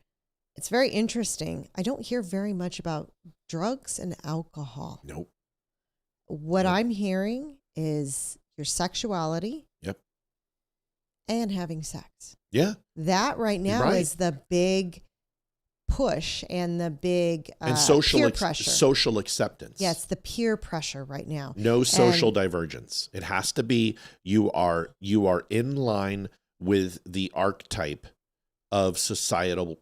F: It's very interesting. I don't hear very much about drugs and alcohol.
N: Nope.
F: What I'm hearing is your sexuality.
N: Yep.
F: And having sex.
N: Yeah.
F: That right now is the big push and the big
N: and
F: peer pressure.
N: Social acceptance.
F: Yeah, it's the peer pressure right now.
N: No social divergence. It has to be you are in line with the archetype of societal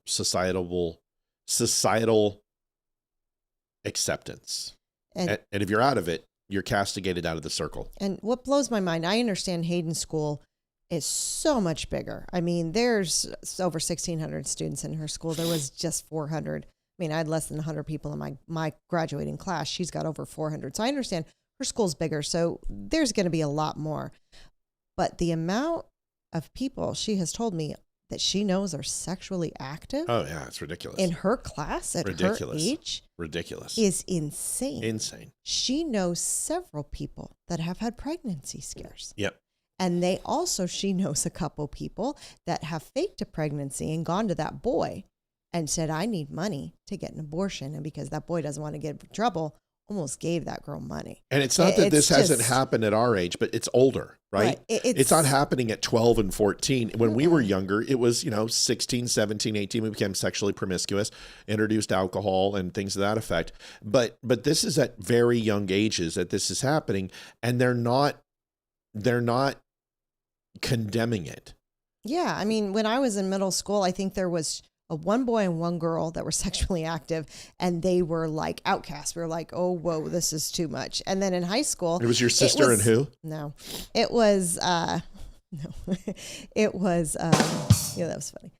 N: acceptance. And if you're out of it, you're castigated out of the circle.
F: And what blows my mind, I understand Hayden School is so much bigger. I mean, there's over 1,600 students in her school. There was just 400. I mean, I had less than 100 people in my graduating class. She's got over 400. So I understand her school's bigger. So there's going to be a lot more. But the amount of people she has told me that she knows are sexually active.
N: Oh, yeah, it's ridiculous.
F: In her class at her age.
N: Ridiculous.
F: Is insane.
N: Insane.
F: She knows several people that have had pregnancy scares.
N: Yep.
F: And she knows a couple people that have faked a pregnancy and gone to that boy and said, I need money to get an abortion. And because that boy doesn't want to get in trouble, almost gave that girl money.
N: And it's not that this hasn't happened at our age, but it's older, right? It's not happening at 12 and 14. When we were younger, it was, 16, 17, 18, we became sexually promiscuous, introduced alcohol and things of that effect. But this is at very young ages that this is happening, and they're not condemning it.
F: Yeah. I mean, when I was in middle school, I think there was one boy and one girl that were sexually active, and they were like outcasts. We were like, oh, whoa, this is too much. And then in high school,
N: it was your sister and who?
F: No, it was, that was funny.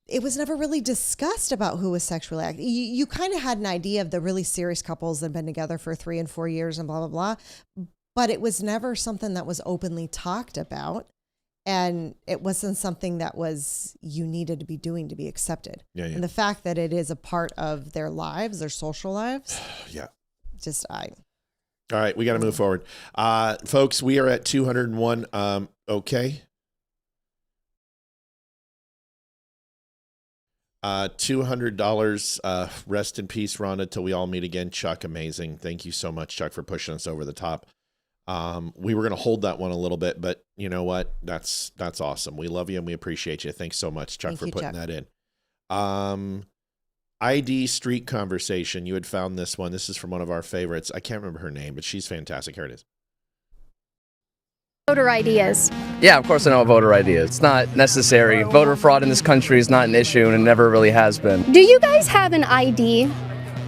F: It was never really discussed about who was sexually active. You kind of had an idea of the really serious couples that had been together for 3 and 4 years and blah, blah, blah. But it was never something that was openly talked about. And it wasn't something that you needed to be doing to be accepted.
N: Yeah.
F: And the fact that it is a part of their lives, their social lives.
N: Yeah.
F: All
N: right, we got to move forward. Folks, we are at 201. Okay. $200. Rest in peace, Rhonda, till we all meet again. Chuck, amazing. Thank you so much, Chuck, for pushing us over the top. We were going to hold that one a little bit, but you know what? That's awesome. We love you and we appreciate you. Thanks so much, Chuck, for putting that in. ID Street Conversation. You had found this one. This is from one of our favorites. I can't remember her name, but she's fantastic. Here it is.
G: Voter ID is.
K: Yeah, of course I know what voter ID is. It's not necessary. Voter fraud in this country is not an issue, and it never really has been.
G: Do you guys have an ID?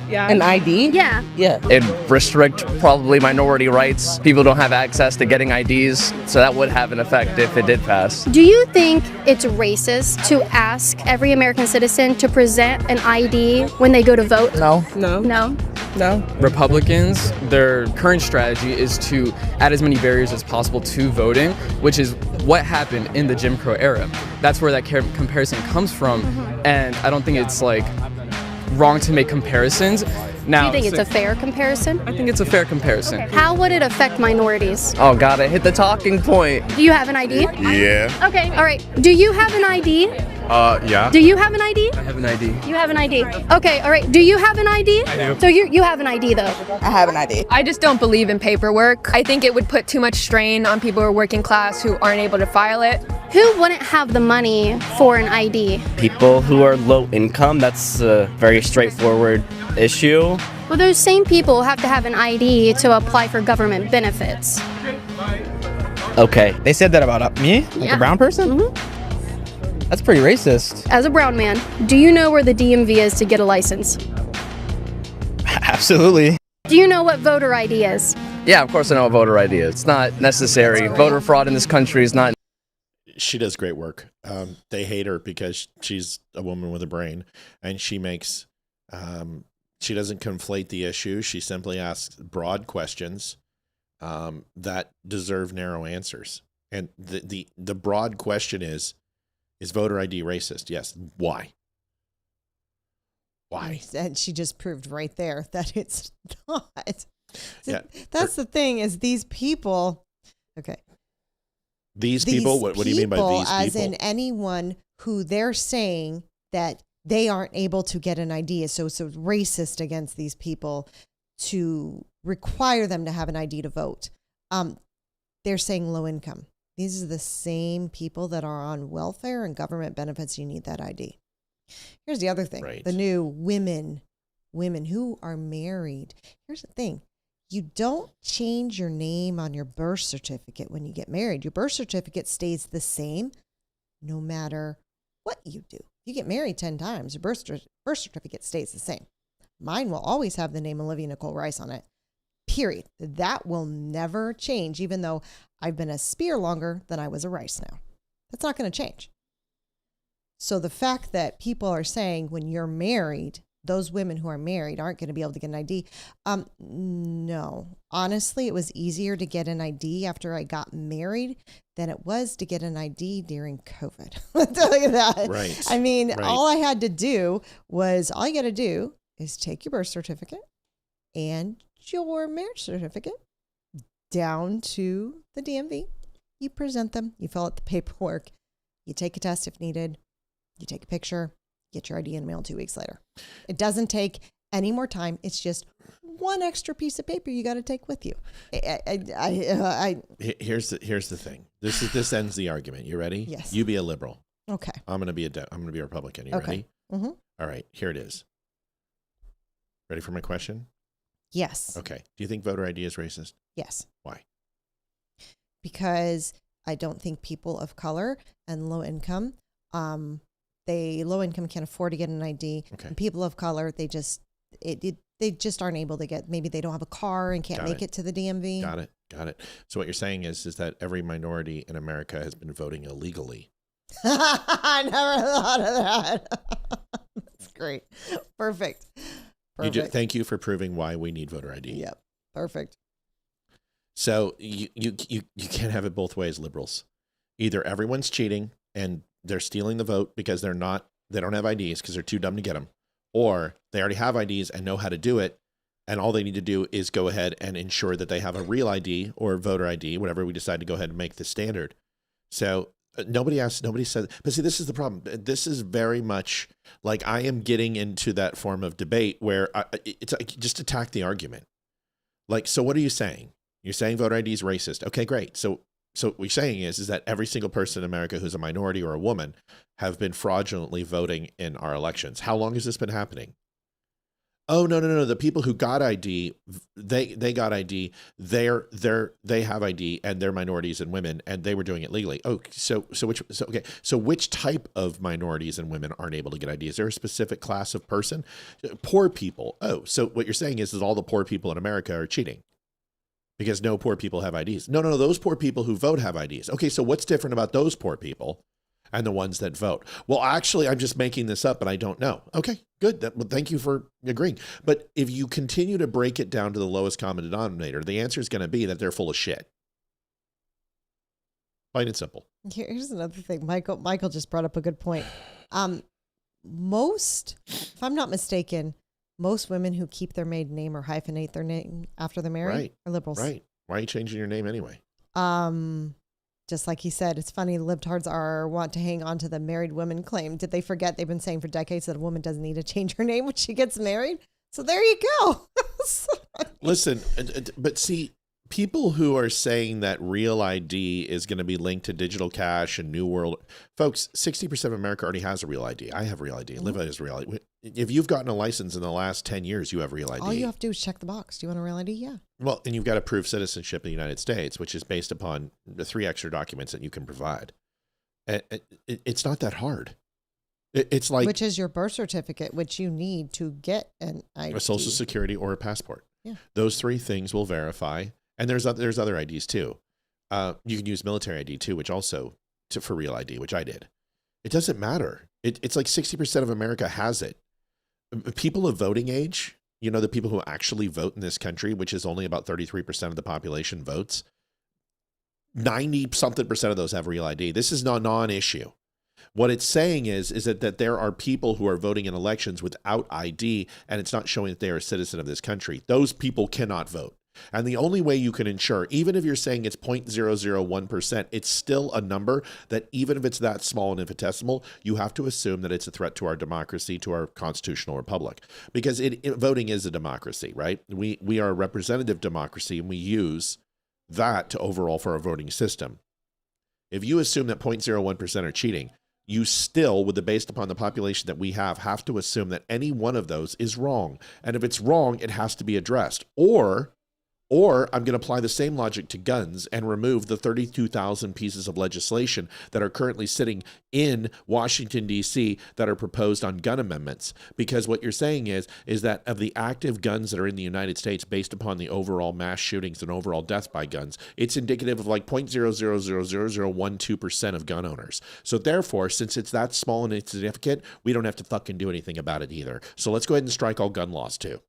G: Yeah.
K: An ID?
G: Yeah.
K: Yeah. It restrict probably minority rights. People don't have access to getting IDs, so that would have an effect if it did pass.
G: Do you think it's racist to ask every American citizen to present an ID when they go to vote?
K: No.
G: No.
W: Republicans, their current strategy is to add as many barriers as possible to voting, which is what happened in the Jim Crow era. That's where that comparison comes from, and I don't think it's wrong to make comparisons. Now,
G: Do you think it's a fair comparison?
W: I think it's a fair comparison.
G: Okay. How would it affect minorities?
K: Oh, got it. Hit the talking point.
G: Do you have an ID?
K: Yeah.
G: Okay, all right. Do you have an ID?
K: Yeah.
G: Do you have an ID?
K: I have an ID.
G: You have an ID. Okay, all right. Do you have an ID?
K: I do.
G: So you have an ID though?
X: I have an ID. I just don't believe in paperwork. I think it would put too much strain on people who are working class who aren't able to file it.
G: Who wouldn't have the money for an ID?
K: People who are low income, that's a very straightforward issue.
G: Well, those same people have to have an ID to apply for government benefits.
K: Okay. They said that about me? Like a brown person?
G: Mm-hmm.
K: That's pretty racist.
G: As a brown man, do you know where the DMV is to get a license?
K: Absolutely.
G: Do you know what voter ID is?
K: Yeah, of course I know what voter ID is. It's not necessary. Voter fraud in this country is not.
N: She does great work. They hate her because she's a woman with a brain, and she makes, she doesn't conflate the issue. She simply asks broad questions
E: that deserve narrow answers. And the broad question is voter ID racist? Yes. Why? Why?
F: And she just proved right there that it's not.
E: Yeah.
F: That's the thing is these people. Okay.
E: These people. What do you mean by these people?
F: As in anyone who they're saying that they aren't able to get an ID. So it's racist against these people to require them to have an ID to vote. They're saying low income. These are the same people that are on welfare and government benefits. You need that ID. Here's the other thing.
E: Right.
F: The new women who are married. Here's the thing. You don't change your name on your birth certificate when you get married. Your birth certificate stays the same no matter what you do. You get married 10 times, your birth certificate stays the same. Mine will always have the name Olivia Nicole Rice on it. Period. That will never change, even though I've been a Spear longer than I was a Rice now. That's not going to change. So the fact that people are saying when you're married, those women who are married aren't going to be able to get an ID. No. Honestly, it was easier to get an ID after I got married than it was to get an ID during COVID. I'll tell you that.
E: Right.
F: I mean,
E: Right.
F: all you got to do is take your birth certificate and your marriage certificate down to the DMV. You present them, you fill out the paperwork, you take a test if needed, you take a picture, get your ID in the mail 2 weeks later. It doesn't take any more time. It's just one extra piece of paper you got to take with you.
E: Here's the thing. This ends the argument. You ready?
F: Yes.
E: You be a liberal.
F: Okay.
E: I'm gonna be a Republican. You
F: Okay.
E: ready?
F: Mm-hmm.
E: All right. Here it is. Ready for my question?
F: Yes.
E: Okay. Do you think voter ID is racist?
F: Yes.
E: Why?
F: Because I don't think people of color and low income, low income can't afford to get an ID.
E: Okay.
F: And people of color, they just aren't able to get. Maybe they don't have a car and can't make it to the DMV.
E: Got it. So what you're saying is that every minority in America has been voting illegally.
F: I never thought of that. That's great. Perfect.
E: Thank you for proving why we need voter ID.
F: Yep. Perfect.
E: So you can't have it both ways, liberals. Either everyone's cheating and they're stealing the vote because they don't have IDs because they're too dumb to get them, or they already have IDs and know how to do it, and all they need to do is go ahead and ensure that they have a real ID or voter ID, whatever we decide to go ahead and make the standard. So nobody said, but see, this is the problem. This is very much like I am getting into that form of debate where it's like, just attack the argument. Like, so what are you saying? You're saying voter ID is racist. Okay, great. So what you're saying is that every single person in America who's a minority or a woman have been fraudulently voting in our elections. How long has this been happening? Oh, no. The people who got ID, they got ID. They have ID and they're minorities and women and they were doing it legally. Oh, so which type of minorities and women aren't able to get ID? Is there a specific class of person? Poor people. Oh, so what you're saying is all the poor people in America are cheating because no poor people have IDs. No, those poor people who vote have IDs. Okay, so what's different about those poor people and the ones that vote? Well, actually, I'm just making this up, but I don't know. Okay, good. Well, thank you for agreeing. But if you continue to break it down to the lowest common denominator, the answer is going to be that they're full of shit. Plain and simple.
F: Here's another thing. Michael just brought up a good point. Most, if I'm not mistaken, most women who keep their maiden name or hyphenate their name after they're married are liberals.
E: Right. Why are you changing your name anyway?
F: Just like he said, it's funny, libtards want to hang on to the married women claim. Did they forget they've been saying for decades that a woman doesn't need to change her name when she gets married? So there you go.
E: Listen, but see, people who are saying that real ID is going to be linked to digital cash and New World, folks, 60% of America already has a real ID. I have real ID.
F: Mm-hmm.
E: Olivia has real ID. If you've gotten a license in the last 10 years, you have real ID.
F: All you have to do is check the box. Do you want a real ID? Yeah.
E: Well, and you've got to prove citizenship in the United States, which is based upon the 3 extra documents that you can provide. It's not that hard. It's like,
F: which is your birth certificate, which you need to get an ID.
E: A social security or a passport.
F: Yeah.
E: Those 3 things will verify. And there's other IDs too. You can use military ID too, which also for real ID, which I did. It doesn't matter. It's like 60% of America has it. People of voting age,
N: you know, the people who actually vote in this country, which is only about 33% of the population votes, 90-something% of those have real ID. This is not a non-issue. What it's saying is that there are people who are voting in elections without ID, and it's not showing that they are a citizen of this country. Those people cannot vote. And the only way you can ensure, even if you're saying it's 0.001%, it's still a number that even if it's that small and infinitesimal, you have to assume that it's a threat to our democracy, to our constitutional republic. Because voting is a democracy, right? We are a representative democracy, and we use that to overall for our voting system. If you assume that 0.01% are cheating, you still, based upon the population that we have to assume that any one of those is wrong. And if it's wrong, it has to be addressed. Or I'm going to apply the same logic to guns and remove the 32,000 pieces of legislation that are currently sitting in Washington, D.C. that are proposed on gun amendments. Because what you're saying is that of the active guns that are in the United States, based upon the overall mass shootings and overall death by guns, it's indicative of like 0.0000012% of gun owners. So therefore, since it's that small and insignificant, we don't have to fucking do anything about it either. So let's go ahead and strike all gun laws too.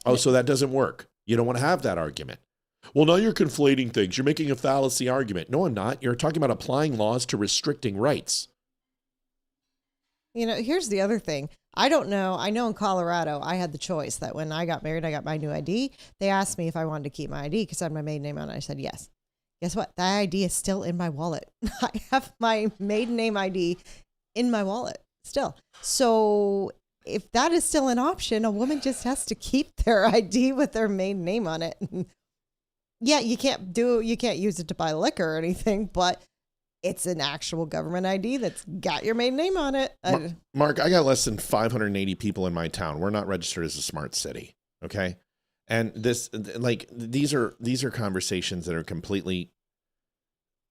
N: Oh, so that doesn't work. You don't want to have that argument. Well, now you're conflating things. You're making a fallacy argument. No, I'm not. You're talking about applying laws to restricting rights.
F: You know, here's the other thing. I don't know. I know in Colorado, I had the choice that when I got married, I got my new ID. They asked me if I wanted to keep my ID because I had my maiden name on it. I said yes. Guess what? That ID is still in my wallet. I have my maiden name ID in my wallet still. So if that is still an option, a woman just has to keep their ID with their maiden name on it. Yeah, you can't use it to buy liquor or anything, but it's an actual government ID that's got your maiden name on it.
N: Mark, I got less than 580 people in my town. We're not registered as a smart city. Okay. And these are conversations that are completely,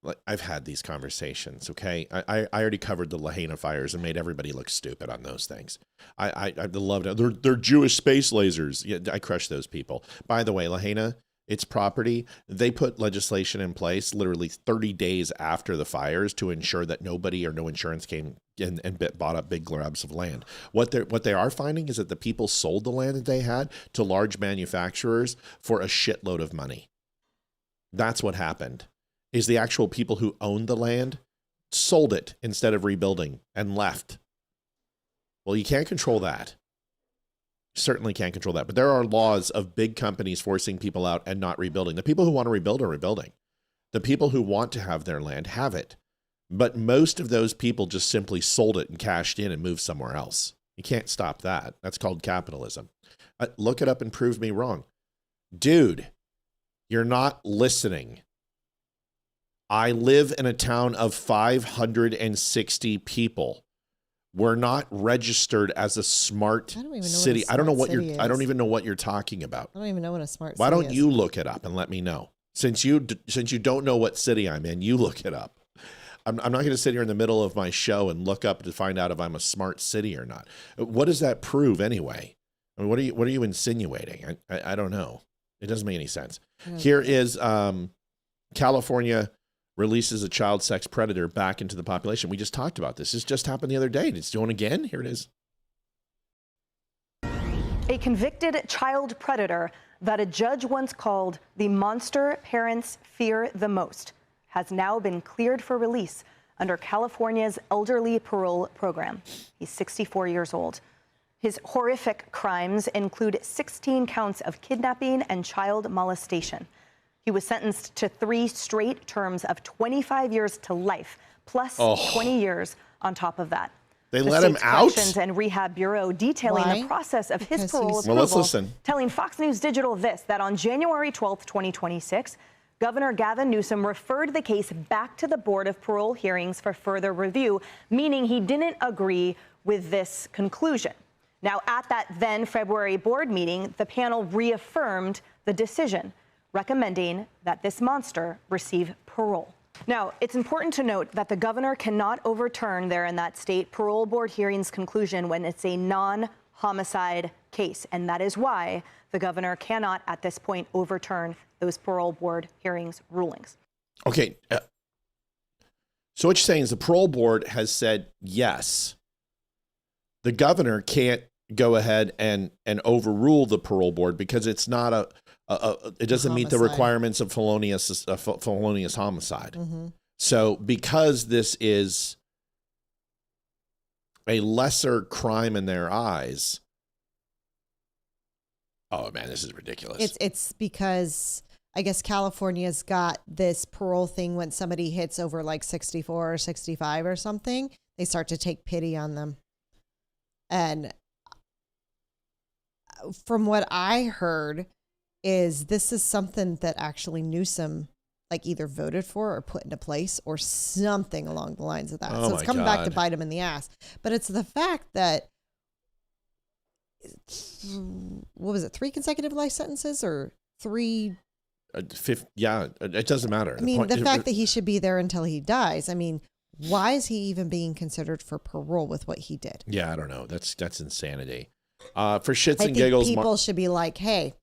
N: like, I've had these conversations. Okay. I already covered the Lahaina fires and made everybody look stupid on those things. I loved it. They're Jewish space lasers. Yeah, I crushed those people. By the way, Lahaina, it's property. They put legislation in place literally 30 days after the fires to ensure that nobody or no insurance came in and bought up big grabs of land. What they are finding is that the people sold the land that they had to large manufacturers for a shitload of money. That's what happened. Is the actual people who owned the land sold it instead of rebuilding and left. Well, you can't control that. Certainly can't control that. But there are laws of big companies forcing people out and not rebuilding. The people who want to rebuild are rebuilding. The people who want to have their land have it. But most of those people just simply sold it and cashed in and moved somewhere else. You can't stop that. That's called capitalism. Look it up and prove me wrong. Dude, you're not listening. I live in a town of 560 people. We're not registered as a smart city. I don't even know what you're talking about.
F: I don't even know what a smart city is.
N: Why don't you look it up and let me know? Since you don't know what city I'm in, you look it up. I'm not going to sit here in the middle of my show and look up to find out if I'm a smart city or not. What does that prove anyway? I mean, what are you insinuating? I don't know. It doesn't make any sense. Here is California releases a child sex predator back into the population. We just talked about this. This just happened the other day. It's doing again. Here it is.
H: A convicted child predator that a judge once called the monster parents fear the most has now been cleared for release under California's elderly parole program. He's 64 years old. His horrific crimes include 16 counts of kidnapping and child molestation. He was sentenced to 3 straight terms of 25 years to life, plus 20 years on top of that.
N: They let him out?
H: Corrections and Rehab Bureau detailing the process of his parole approval,
N: let's listen.
H: telling Fox News Digital this, that on January 12th, 2026, Governor Gavin Newsom referred the case back to the Board of Parole Hearings for further review, meaning he didn't agree with this conclusion. Now, at that then February board meeting, the panel reaffirmed the decision, recommending that this monster receive parole. Now, it's important to note that the governor cannot overturn there in that state parole board hearings conclusion when it's a non-homicide case. And that is why the governor cannot at this point overturn those parole board hearings rulings.
N: Okay. So what you're saying is the parole board has said yes. The governor can't
E: go ahead and overrule the parole board because it's not it doesn't meet the requirements of felonious homicide.
F: Mm-hmm.
E: So because this is a lesser crime in their eyes, oh man, this is ridiculous.
F: It's because I guess California's got this parole thing when somebody hits over like 64 or 65 or something, they start to take pity on them. And from what I heard is this is something that actually Newsom like either voted for or put into place or something along the lines of that.
E: Oh,
F: so it's coming back to bite him in the ass. But it's the fact that, what was it, 3 consecutive life sentences or 3?
E: Yeah, it doesn't matter.
F: I mean, the fact that he should be there until he dies. I mean, why is he even being considered for parole with what he did?
E: Yeah, I don't know. That's insanity. For shits and giggles,
F: people should be like, hey,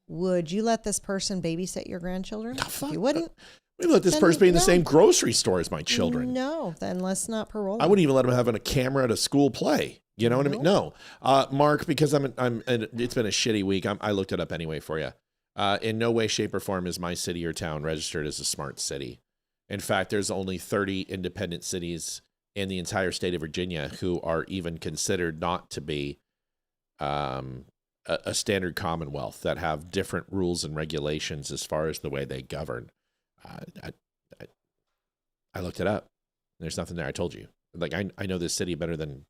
F: would you let this person babysit your grandchildren? If you wouldn't,
E: we let this person be in the same grocery store as my children.
F: No, then let's not parole.
E: I wouldn't even let him have a camera at a school play. You know what I mean? No, Mark, because it's been a shitty week. I looked it up anyway for you. In no way, shape, or form is my city or town registered as a smart city. In fact, there's only 30 independent cities in the entire state of Virginia who are even considered not to be a standard commonwealth that have different rules and regulations as far as the way they govern. I looked it up. There's nothing there. I told you. Like I know this city better than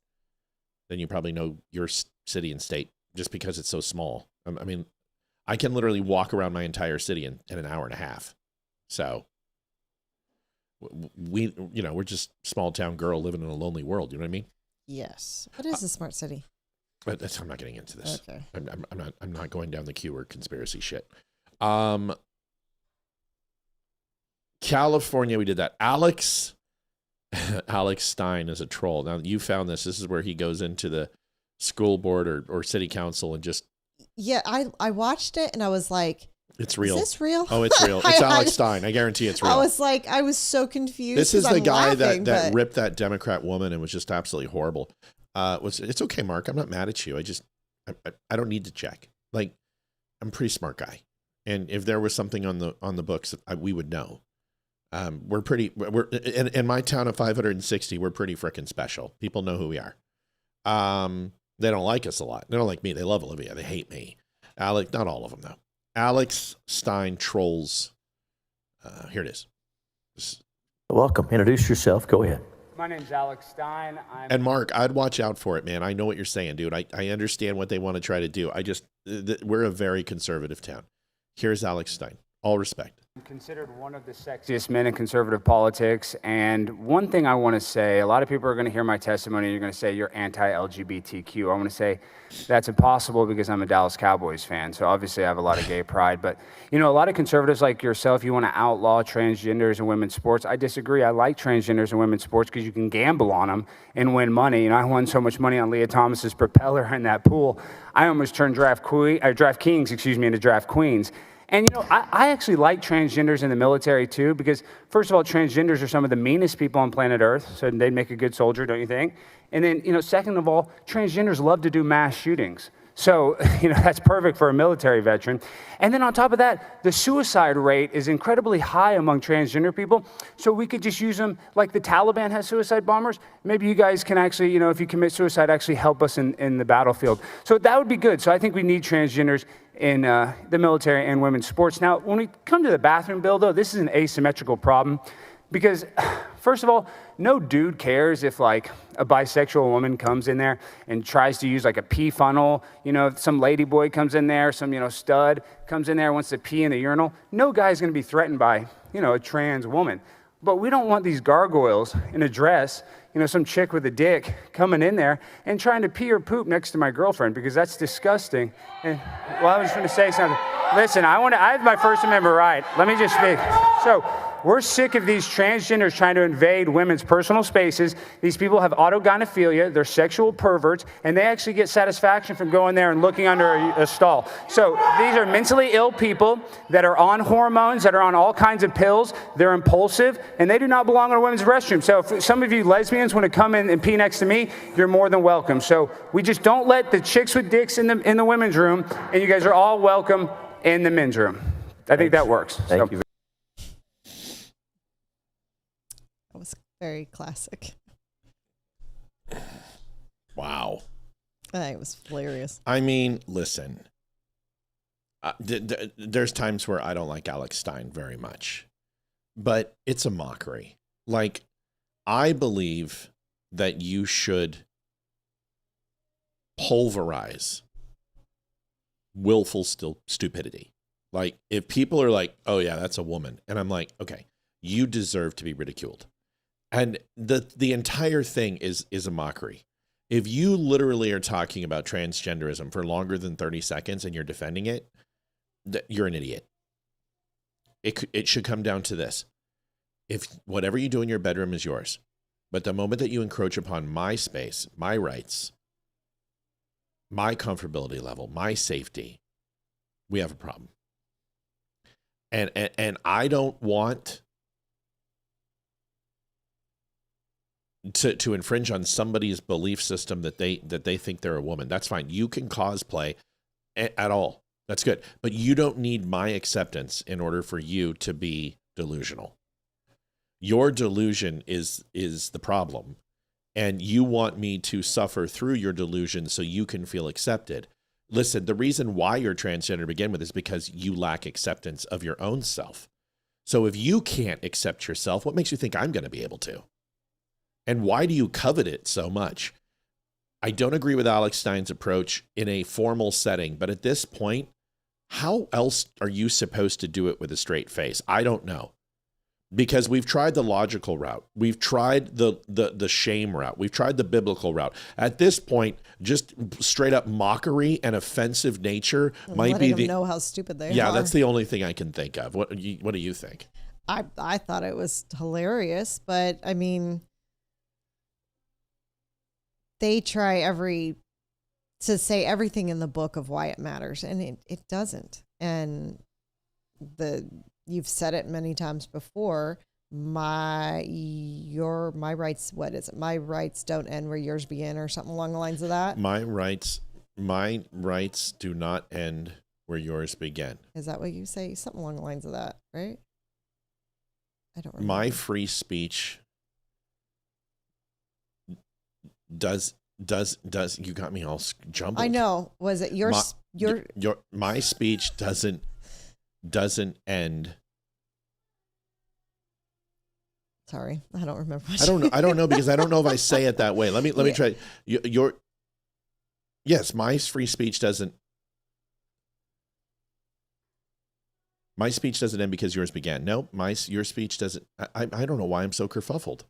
E: you probably know your city and state just because it's so small. I mean, I can literally walk around my entire city in an hour and a half. So we're just small town girl living in a lonely world. You know what I mean?
F: Yes. What is a smart city?
E: But I'm not getting into this.
F: Okay.
E: I'm not going down the keyword conspiracy shit. California, we did that. Alex Stein is a troll. Now you found this. This is where he goes into the school board or city council and just.
F: Yeah, I watched it and I was like,
E: it's real.
F: Is this real?
E: Oh, it's real. It's Alex Stein. I guarantee it's real.
F: I was like, I was so confused.
E: This is the guy that
F: ripped
E: ripped that Democrat woman and was just absolutely horrible. It's okay, Mark. I'm not mad at you. I don't need to check. Like, I'm a pretty smart guy. And if there was something on the books, we would know. We're in my town of 560, we're pretty freaking special. People know who we are. They don't like us a lot. They don't like me. They love Olivia. They hate me. Alex, not all of them though. Alex Stein trolls. Here it is.
I: Welcome. Introduce yourself. Go ahead.
J: My name's Alex Stein.
E: And Mark, I'd watch out for it, man. I know what you're saying, dude. I understand what they want to try to do. We're a very conservative town. Here's Alex Stein. All respect.
J: I'm considered one of the sexiest men in conservative politics. And one thing I want to say, a lot of people are going to hear my testimony and you're going to say you're anti-LGBTQ. I want to say that's impossible because I'm a Dallas Cowboys fan. So obviously I have a lot of gay pride. But, a lot of conservatives like yourself, you want to outlaw transgenders in women's sports. I disagree. I like transgenders in women's sports because you can gamble on them and win money. I won so much money on Leah Thomas's propeller in that pool. I almost turned DraftKings into Draft Queens. And, I actually like transgenders in the military, too, because, first of all, transgenders are some of the meanest people on planet Earth, so they'd make a good soldier, don't you think? And then, second of all, transgenders love to do mass shootings. So, that's perfect for a military veteran. And then on top of that, the suicide rate is incredibly high among transgender people. So we could just use them like the Taliban has suicide bombers. Maybe you guys can actually, if you commit suicide, actually help us in the battlefield. So that would be good. So I think we need transgenders in the military and women's sports. Now, when we come to the bathroom bill, though, this is an asymmetrical problem. Because, first of all, no dude cares if, like, a bisexual woman comes in there and tries to use, like, a pee funnel. If some lady boy comes in there, some, stud comes in there and wants to pee in the urinal. No guy's going to be threatened by, a trans woman. But we don't want these gargoyles in a dress, some chick with a dick coming in there and trying to pee or poop next to my girlfriend because that's disgusting. And, I was going to say something. Listen, I have my First Amendment right. Let me just speak. So, We're sick of these transgenders trying to invade women's personal spaces. These people have autogynephilia, they're sexual perverts, and they actually get satisfaction from going there and looking under a stall. So these are mentally ill people that are on hormones, that are on all kinds of pills, they're impulsive, and they do not belong in a women's restroom. So if some of you lesbians want to come in and pee next to me, you're more than welcome. So we just don't let the chicks with dicks in the women's room, and you guys are all welcome in the men's room. I think that works.
I: Thank you.
F: That was very classic.
E: Wow.
F: I think it was hilarious.
E: I mean, listen, there's times where I don't like Alex Stein very much, but it's a mockery. Like, I believe that you should pulverize willful stupidity. Like, if people are like, oh yeah, that's a woman, and I'm like, okay, you deserve to be ridiculed. And the entire thing is a mockery. If you literally are talking about transgenderism for longer than 30 seconds and you're defending it, you're an idiot. It should come down to this. If whatever you do in your bedroom is yours, but the moment that you encroach upon my space, my rights, my comfortability level, my safety, we have a problem. And I don't want to infringe on somebody's belief system that they think they're a woman. That's fine. You can cosplay at all. That's good. But you don't need my acceptance in order for you to be delusional. Your delusion is the problem. And you want me to suffer through your delusion so you can feel accepted. Listen, the reason why you're transgender to begin with is because you lack acceptance of your own self. So if you can't accept yourself, what makes you think I'm going to be able to? And why do you covet it so much? I don't agree with Alex Stein's approach in a formal setting, but at this point, how else are you supposed to do it with a straight face? I don't know. Because we've tried the logical route. We've tried the shame route. We've tried the biblical route. At this point, just straight up mockery and offensive nature might be the...
F: know how stupid they are.
E: Yeah, that's the only thing I can think of. What do you think?
F: I thought it was hilarious, but I mean, they try to say everything in the book of why it matters, and it doesn't. And you've said it many times before. My rights. What is it? My rights don't end where yours begin, or something along the lines of that.
E: My rights do not end where yours begin.
F: Is that what you say? Something along the lines of that, right? I don't remember.
E: My free speech does you got me all jumbled.
F: I know. Was it
E: my speech doesn't end.
F: Sorry, I don't remember.
E: I don't know because I don't know if I say it that way. Let me try. Yes, my free speech doesn't. My speech doesn't end because yours began. No, your speech doesn't. I don't know why I'm so kerfuffled.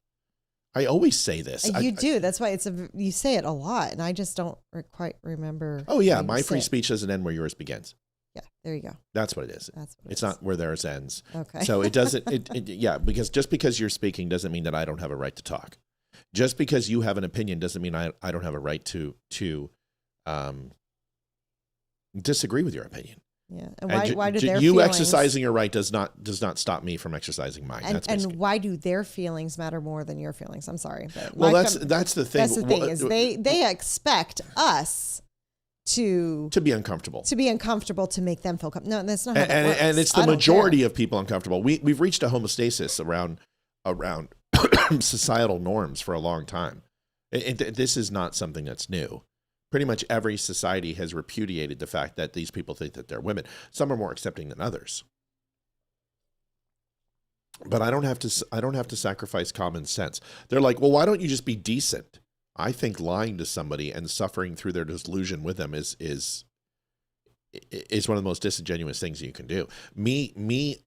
E: I always say this.
F: You do. That's why you say it a lot, and I just don't quite remember.
E: Oh yeah, my free speech doesn't end where yours begins.
F: Yeah, there you go.
E: That's what it is. It's not where theirs ends.
F: Okay.
E: So it doesn't. Yeah, because just because you're speaking doesn't mean that I don't have a right to talk. Just because you have an opinion doesn't mean I don't have a right to disagree with your opinion.
F: Yeah, and why do their
E: you
F: feelings,
E: exercising your right does not stop me from exercising mine.
F: And why do their feelings matter more than your feelings? I'm sorry, but
E: well, that's the thing.
F: That's the thing is they expect us to
E: be uncomfortable,
F: to make them feel comfortable. No, that's not how that works.
E: And it's the majority of people uncomfortable. We've reached a homeostasis around societal norms for a long time. This is not something that's new. Pretty much every society has repudiated the fact that these people think that they're women. Some are more accepting than others. But I don't have to sacrifice common sense. They're like, well, why don't you just be decent? I think lying to somebody and suffering through their delusion with them is one of the most disingenuous things you can do. Me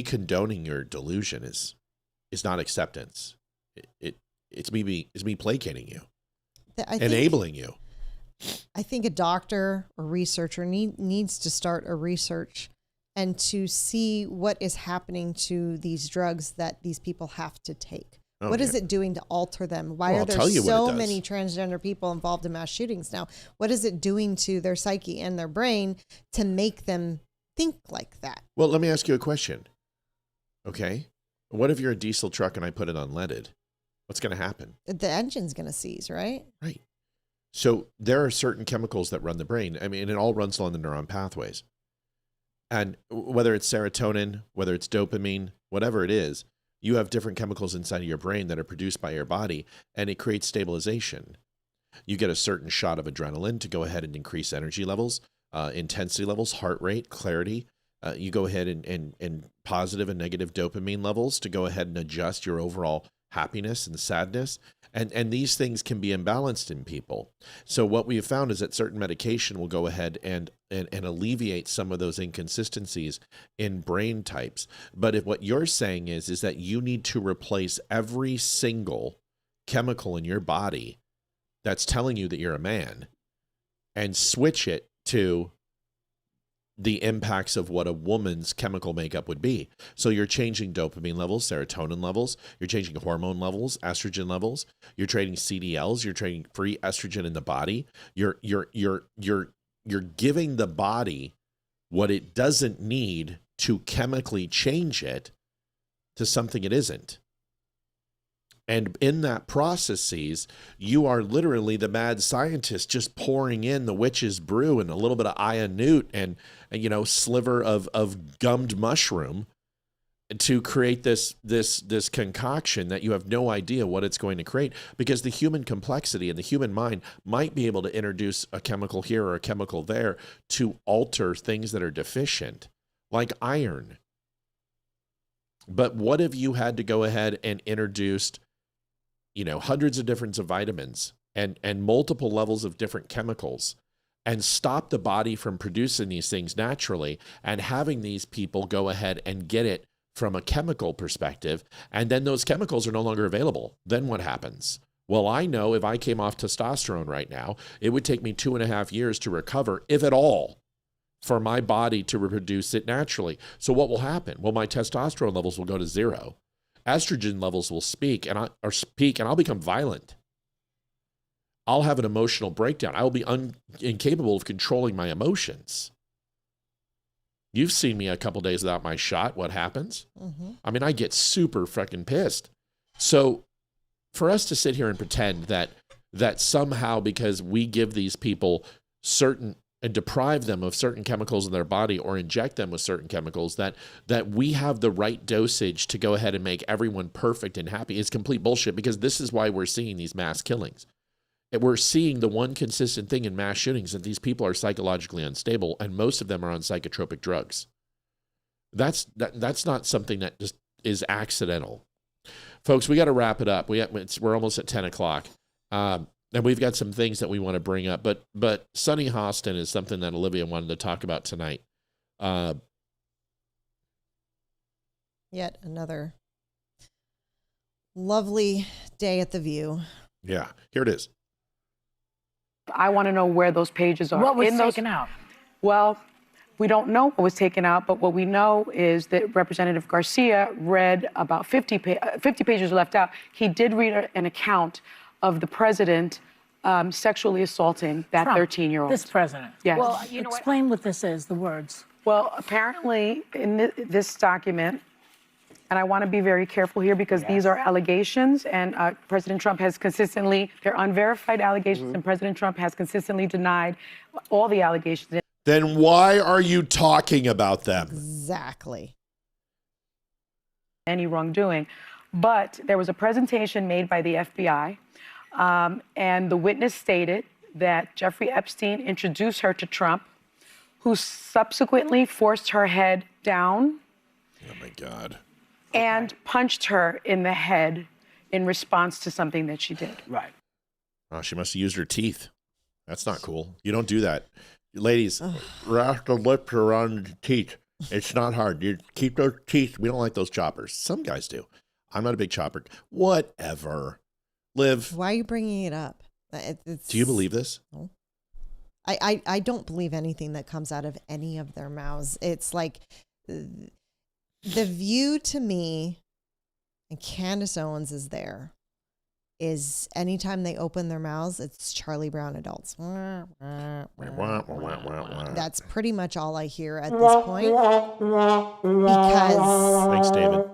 E: condoning your delusion is not acceptance. It's me placating you. Enabling you.
F: I think a doctor or researcher needs to start a research and to see what is happening to these drugs that these people have to take.
N: Oh,
F: what is
N: yeah.
F: it doing to alter them? Why
N: Well,
F: are
N: I'll
F: there
N: tell you what it
F: so
N: does.
F: many transgender people involved in mass shootings now? What is it doing to their psyche and their brain to make them think like that?
N: Well, let me ask you a question. Okay. What if you're a diesel truck and I put it unleaded? What's going to happen?
F: The engine's going to seize, right?
N: Right. So there are certain chemicals that run the brain. I mean, it all runs along the neuron pathways. And whether it's serotonin, whether it's dopamine, whatever it is, you have different chemicals inside of your brain that are produced by your body, and it creates stabilization. You get a certain shot of adrenaline to go ahead and increase energy levels, intensity levels, heart rate, clarity. You go ahead and positive and negative dopamine levels to go ahead and adjust your overall happiness and sadness. And these things can be imbalanced in people. So what we have found is that certain medication will go ahead and alleviate some of those inconsistencies in brain types. But if what you're saying is that you need to replace every single chemical in your body that's telling you that you're a man and switch it to the impacts of what a woman's chemical makeup would be. So you're changing dopamine levels, serotonin levels, you're changing hormone levels, estrogen levels, you're trading CDLs, you're trading free estrogen in the body. You're giving the body what it doesn't need to chemically change it to something it isn't. And in that processes, you are literally the mad scientist just pouring in the witch's brew and a little bit of Ionute and sliver of gummed mushroom to create this concoction that you have no idea what it's going to create, because the human complexity and the human mind might be able to introduce a chemical here or a chemical there to alter things that are deficient, like iron. But what if you had to go ahead and introduced hundreds of different vitamins and multiple levels of different chemicals and stop the body from producing these things naturally and having these people go ahead and get it from a chemical perspective, and then those chemicals are no longer available? Then what happens? Well, I know if I came off testosterone right now, it would take me 2.5 years to recover, if at all, for my body to reproduce it naturally. So what will happen? Well, my testosterone levels will go to zero. Estrogen levels will peak, and I'll become violent. I'll have an emotional breakdown. I will be incapable of controlling my emotions. You've seen me a couple days without my shot. What happens? Mm-hmm. I mean, I get super freaking pissed. So for us to sit here and pretend that somehow because we give these people certain and deprive them of certain chemicals in their body or inject them with certain chemicals, that we have the right dosage to go ahead and make everyone perfect and happy is complete bullshit, because this is why we're seeing these mass killings. And we're seeing the one consistent thing in mass shootings, that these people are psychologically unstable, and most of them are on psychotropic drugs. That's not something that just is accidental. Folks, we got to wrap it up. We're almost at 10 o'clock. And we've got some things that we want to bring up, but Sunny Hostin is something that Olivia wanted to talk about tonight.
F: Yet another lovely day at the View.
N: Yeah, here it is.
B: I want to know where those pages are.
L: What was taken out?
B: Well, we don't know what was taken out, but what we know is that Representative Garcia read about 50 pages left out. He did read an account of the president sexually assaulting that 13-year-old.
L: This president.
B: Yes.
L: Well, explain what this is, the words.
B: Well, apparently in this document, and I want to be very careful here because these are allegations, and President Trump has consistently, they're unverified allegations, and President Trump has consistently denied all the allegations.
N: Then why are you talking about them?
F: Exactly.
B: Any wrongdoing. But there was a presentation made by the FBI, and the witness stated that Jeffrey Epstein introduced her to Trump, who subsequently forced her head down.
N: Oh, my God.
B: And punched her in the head in response to something that she did.
L: Right.
N: Oh, she must have used her teeth. That's not cool. You don't do that. Ladies, wrap the lips around the teeth. It's not hard. You keep those teeth. We don't like those choppers. Some guys do. I'm not a big chopper. Whatever. Liv.
F: Why are you bringing it up?
N: Do you believe this?
F: No. I don't believe anything that comes out of any of their mouths. It's like The View to me, and Candace Owens is there, is anytime they open their mouths, it's Charlie Brown adults. That's pretty much all I hear at this point. Because
N: thanks, David.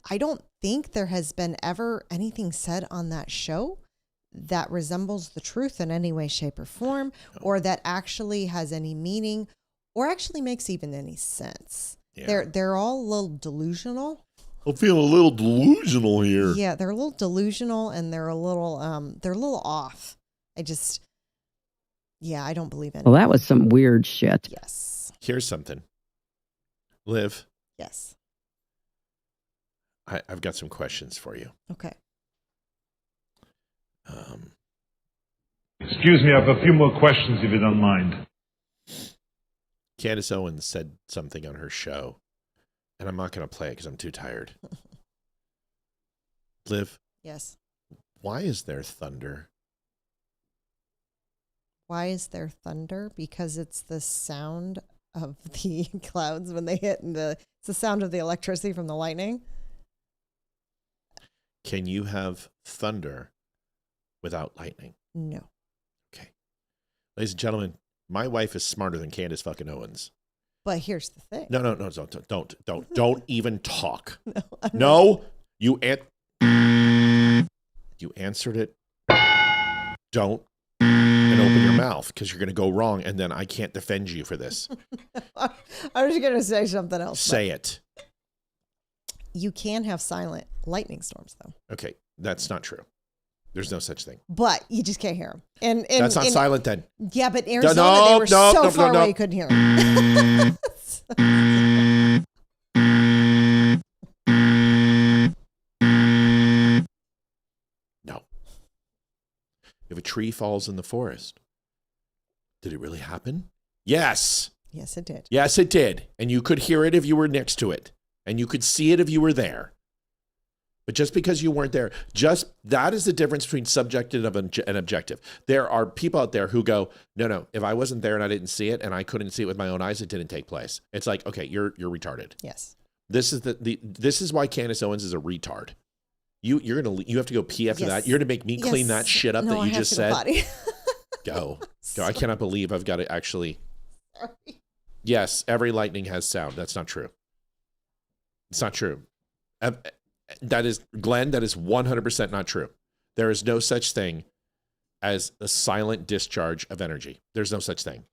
F: I don't think there has been ever anything said on that show that resembles the truth in any way, shape, or form, or that actually has any meaning, or actually makes even any sense. Yeah. They're all a little delusional.
N: I'm feeling a little delusional here.
F: Yeah, they're a little delusional, and they're a little off. I don't believe in it.
M: Well, that was some weird shit.
F: Yes.
N: Here's something. Liv.
F: Yes.
N: I've got some questions for you.
F: Okay.
O: Excuse me, I have a few more questions if you don't mind.
N: Candace Owens said something on her show, and I'm not going to play it because I'm too tired. Liv?
F: Yes.
N: Why is there thunder?
F: Why is there thunder? Because it's the sound of the clouds when they hit, and it's the sound of the electricity from the lightning.
N: Can you have thunder without lightning?
F: No.
N: Okay. Ladies and gentlemen, my wife is smarter than Candace fucking Owens.
F: But here's the thing.
N: No, don't even talk. No, you answered it. Don't and open your mouth, because you're going to go wrong, and then I can't defend you for this.
F: I was going to say something else.
N: Say it.
F: You can have silent lightning storms, though.
N: Okay, that's not true. There's no such thing.
F: But you just can't hear them. And
N: that's not silent then.
F: Yeah, but Arizona, they were so far away you couldn't hear them.
N: No. If a tree falls in the forest, did it really happen? Yes.
F: Yes, it did.
N: Yes, it did. And you could hear it if you were next to it. And you could see it if you were there. But just because you weren't there, that is the difference between subjective and objective. There are people out there who go, no, if I wasn't there and I didn't see it and I couldn't see it with my own eyes, it didn't take place. It's like, okay, you're retarded.
F: Yes.
N: This is why Candace Owens is a retard. You have to go pee after that. You're gonna make me clean that shit up that you just said. Go. I cannot believe I've got to actually.
F: Sorry.
N: Yes, every lightning has sound. That's not true. It's not true. That is, Glenn, that is 100% not true. There is no such thing as a silent discharge of energy. There's no such thing.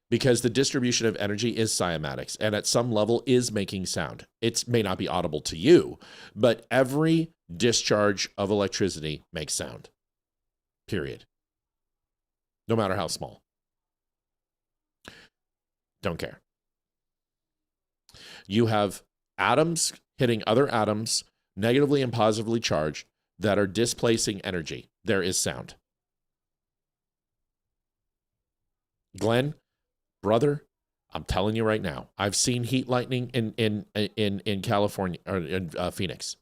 N: Because the distribution of energy is cymatics, and at some level is making sound. It may not be audible to you, but every discharge of electricity makes sound. Period. No matter how small. Don't care. You have atoms hitting other atoms, negatively and positively charged, that are displacing energy. There is sound. Glenn, brother, I'm telling you right now, I've seen heat lightning in California, or in Phoenix.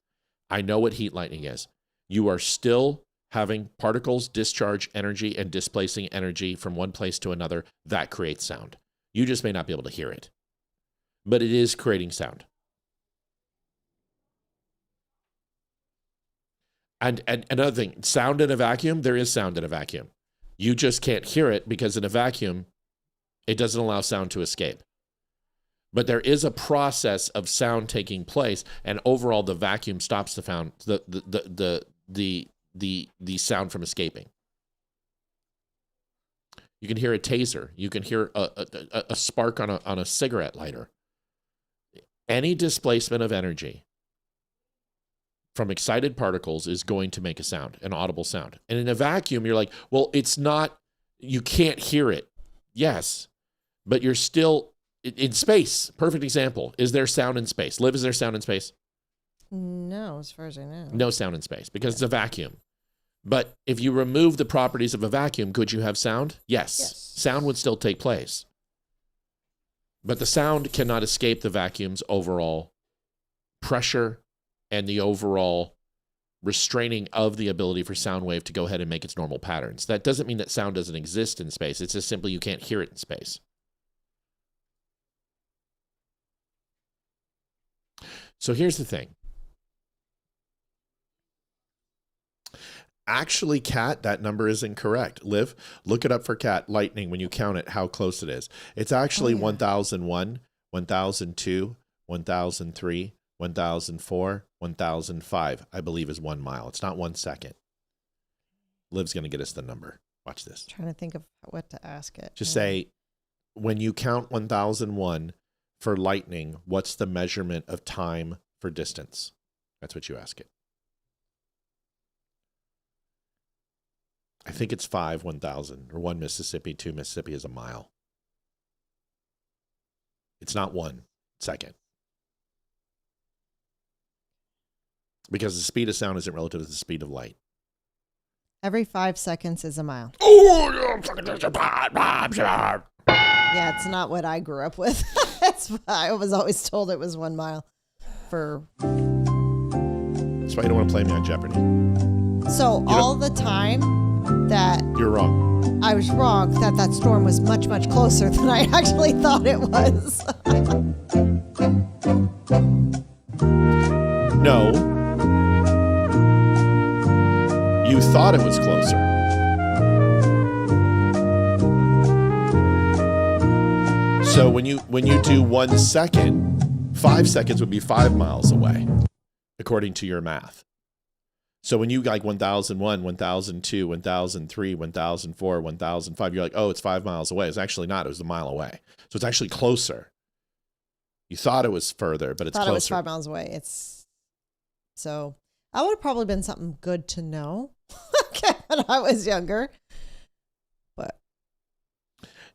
N: I know what heat lightning is. You are still having particles discharge energy and displacing energy from one place to another. That creates sound. You just may not be able to hear it, but it is creating sound. And another thing, sound in a vacuum, there is sound in a vacuum. You just can't hear it because in a vacuum, it doesn't allow sound to escape. But there is a process of sound taking place, and overall the vacuum stops the sound from escaping. You can hear a taser. You can hear a spark on a cigarette lighter. Any displacement of energy from excited particles is going to make a sound, an audible sound. And in a vacuum, you're like, well, it's not, you can't hear it. Yes, but you're still in space. Perfect example. Is there sound in space? Liv, is there sound in space?
F: No, as far as I know.
N: No sound in space because it's a vacuum. But if you remove the properties of a vacuum, could you have sound? Yes. Sound would still take place. But the sound cannot escape the vacuum's overall pressure and the overall restraining of the ability for sound wave to go ahead and make its normal patterns. That doesn't mean that sound doesn't exist in space. It's just simply you can't hear it in space. So here's the thing. Actually, Cat, that number is incorrect. Liv, look it up for Cat. Lightning, when you count it, how close it is. It's actually 1001, 1002, 1003, 1004, 1005, I believe is 1 mile. It's not 1 second. Liv's going to get us the number. Watch this.
F: Trying to think of what to ask it.
N: Just say, when you count 1001 for lightning, what's the measurement of time for distance? That's what you ask it. I think it's 1,000, or 1 Mississippi, 2 Mississippi is a mile. It's not 1 second. Because the speed of sound isn't relative to the speed of light.
F: Every 5 seconds is a mile.
N: Yeah,
F: it's not what I grew up with. I was always told it was 1 mile for...
N: That's why you don't want to play me on Jeopardy.
F: So all the time that...
N: You're wrong.
F: I was wrong that storm was much, much closer than I actually thought it was.
N: No. You thought it was closer. So when you do 1 second, 5 seconds would be 5 miles away, according to your math. So when you like 1001, 1002, 1003, 1004, 1005, you're like, oh, it's 5 miles away. It's actually not. It was a mile away. So it's actually closer. You thought it was further, but it's closer.
F: It was 5 miles away. So that would have probably been something good to know when I was younger. But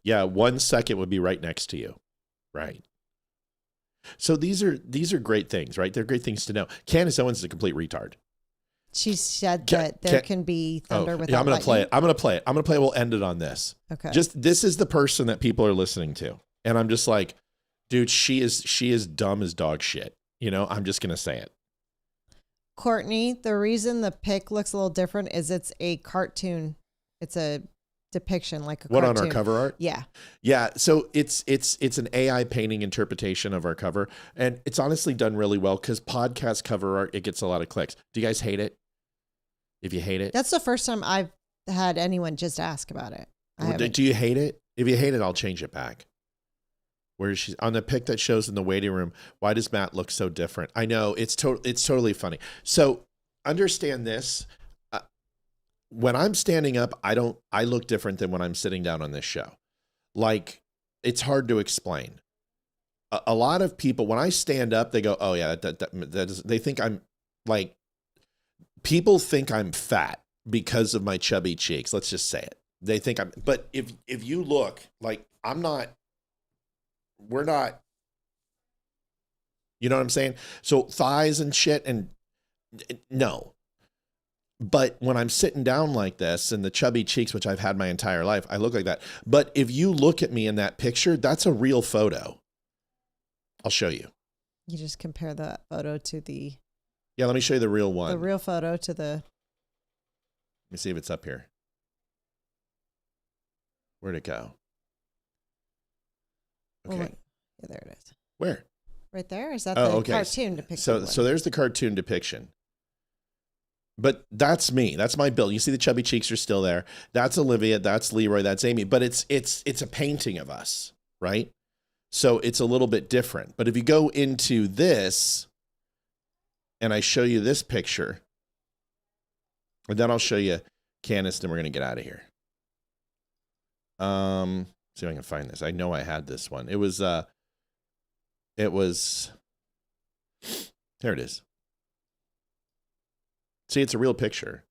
N: yeah, 1 second would be right next to you. Right. So these are great things, right? They're great things to know. Candace Owens is a complete retard.
F: She said that there can be thunder without lightning.
N: I'm going to play it. I'm going to play it. We'll end it on this.
F: Okay.
N: This is the person that people are listening to. And I'm just like, dude, she is dumb as dog shit. You know, I'm just going to say it.
F: Courtney, the reason the pic looks a little different is it's a cartoon. It's a depiction like a cartoon.
N: What, on our cover art?
F: Yeah.
N: Yeah. So it's an AI painting interpretation of our cover. And it's honestly done really well because podcast cover art, it gets a lot of clicks. Do you guys hate it? If you hate it.
F: That's the first time I've had anyone just ask about it.
N: Do you hate it? If you hate it, I'll change it back. Where she's on the pic that shows in the waiting room. Why does Matt look so different? I know it's totally funny. So understand this. When I'm standing up, I look different than when I'm sitting down on this show. Like, it's hard to explain. A lot of people, when I stand up, they go, oh yeah, they think I'm like, people think I'm fat because of my chubby cheeks. Let's just say it. They think but if you look, like, we're not, you know what I'm saying? So thighs and shit, and no. But when I'm sitting down like this and the chubby cheeks, which I've had my entire life, I look like that. But if you look at me in that picture, that's a real photo. I'll show you.
F: You just compare the photo to the...
N: Yeah, let me show you the real one.
F: The real photo to the...
N: Let me see if it's up here. Where'd it go? Okay.
F: Oh, yeah, there it is.
N: Where?
F: Right there? Is that the cartoon depiction?
N: So there's the cartoon depiction. But that's me. That's my build. You see the chubby cheeks are still there. That's Olivia. That's Leroy. That's Amy. But it's a painting of us, right? So it's a little bit different. But if you go into this, and I show you this picture, and then I'll show you Candace, then we're going to get out of here. See if I can find this. I know I had this one. It was, there it is. See, it's a real picture.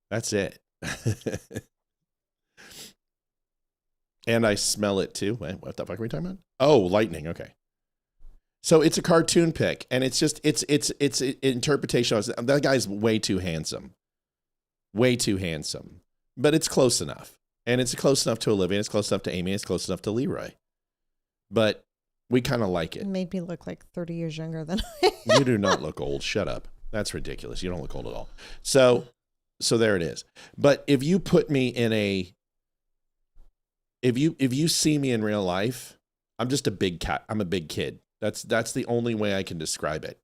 N: That's it. And I smell it too. Wait, what the fuck are we talking about? Oh, lightning. Okay. So it's a cartoon pic, and it's just, it's interpretation. That guy's way too handsome. Way too handsome. But it's close enough. And it's close enough to Olivia, it's close enough to Amy, it's close enough to Leroy. But We kind of like
F: It
N: it.
F: made me look like 30 years younger than
N: You do not look old. Shut up. That's ridiculous. You don't look old at all. So there it is. But if you put me in if you see me in real life, I'm just a big cat. I'm a big kid. That's the only way I can describe it.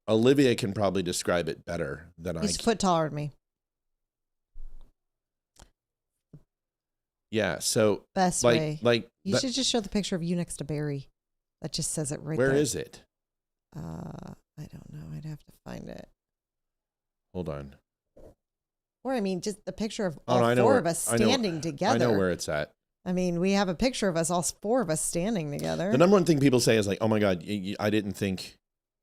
N: Olivia can probably describe it better than I can.
F: He's a foot taller than me.
N: Yeah. So
F: Best
N: like,
F: way.
N: Like
F: you should just show the picture of you next to Barry. That just says it right there.
N: Where is it?
F: I don't know. I'd have to find it.
N: Hold on.
F: Or I mean, just the picture of
N: Oh, no,
F: all four of us standing together.
N: I know where it's at.
F: I mean, we have a picture of us, all four of us standing together.
N: The number one thing people say is like, "Oh my God, I didn't think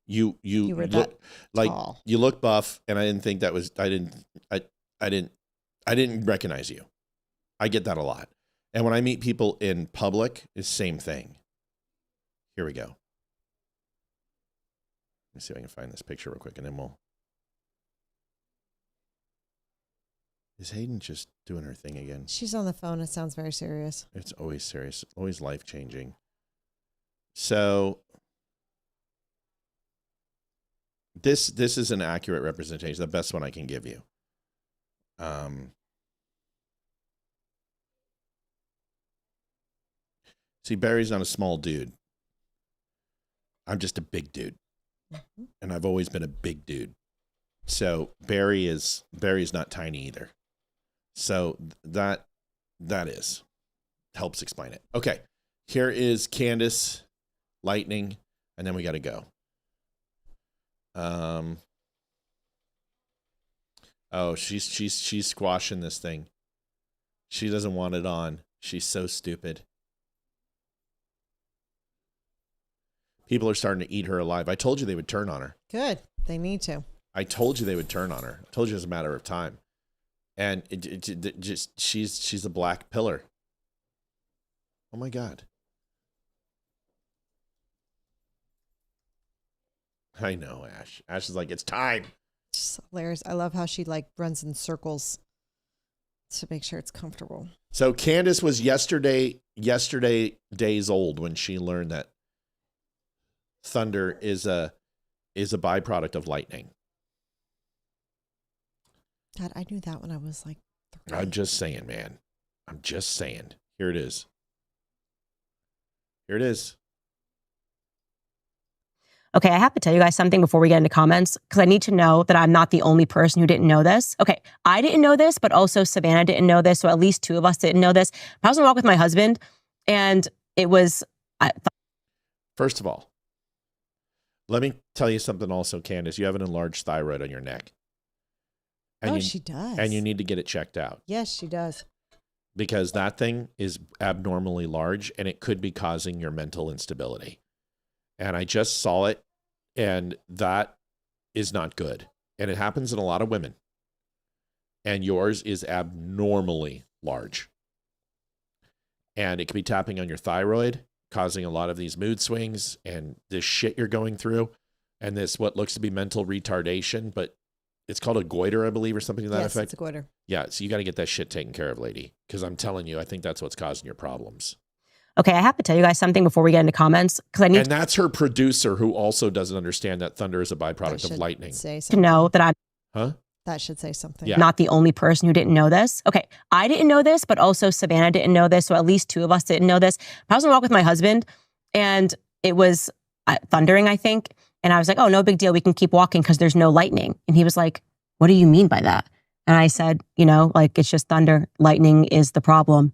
N: you
F: were
N: look like
F: tall.
N: You look buff," and I didn't think that was. I didn't recognize you. I get that a lot, and when I meet people in public, it's the same thing. Here we go. Let me see if I can find this picture real quick, and then we'll. Is Hayden just doing her thing again?
F: She's on the phone. It sounds very serious.
N: It's always serious, always life-changing. So this is an accurate representation, the best one I can give you. See, Barry's not a small dude. I'm just a big dude. Mm-hmm. And I've always been a big dude. So Barry's not tiny either. So that helps explain it. Okay, here is Candace, Lightning, and then we got to go. Oh, she's squashing this thing. She doesn't want it on. She's so stupid. People are starting to eat her alive. I told you they would turn on her.
F: Good. They need to.
N: I told you they would turn on her. I told you it was a matter of time. And she's a black pillar. Oh my God. I know, Ash. Ash is like, it's time.
F: It's hilarious. I love how she like runs in circles to make sure it's comfortable.
N: So Candace was yesterday days old when she learned that thunder is a byproduct of lightning.
F: God, I knew that when I was like 3.
N: I'm just saying, man. I'm just saying. Here it is. Here it is.
P: Okay, I have to tell you guys something before we get into comments, because I need to know that I'm not the only person who didn't know this. Okay, I didn't know this, but also Savannah didn't know this, so at least 2 of us didn't know this. I was on a walk with my husband, and it was...
N: First of all, let me tell you something also, Candace. You have an enlarged thyroid on your neck. And
F: she does.
N: And you need to get it checked out.
F: Yes, she does.
N: Because that thing is abnormally large, and it could be causing your mental instability. And I just saw it, and that is not good. And it happens in a lot of women. And yours is abnormally large. And it could be tapping on your thyroid, causing a lot of these mood swings and this shit you're going through, and this what looks to be mental retardation, but it's called a goiter, I believe, or something to that effect.
F: Yes, it's a goiter.
N: Yeah, so you got to get that shit taken care of, lady, because I'm telling you, I think that's what's causing your problems.
P: Okay, I have to tell you guys something before we get into comments, because I need
N: that's her producer, who also doesn't understand that thunder is a byproduct of lightning.
P: to know that I'm
F: That should say something.
N: Yeah.
P: not the only person who didn't know this. Okay, I didn't know this, but also Savannah didn't know this, so at least 2 of us didn't know this. I was on a walk with my husband, and it was thundering, I think, and I was like, oh, no big deal, we can keep walking because there's no lightning. And he was like, what do you mean by that? And I said, like, it's just thunder. Lightning is the problem.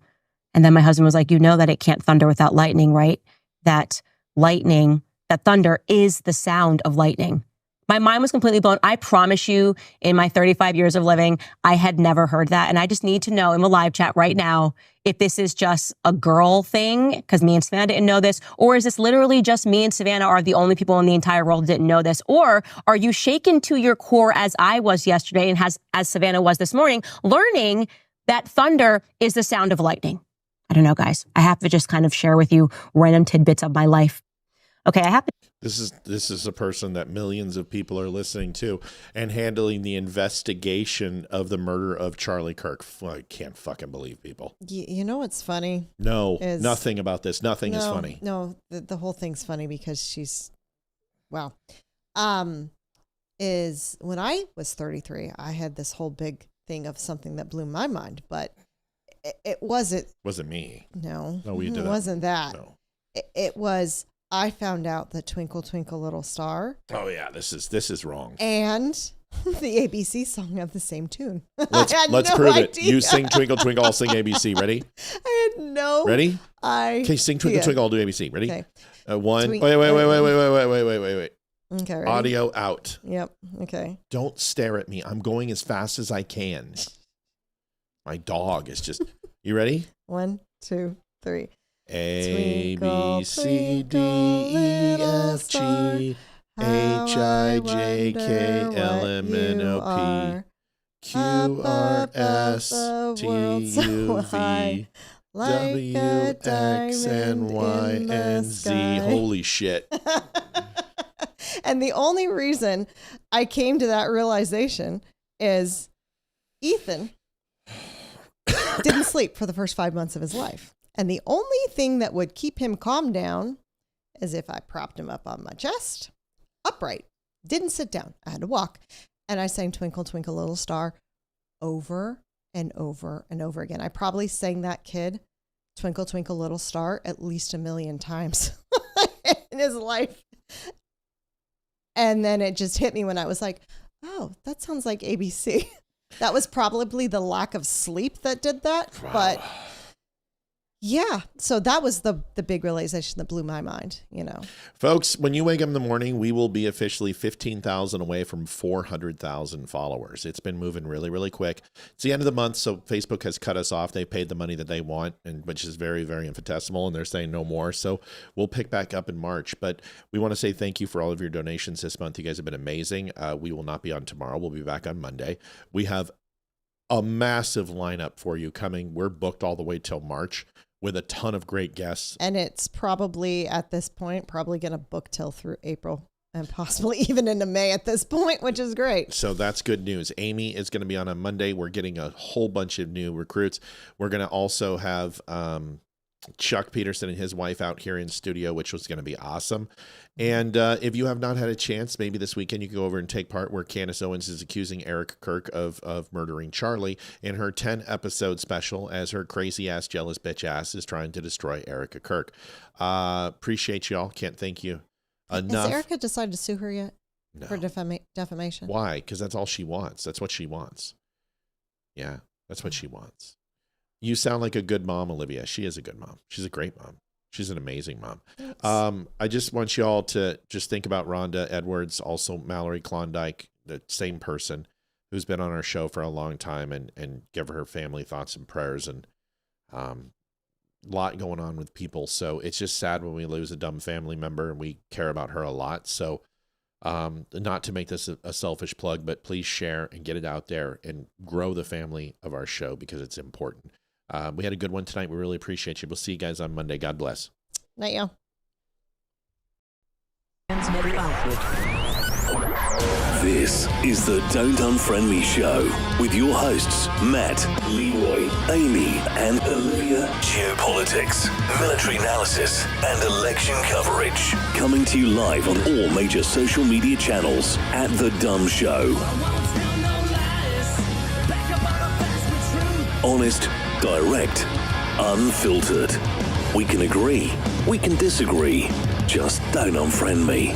P: And then my husband was like, you know that it can't thunder without lightning, right? That thunder is the sound of lightning. My mind was completely blown. I promise you, in my 35 years of living, I had never heard that. And I just need to know in the live chat right now if this is just a girl thing, because me and Savannah didn't know this, or is this literally just me and Savannah are the only people in the entire world who didn't know this? Or are you shaken to your core as I was yesterday and as Savannah was this morning, learning that thunder is the sound of lightning? I don't know, guys. I have to just kind of share with you random tidbits of my life. Okay, I have to...
E: This is a person that millions of people are listening to and handling the investigation of the murder of Charlie Kirk. I can't fucking believe people.
F: You know what's funny?
E: No, nothing about this. Nothing is funny.
F: No, the whole thing's funny because she's, wow. Is when I was 33, I had this whole big thing of something that blew my mind, but it wasn't.
E: Wasn't me.
F: No.
E: No, we did.
F: It wasn't that.
E: No.
F: It was. I found out that Twinkle Twinkle Little Star.
E: Oh yeah, this is wrong.
F: And the ABC song have the same tune.
E: Let's prove it. You sing Twinkle Twinkle, I'll sing ABC. Ready?
F: I had no.
E: Ready?
F: Okay,
E: sing Twinkle Twinkle, I'll do ABC. Ready?
F: Okay.
E: One. Wait.
F: Okay. Ready?
E: Audio out.
F: Yep. Okay.
E: Don't stare at me. I'm going as fast as I can. My dog is just. You ready?
F: 1, 2, 3.
E: A, B, C, D, E, F, G, H, I, J, K, L, M, N, O, P, Q, R, S, T, U, V, W, X, and Y, and Z. Holy shit.
F: And the only reason I came to that realization is Ethan didn't sleep for the first 5 months of his life. And the only thing that would keep him calm down is if I propped him up on my chest, upright, didn't sit down. I had to walk. And I sang Twinkle, Twinkle, Little Star over and over and over again. I probably sang that kid Twinkle, Twinkle, Little Star at least 1 million times in his life. And then it just hit me when I was like, oh, that sounds like ABC. That was probably the lack of sleep that did that. Wow. But yeah, so that was the big realization that blew my mind, you know.
E: Folks, when you wake up in the morning, we will be officially 15,000 away from 400,000 followers. It's been moving really, really quick. It's the end of the month, so Facebook has cut us off. They paid the money that they want, and which is very, very infinitesimal, and they're saying no more. So we'll pick back up in March. But we want to say thank you for all of your donations this month. You guys have been amazing. We will not be on tomorrow. We'll be back on Monday. We have a massive lineup for you coming. We're booked all the way till March, with a ton of great guests.
F: And it's probably, at this point, probably going to book till through April and possibly even into May at this point, which is great.
E: So that's good news. Amy is going to be on Monday. We're getting a whole bunch of new recruits. We're going to also have Chuck Peterson and his wife out here in studio, which was going to be awesome. And if you have not had a chance, maybe this weekend you can go over and take part where Candace Owens is accusing Eric Kirk of murdering Charlie in her 10-episode special as her crazy-ass, jealous bitch ass is trying to destroy Erica Kirk. Appreciate y'all. Can't thank you enough.
F: Has Erica decided to sue her yet?
E: No.
F: For defamation?
E: Why? Because that's all she wants. That's what she wants. Yeah, that's what she wants. You sound like a good mom, Olivia. She is a good mom. She's a great mom. She's an amazing mom. I just want you all to just think about Rhonda Edwards, also Mallory Klondike, the same person who's been on our show for a long time, and give her family thoughts and prayers, and a lot going on with people. So it's just sad when we lose a dumb family member, and we care about her a lot. So not to make this a selfish plug, but please share and get it out there and grow the family of our show because it's important. We had a good one tonight. We really appreciate you. We'll see you guys on Monday. God bless.
F: Night, y'all.
Q: This is the Don't Unfriend Me Show with your hosts, Matt, Leroy, Amy, and Olivia. Geopolitics, military analysis, and election coverage. Coming to you live on all major social media channels at The Dumb Show. Honest, direct, unfiltered. We can agree, we can disagree. Just don't unfriend me.